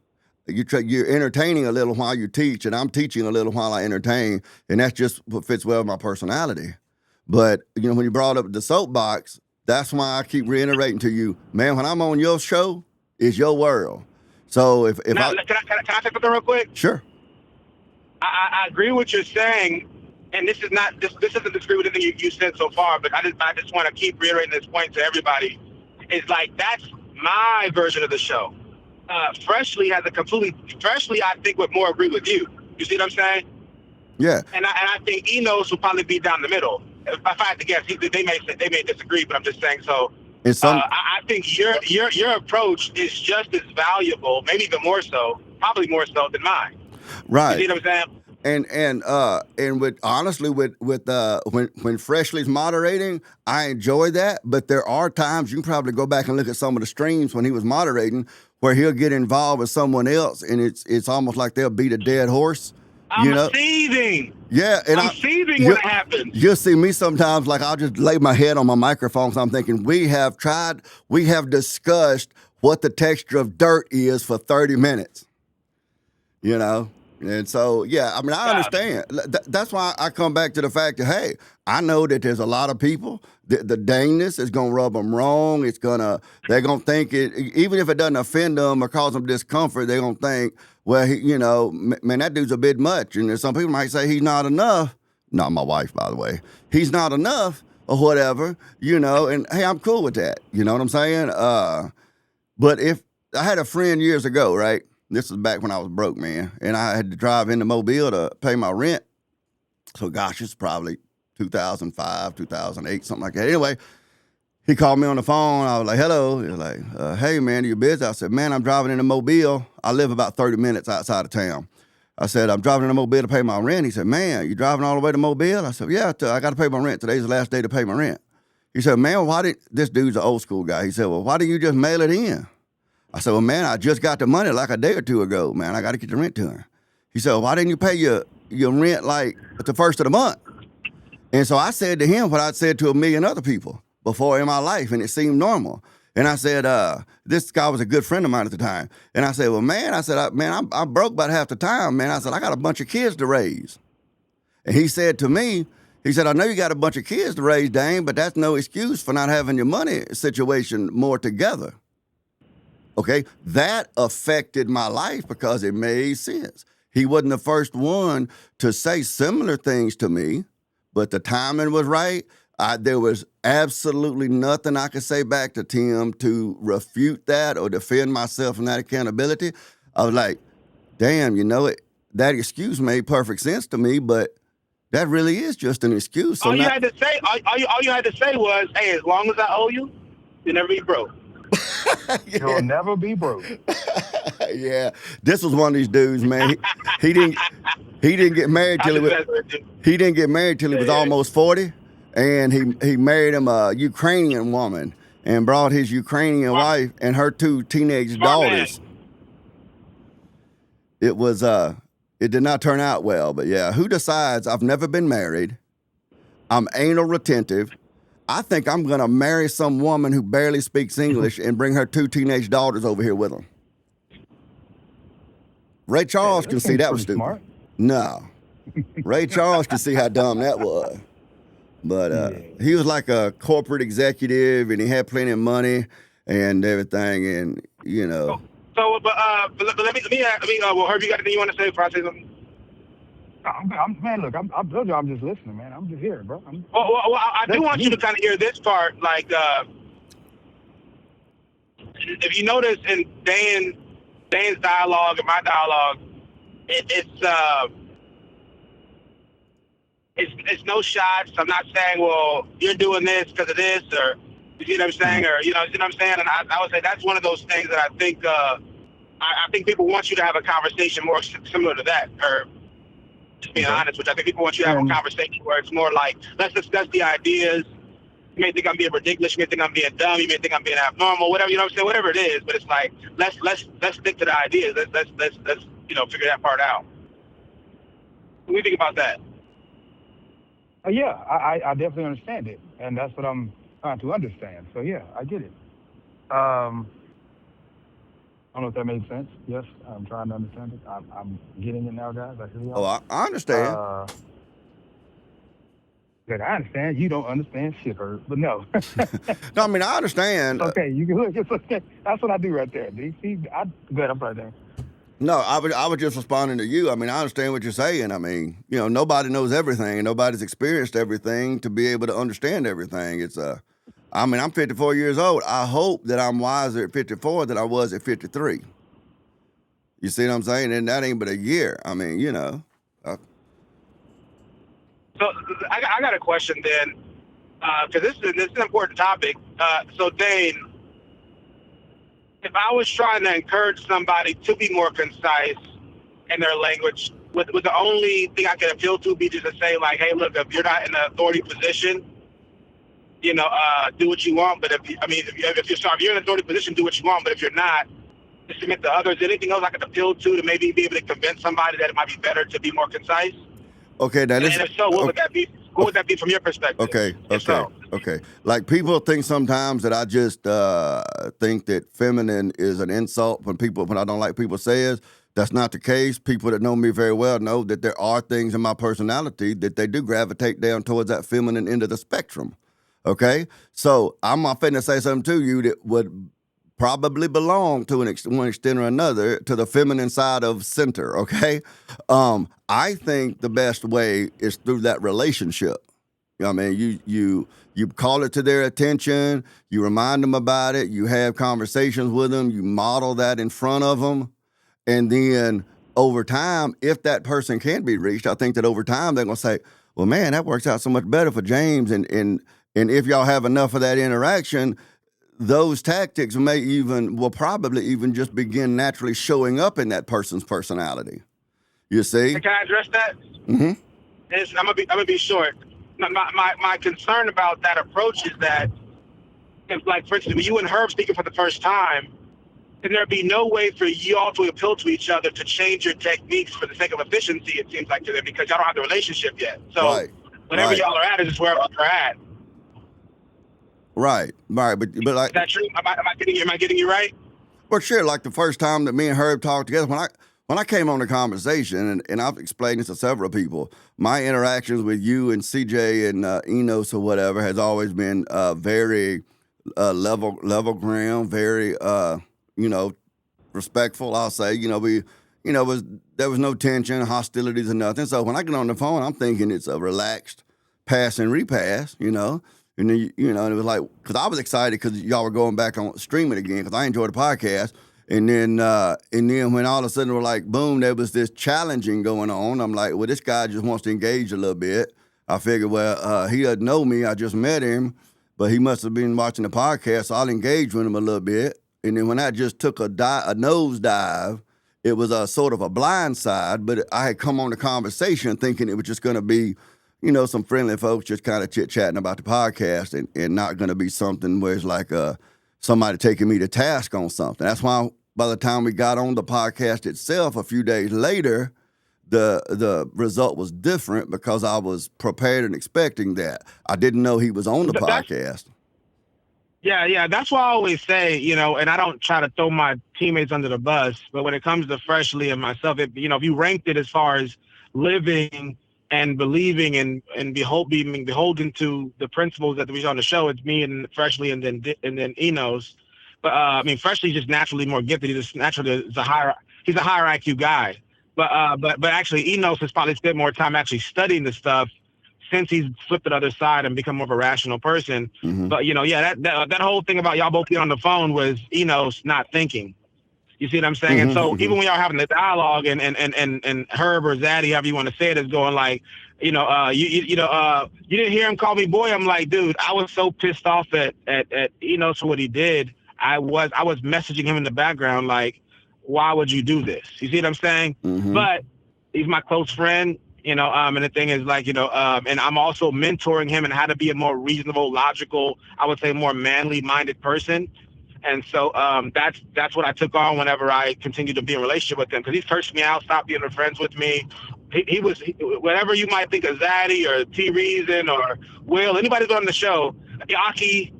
You're entertaining a little while you teach, and I'm teaching a little while I entertain, and that's just what fits well with my personality. But when you brought up the soapbox, that's why I keep reiterating to you, man, when I'm on your show, it's your world. So if can I say something real quick? Sure. I agree with what you're saying, and this doesn't disagree with anything you said so far, but I just want to keep reiterating this point to everybody. It's like, that's my version of the show. Freshly, I think, would more agree with you. You see what I'm saying? Yeah. And I think Enos will probably be down the middle. If I had to guess, they may disagree, but I'm just saying. So I think your approach is just as valuable, maybe even more so, probably more so than mine. Right. You see what I'm saying? And with honestly with when Freshly's moderating, I enjoy that. But there are times you can probably go back and look at some of the streams when he was moderating, where he'll get involved with someone else, and it's almost like they'll beat a dead horse. I'm seething. Yeah, and I'm seething when it happens. You'll see me sometimes, like, I'll just lay my head on my microphone because I'm thinking we have discussed what the texture of dirt is for 30 minutes. And so, yeah, I mean, I understand. That's why I come back to the fact that, hey, I know that there's a lot of people, the daneness is going to rub them wrong. They're going to think it, even if it doesn't offend them or cause them discomfort, they're going to think, well, man, that dude's a bit much. And some people might say he's not enough. Not my wife, by the way. He's not enough or whatever, and hey, I'm cool with that. You know what I'm saying? But if I had a friend years ago, right? This was back when I was broke, man, and I had to drive into Mobile to pay my rent. So, gosh, it's probably 2005, 2008, something like that. Anyway, he called me on the phone. I was like, hello. He was like, hey, man, are you busy? I said, man, I'm driving into Mobile. I live about 30 minutes outside of town. I said, I'm driving into Mobile to pay my rent. He said, man, you driving all the way to Mobile? I said, yeah, I got to pay my rent. Today's the last day to pay my rent. He said, man, this dude's an old school guy. He said, well, why didn't you just mail it in? I said, well, man, I just got the money like a day or two ago, man. I got to get the rent to him. He said, well, why didn't you pay your rent like at the first of the month? And so I said to him what I'd said to a million other people before in my life, and it seemed normal. And I said, this guy was a good friend of mine at the time. And I said, well, man, I'm broke about half the time, man. I said, I got a bunch of kids to raise. And he said to me, he said, I know you got a bunch of kids to raise, Dane, but that's no excuse for not having your money situation more together. Okay, that affected my life because it made sense. He wasn't the first one to say similar things to me, but the timing was right. There was absolutely nothing I could say back to Tim to refute that or defend myself from that accountability. I was like, damn, that excuse made perfect sense to me, but that really is just an excuse. So all you had to say was, hey, as long as I owe you, you'll never be broke. You'll never be broke. Yeah, this was one of these dudes, man. He didn't get married till he was almost 40, and he married him a Ukrainian woman and brought his Ukrainian wife and her 2 teenage daughters. It was it did not turn out well, but yeah, who decides? I've never been married. I'm anal retentive. I think I'm gonna marry some woman who barely speaks English and bring her 2 teenage daughters over here with them. Ray Charles can see that was stupid. Smart. No. Ray Charles can see how dumb that was. But he was like a corporate executive, and he had plenty of money and everything, and So, but let me well, Herb, you got anything you want to say before I say something? Man, look, I'm told you I'm just listening, man. I'm just here, bro. I do want you to kind of hear this part. Like, if you notice in Dane's dialogue and my dialogue, it's no shots. I'm not saying, well, you're doing this because of this, or you see what I'm saying, or you know what I'm saying. And I would say that's one of those things that I think I think people want you to have a conversation more similar to that, or to be honest, which I think people want you to have a conversation where it's more like, let's discuss the ideas. You may think I'm being ridiculous. You may think I'm being dumb. You may think I'm being abnormal. Whatever, you know what I'm saying. Whatever it is, but it's like let's stick to the ideas. Let's figure that part out. What do you think about that? Yeah, I definitely understand it, and that's what I'm trying to understand. So yeah, I get it. I don't know if that made sense. Yes, I'm trying to understand it. I'm getting it now, guys. I understand. Good, I understand. You don't understand shit, Herb, but no. No, I mean, I understand. Okay, you can look. It's okay. That's what I do right there. Good, I'm right there. No, I was just responding to you. I mean, I understand what you're saying. I mean, nobody knows everything, and nobody's experienced everything to be able to understand everything. I'm 54 years old. I hope that I'm wiser at 54 than I was at 53. You see what I'm saying? And that ain't but a year. I mean, So I got a question then, because this is an important topic. So Dane, if I was trying to encourage somebody to be more concise in their language, would the only thing I could appeal to be just to say like, hey, look, if you're not in an authority position, do what you want. But if you're in an authority position, do what you want. But if you're not, just submit to others. Anything else I could appeal to maybe be able to convince somebody that it might be better to be more concise? Okay, now and if so, what would that be? What would that be from your perspective? Okay. Like, people think sometimes that I just think that feminine is an insult when I don't like people says. That's not the case. People that know me very well know that there are things in my personality that they do gravitate down towards that feminine end of the spectrum. Okay? So I'm finna say something to you that would probably belong to one extent or another to the feminine side of center, okay? I think the best way is through that relationship. I mean, you call it to their attention, you remind them about it, you have conversations with them, you model that in front of them, and then over time, if that person can be reached, I think that over time they're gonna say, well, man, that works out so much better for James, and if y'all have enough of that interaction, those tactics will probably even just begin naturally showing up in that person's personality. You see? Can I address that? Mm-hmm. I'm gonna be short. My concern about that approach is that, if, like, for instance, when you and Herb speaking for the first time, then there'd be no way for you all to appeal to each other to change your techniques for the sake of efficiency. It seems like to them because y'all don't have the relationship yet. So whatever y'all are at is just wherever you're at. Right. But Is like, that true? Am I getting you right? well, sure. Like the first time that me and Herb talked together, when I came on the conversation, and I've explained this to several people, my interactions with you and CJ and Enos or whatever has always been very level ground, very you know, respectful. I'll say, there was no tension, hostilities, or nothing. So when I get on the phone, I'm thinking it's a relaxed pass and repass, And then, and it was like, because I was excited because y'all were going back on streaming again because I enjoyed the podcast. And then when all of a sudden we're like, boom, there was this challenging going on. I'm like, well, this guy just wants to engage a little bit. I figured, well, he doesn't know me. I just met him, but he must have been watching the podcast, so I'll engage with him a little bit. And then when I just took a nosedive, it was a sort of a blind side, but I had come on the conversation thinking it was just going to be, some friendly folks just kind of chit-chatting about the podcast and not going to be something where it's like somebody taking me to task on something. That's why by the time we got on the podcast itself a few days later, the result was different because I was prepared and expecting that. I didn't know he was on the podcast. Yeah. That's why I always say, and I don't try to throw my teammates under the bus, but when it comes to Freshly and myself, if you ranked it as far as living and believing and being beholden to the principles that we on the show, it's me and Freshly and then Enos. But Freshly's just naturally more gifted. He's just naturally he's a higher IQ guy. But actually Enos has probably spent more time actually studying the stuff since he's flipped to the other side and become more of a rational person. Mm-hmm. But that whole thing about y'all both being on the phone was Enos not thinking. You see what I'm saying? Mm-hmm, and so even when y'all having the dialogue and Herb or Zaddy, however you want to say it, is going like, you didn't hear him call me boy. I'm like, dude, I was so pissed off at Enos for what he did. I was messaging him in the background like, why would you do this? You see what I'm saying? Mm-hmm. But he's my close friend. And the thing is like, and I'm also mentoring him in how to be a more reasonable, logical, I would say more manly minded person. And so that's what I took on whenever I continued to be in a relationship with him, because he cursed me out, stopped being friends with me. He was whatever you might think of Zaddy or T Reason or Will, anybody's on the show, Yaki,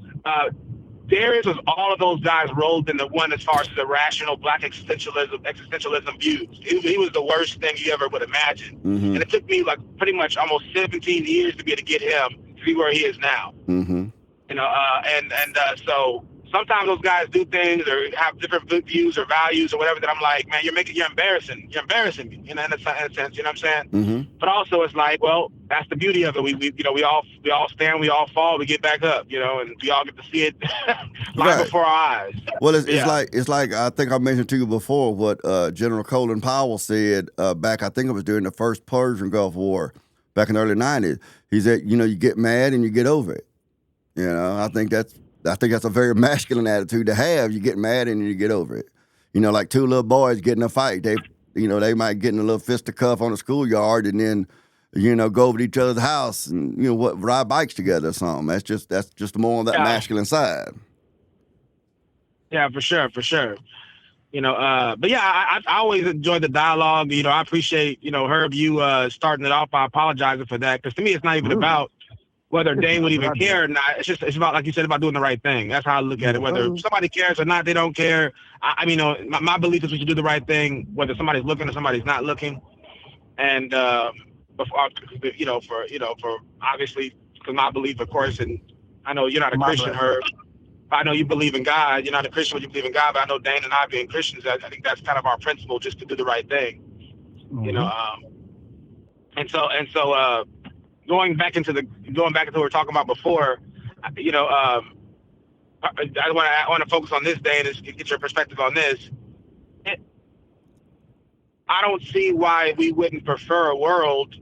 Darius, was all of those guys rolled into one as far as the rational black existentialism views. He was the worst thing you ever would imagine. Mm-hmm. And it took me like pretty much almost 17 years to be able to get him to be where he is now. Mm-hmm. So sometimes those guys do things or have different views or values or whatever that I'm like, man, you're embarrassing me, in a sense, you know what I'm saying? Mm-hmm. But also it's like, well, that's the beauty of it. We all stand, we all fall, we get back up, and we all get to see it live before our eyes. Well, it's like I think I mentioned to you before what General Colin Powell said back, I think it was during the first Persian Gulf War back in the early 90s. He said, you get mad and you get over it. I think that's a very masculine attitude to have. You get mad and you get over it. Like two little boys get in a fight. They might get in a little fisticuff on the schoolyard and then, go over to each other's house and, ride bikes together or something. That's just more on that masculine side. Yeah, for sure. But yeah, I always enjoy the dialogue. I appreciate, Herb, you starting it off by apologizing for that. Because to me, it's not even about whether Dane would even care or not. It's about, like you said, about doing the right thing. That's how I look at it. Whether somebody cares or not, they don't care. My belief is we should do the right thing, whether somebody's looking or somebody's not looking. And before, for obviously, because my belief, of course, and I know you're not a Christian, Herb. I know you believe in God. You're not a Christian, but you believe in God. But I know Dane and I, being Christians, I think that's kind of our principle, just to do the right thing. Mm-hmm. And so. Going back into what we were talking about before, I want to focus on this, Dane, and get your perspective on this. I don't see why we wouldn't prefer a world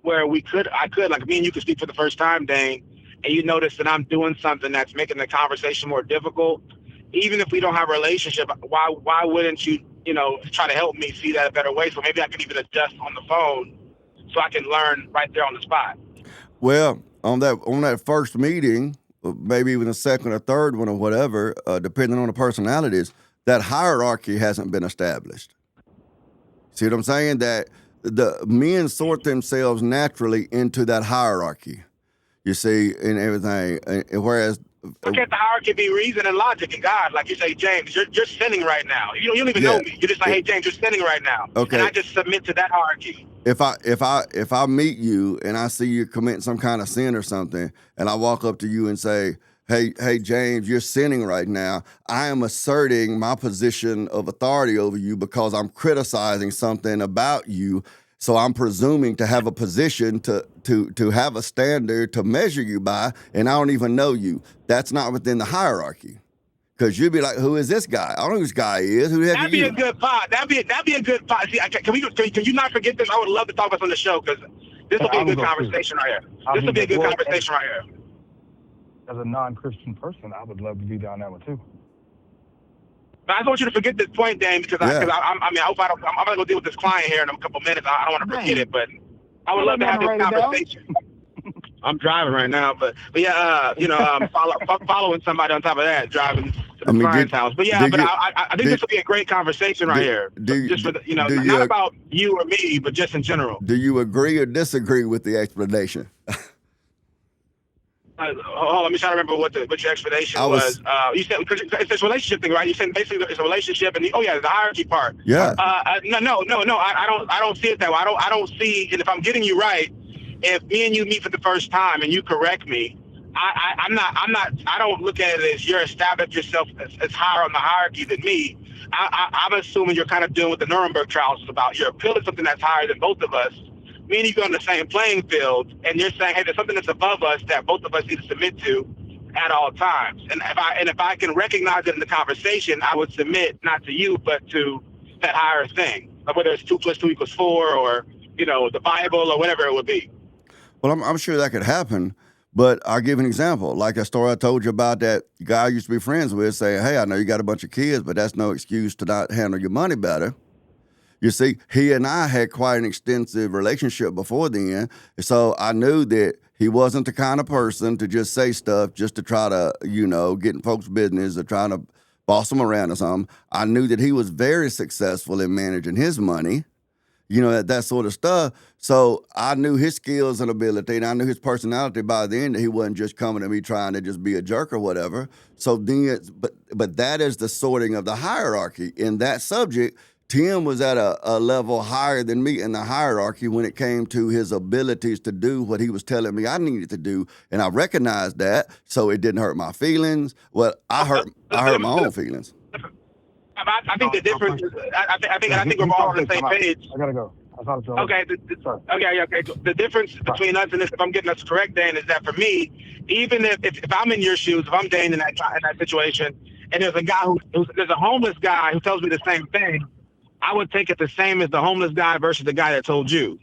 where I could, like me and you could speak for the first time, Dane, and you notice that I'm doing something that's making the conversation more difficult. Even if we don't have a relationship, why wouldn't you, try to help me see that a better way? So maybe I can even adjust on the phone so I can learn right there on the spot. Well, on that first meeting, maybe even the second or third one or whatever, depending on the personalities, that hierarchy hasn't been established. See what I'm saying? That the men sort themselves naturally into that hierarchy, you see, and everything. Whereas Why can't the hierarchy be reason and logic and God? Like you say, James, you're sinning right now. You don't even know me. You're just like, hey, James, you're sinning right now. Okay. And I just submit to that hierarchy. If I meet you and I see you committing some kind of sin or something, and I walk up to you and say, hey, James, you're sinning right now, I am asserting my position of authority over you because I'm criticizing something about you. So I'm presuming to have a position to have a standard to measure you by, and I don't even know you. That's not within the hierarchy. Because you'd be like, who is this guy? I don't know who this guy is. Who the heck That'd are be you? a good pod. That'd be a good pod. See, can you not forget this? I would love to talk about this on the show because this will be a good conversation right here. This will be a good conversation right here. As a non-Christian person, I would love to be down that one too. But I don't want you to forget this point, Dan, because I hope I don't. I'm gonna go deal with this client here in a couple minutes. I don't want to forget it, but I would love to have this conversation. I'm driving right now, but yeah, following somebody on top of that, driving to the client's house. But yeah, I think this will be a great conveison right here. Not about you or me, but just in general. Do you agree or disagree with the explanation? Let me try to remember what your explanation was. You said because it's this relationship thing, right? You said basically it's a relationship, and the hierarchy part. Yeah. No. I don't see it that way. I don't see, and if I'm getting you right, if me and you meet for the first time and you correct me, I don't look at it as you're established yourself as higher on the hierarchy than me. I'm assuming you're kind of doing what the Nuremberg trials is about. You're appealing something that's higher than both of us. Me and you go on the same playing field, and you're saying, hey, there's something that's above us that both of us need to submit to at all times. And if I can recognize it in the conversation, I would submit not to you, but to that higher thing, whether it's 2 + 2 = 4, or the Bible, or whatever it would be. Well, I'm sure that could happen, but I'll give an example. Like a story I told you about that guy I used to be friends with saying, hey, I know you got a bunch of kids, but that's no excuse to not handle your money better. You see, he and I had quite an extensive relationship before then, so I knew that he wasn't the kind of person to just say stuff just to try to, get in folks' business or trying to boss them around or something. I knew that he was very successful in managing his money, that sort of stuff. So I knew his skills and ability, and I knew his personality by then, that he wasn't just coming to me trying to just be a jerk or whatever. So then, but that is the sorting of the hierarchy. In that subject, Tim was at a level higher than me in the hierarchy when it came to his abilities to do what he was telling me I needed to do, and I recognized that, so it didn't hurt my feelings. Well, I hurt my own feelings. I think the difference is, I think we're all on the same page. I gotta go. Okay. Okay. The difference between us and this, if I'm getting us correct, Dan, is that for me, even if I'm in your shoes, if I'm Dane in that situation, and there's a guy there's a homeless guy who tells me the same thing, I would take it the same as the homeless guy versus the guy that told you.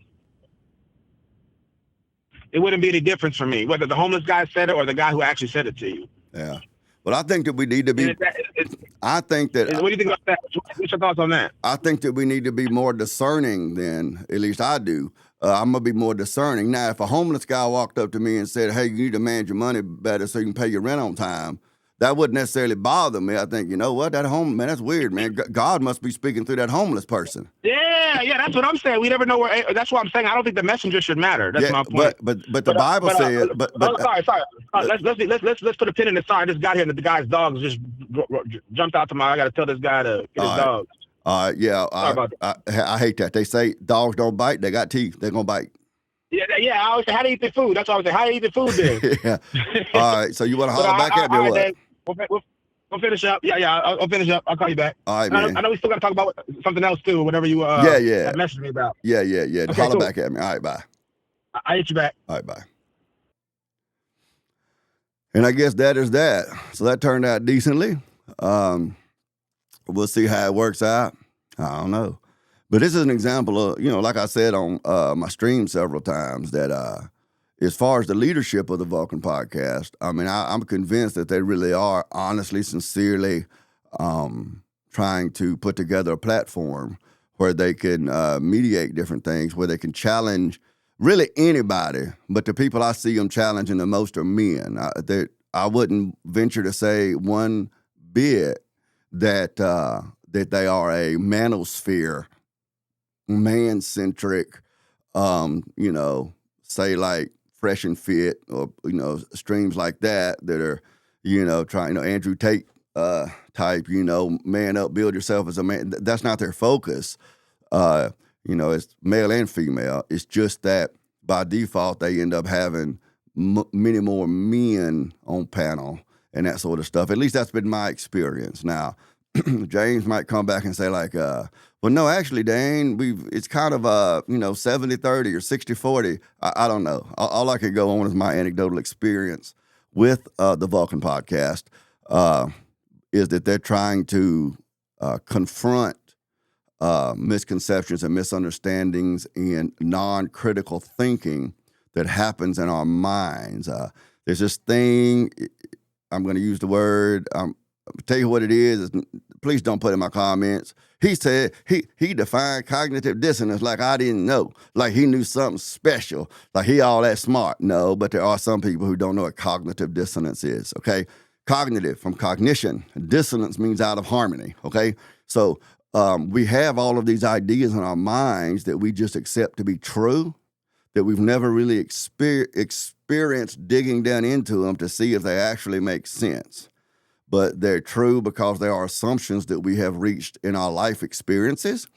It wouldn't be any difference for me, whether the homeless guy said it or the guy who actually said it to you. Yeah. Well, I think that we need to be. What do you think about that? What's your thoughts on that? I think that we need to be more discerning then, at least I do. I'm going to be more discerning. Now, if a homeless guy walked up to me and said, hey, you need to manage your money better so you can pay your rent on time, that wouldn't necessarily bother me. I think, man, that's weird, man. God must be speaking through that homeless person. Yeah, that's what I'm saying. We never know where. That's what I'm saying. I don't think the messenger should matter. That's my point. But the Bible said. Let's put a pin in it. Sorry, I just got here and the guy's dogs just jumped out to I got to tell this guy to get his dogs. Yeah. I hate that. They say dogs don't bite. They got teeth. They're gonna bite. Yeah. I always say, how do you eat the food? That's what I was saying. How do you eat the food then? Yeah. All right. So you want to holler back at me or what? We'll finish up. Yeah. I'll finish up. I'll call you back. All right, man. I know we still got to talk about something else too. Whatever you messaged me about. Yeah. Okay, holler back at me. All right. Bye. I hit you back. All right. Bye. And I guess that is that. So that turned out decently. We'll see how it works out. I don't know. But this is an example of, like I said on my stream several times, that as far as the leadership of the Vulcan podcast, I mean, I'm convinced that they really are honestly, sincerely trying to put together a platform where they can mediate different things, where they can challenge really anybody. But the people I see them challenging the most are men. I wouldn't venture to say one bit that they are a manosphere, man-centric, say like Fresh and Fit or, streams like that are, Andrew Tate type, man up, build yourself as a man. That's not their focus. It's male and female. It's just that by default, they end up having many more men on panel and that sort of stuff. At least that's been my experience. Now, James might come back and say like, well, no, actually, Dane, it's kind of 70-30 or 60-40. I don't know. All I can go on is my anecdotal experience with the Vulcan podcast is that they're trying to confront misconceptions and misunderstandings and non-critical thinking that happens in our minds. There's this thing, I'm going to use the word, I'll tell you what it is. Please don't put it in my comments. He said he defined cognitive dissonance like I didn't know, like he knew something special, like he all that smart. No, but there are some people who don't know what cognitive dissonance is, okay? Cognitive, from cognition. Dissonance means out of harmony, okay? So we have all of these ideas in our minds that we just accept to be true, that we've never really experienced digging down into them to see if they actually make sense. But they're true because they are assumptions that we have reached in our life experiences,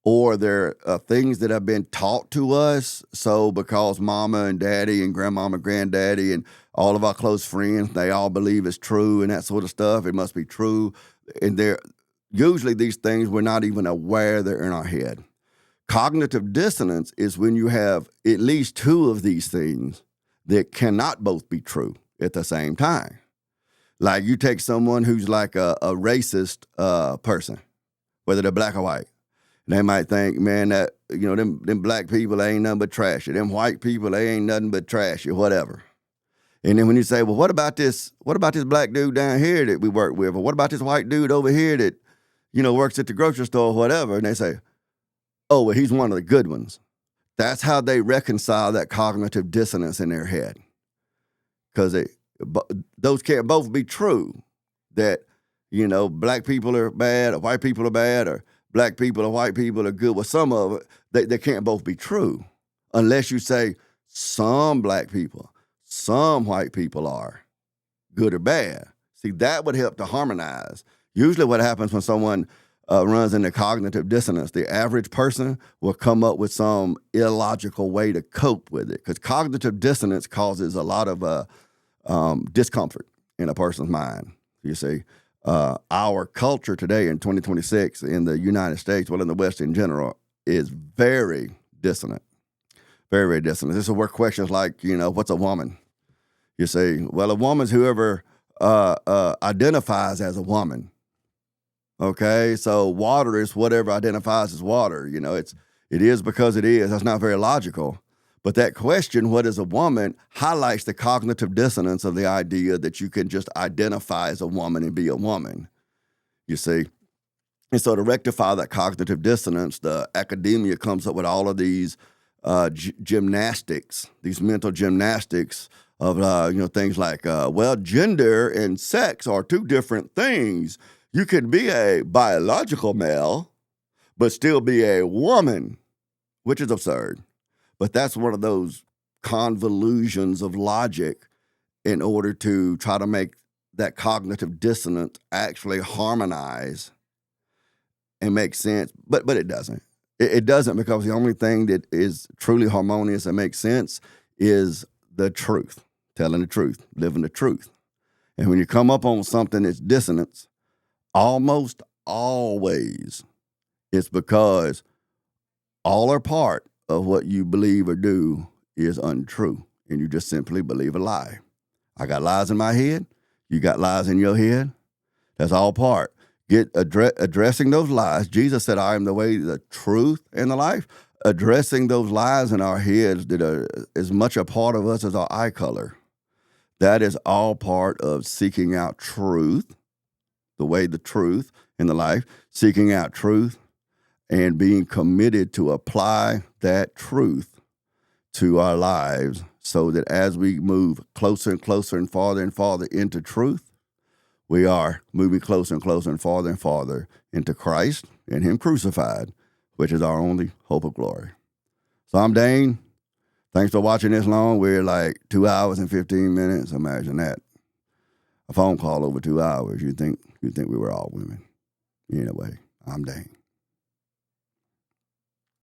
or they're things that have been taught to us. So because mama and daddy and grandmama, granddaddy, and all of our close friends, they all believe it's true and that sort of stuff, it must be true. And usually these things we're not even aware they're in our head. Cognitive dissonance is when you have at least two of these things that cannot both be true at the same time. Like you take someone who's like a racist person, whether they're black or white. They might think, man, that them black people, they ain't nothing but trashy. Them white people, they ain't nothing but trashy, whatever. And then when you say, well, what about this black dude down here that we work with? Or what about this white dude over here that, works at the grocery store or whatever? And they say, oh, well, he's one of the good ones. That's how they reconcile that cognitive dissonance in their head. Because those can't both be true, that, black people are bad or white people are bad or black people or white people are good. Well, some of it, they can't both be true unless you say some black people, some white people are good or bad. See, that would help to harmonize. Usually what happens when someone runs into cognitive dissonance, the average person will come up with some illogical way to cope with it, because cognitive dissonance causes a lot of discomfort in a person's mind. You see, our culture today in 2026 in the United States, well, in the West in general, is very dissonant. Very, very dissonant. This is where questions like, what's a woman? You see, well, a woman's whoever identifies as a woman. Okay, so water is whatever identifies as water. It is because it is. That's not very logical. But that question, what is a woman, highlights the cognitive dissonance of the idea that you can just identify as a woman and be a woman, you see. And so to rectify that cognitive dissonance, the academia comes up with all of these gymnastics, these mental gymnastics of, things like, gender and sex are two different things. You can be a biological male, but still be a woman, which is absurd. But that's one of those convolutions of logic in order to try to make that cognitive dissonance actually harmonize and make sense. But it doesn't. It doesn't, because the only thing that is truly harmonious and makes sense is the truth, telling the truth, living the truth. And when you come up on something that's dissonance, almost always it's because all or part of what you believe or do is untrue, and you just simply believe a lie. I got lies in my head. You got lies in your head. That's all part. Addressing those lies. Jesus said, I am the way, the truth, and the life. Addressing those lies in our heads that are as much a part of us as our eye color. That is all part of seeking out truth, the way, the truth, and the life. Seeking out truth and being committed to apply that truth to our lives, so that as we move closer and closer and farther into truth, we are moving closer and closer and farther into Christ and Him crucified, which is our only hope of glory. So I'm Dane. Thanks for watching this long. We're like 2 hours and 15 minutes. Imagine that. a phone call over 2 hours, you'd think we were all women. Anyway, I'm Dane.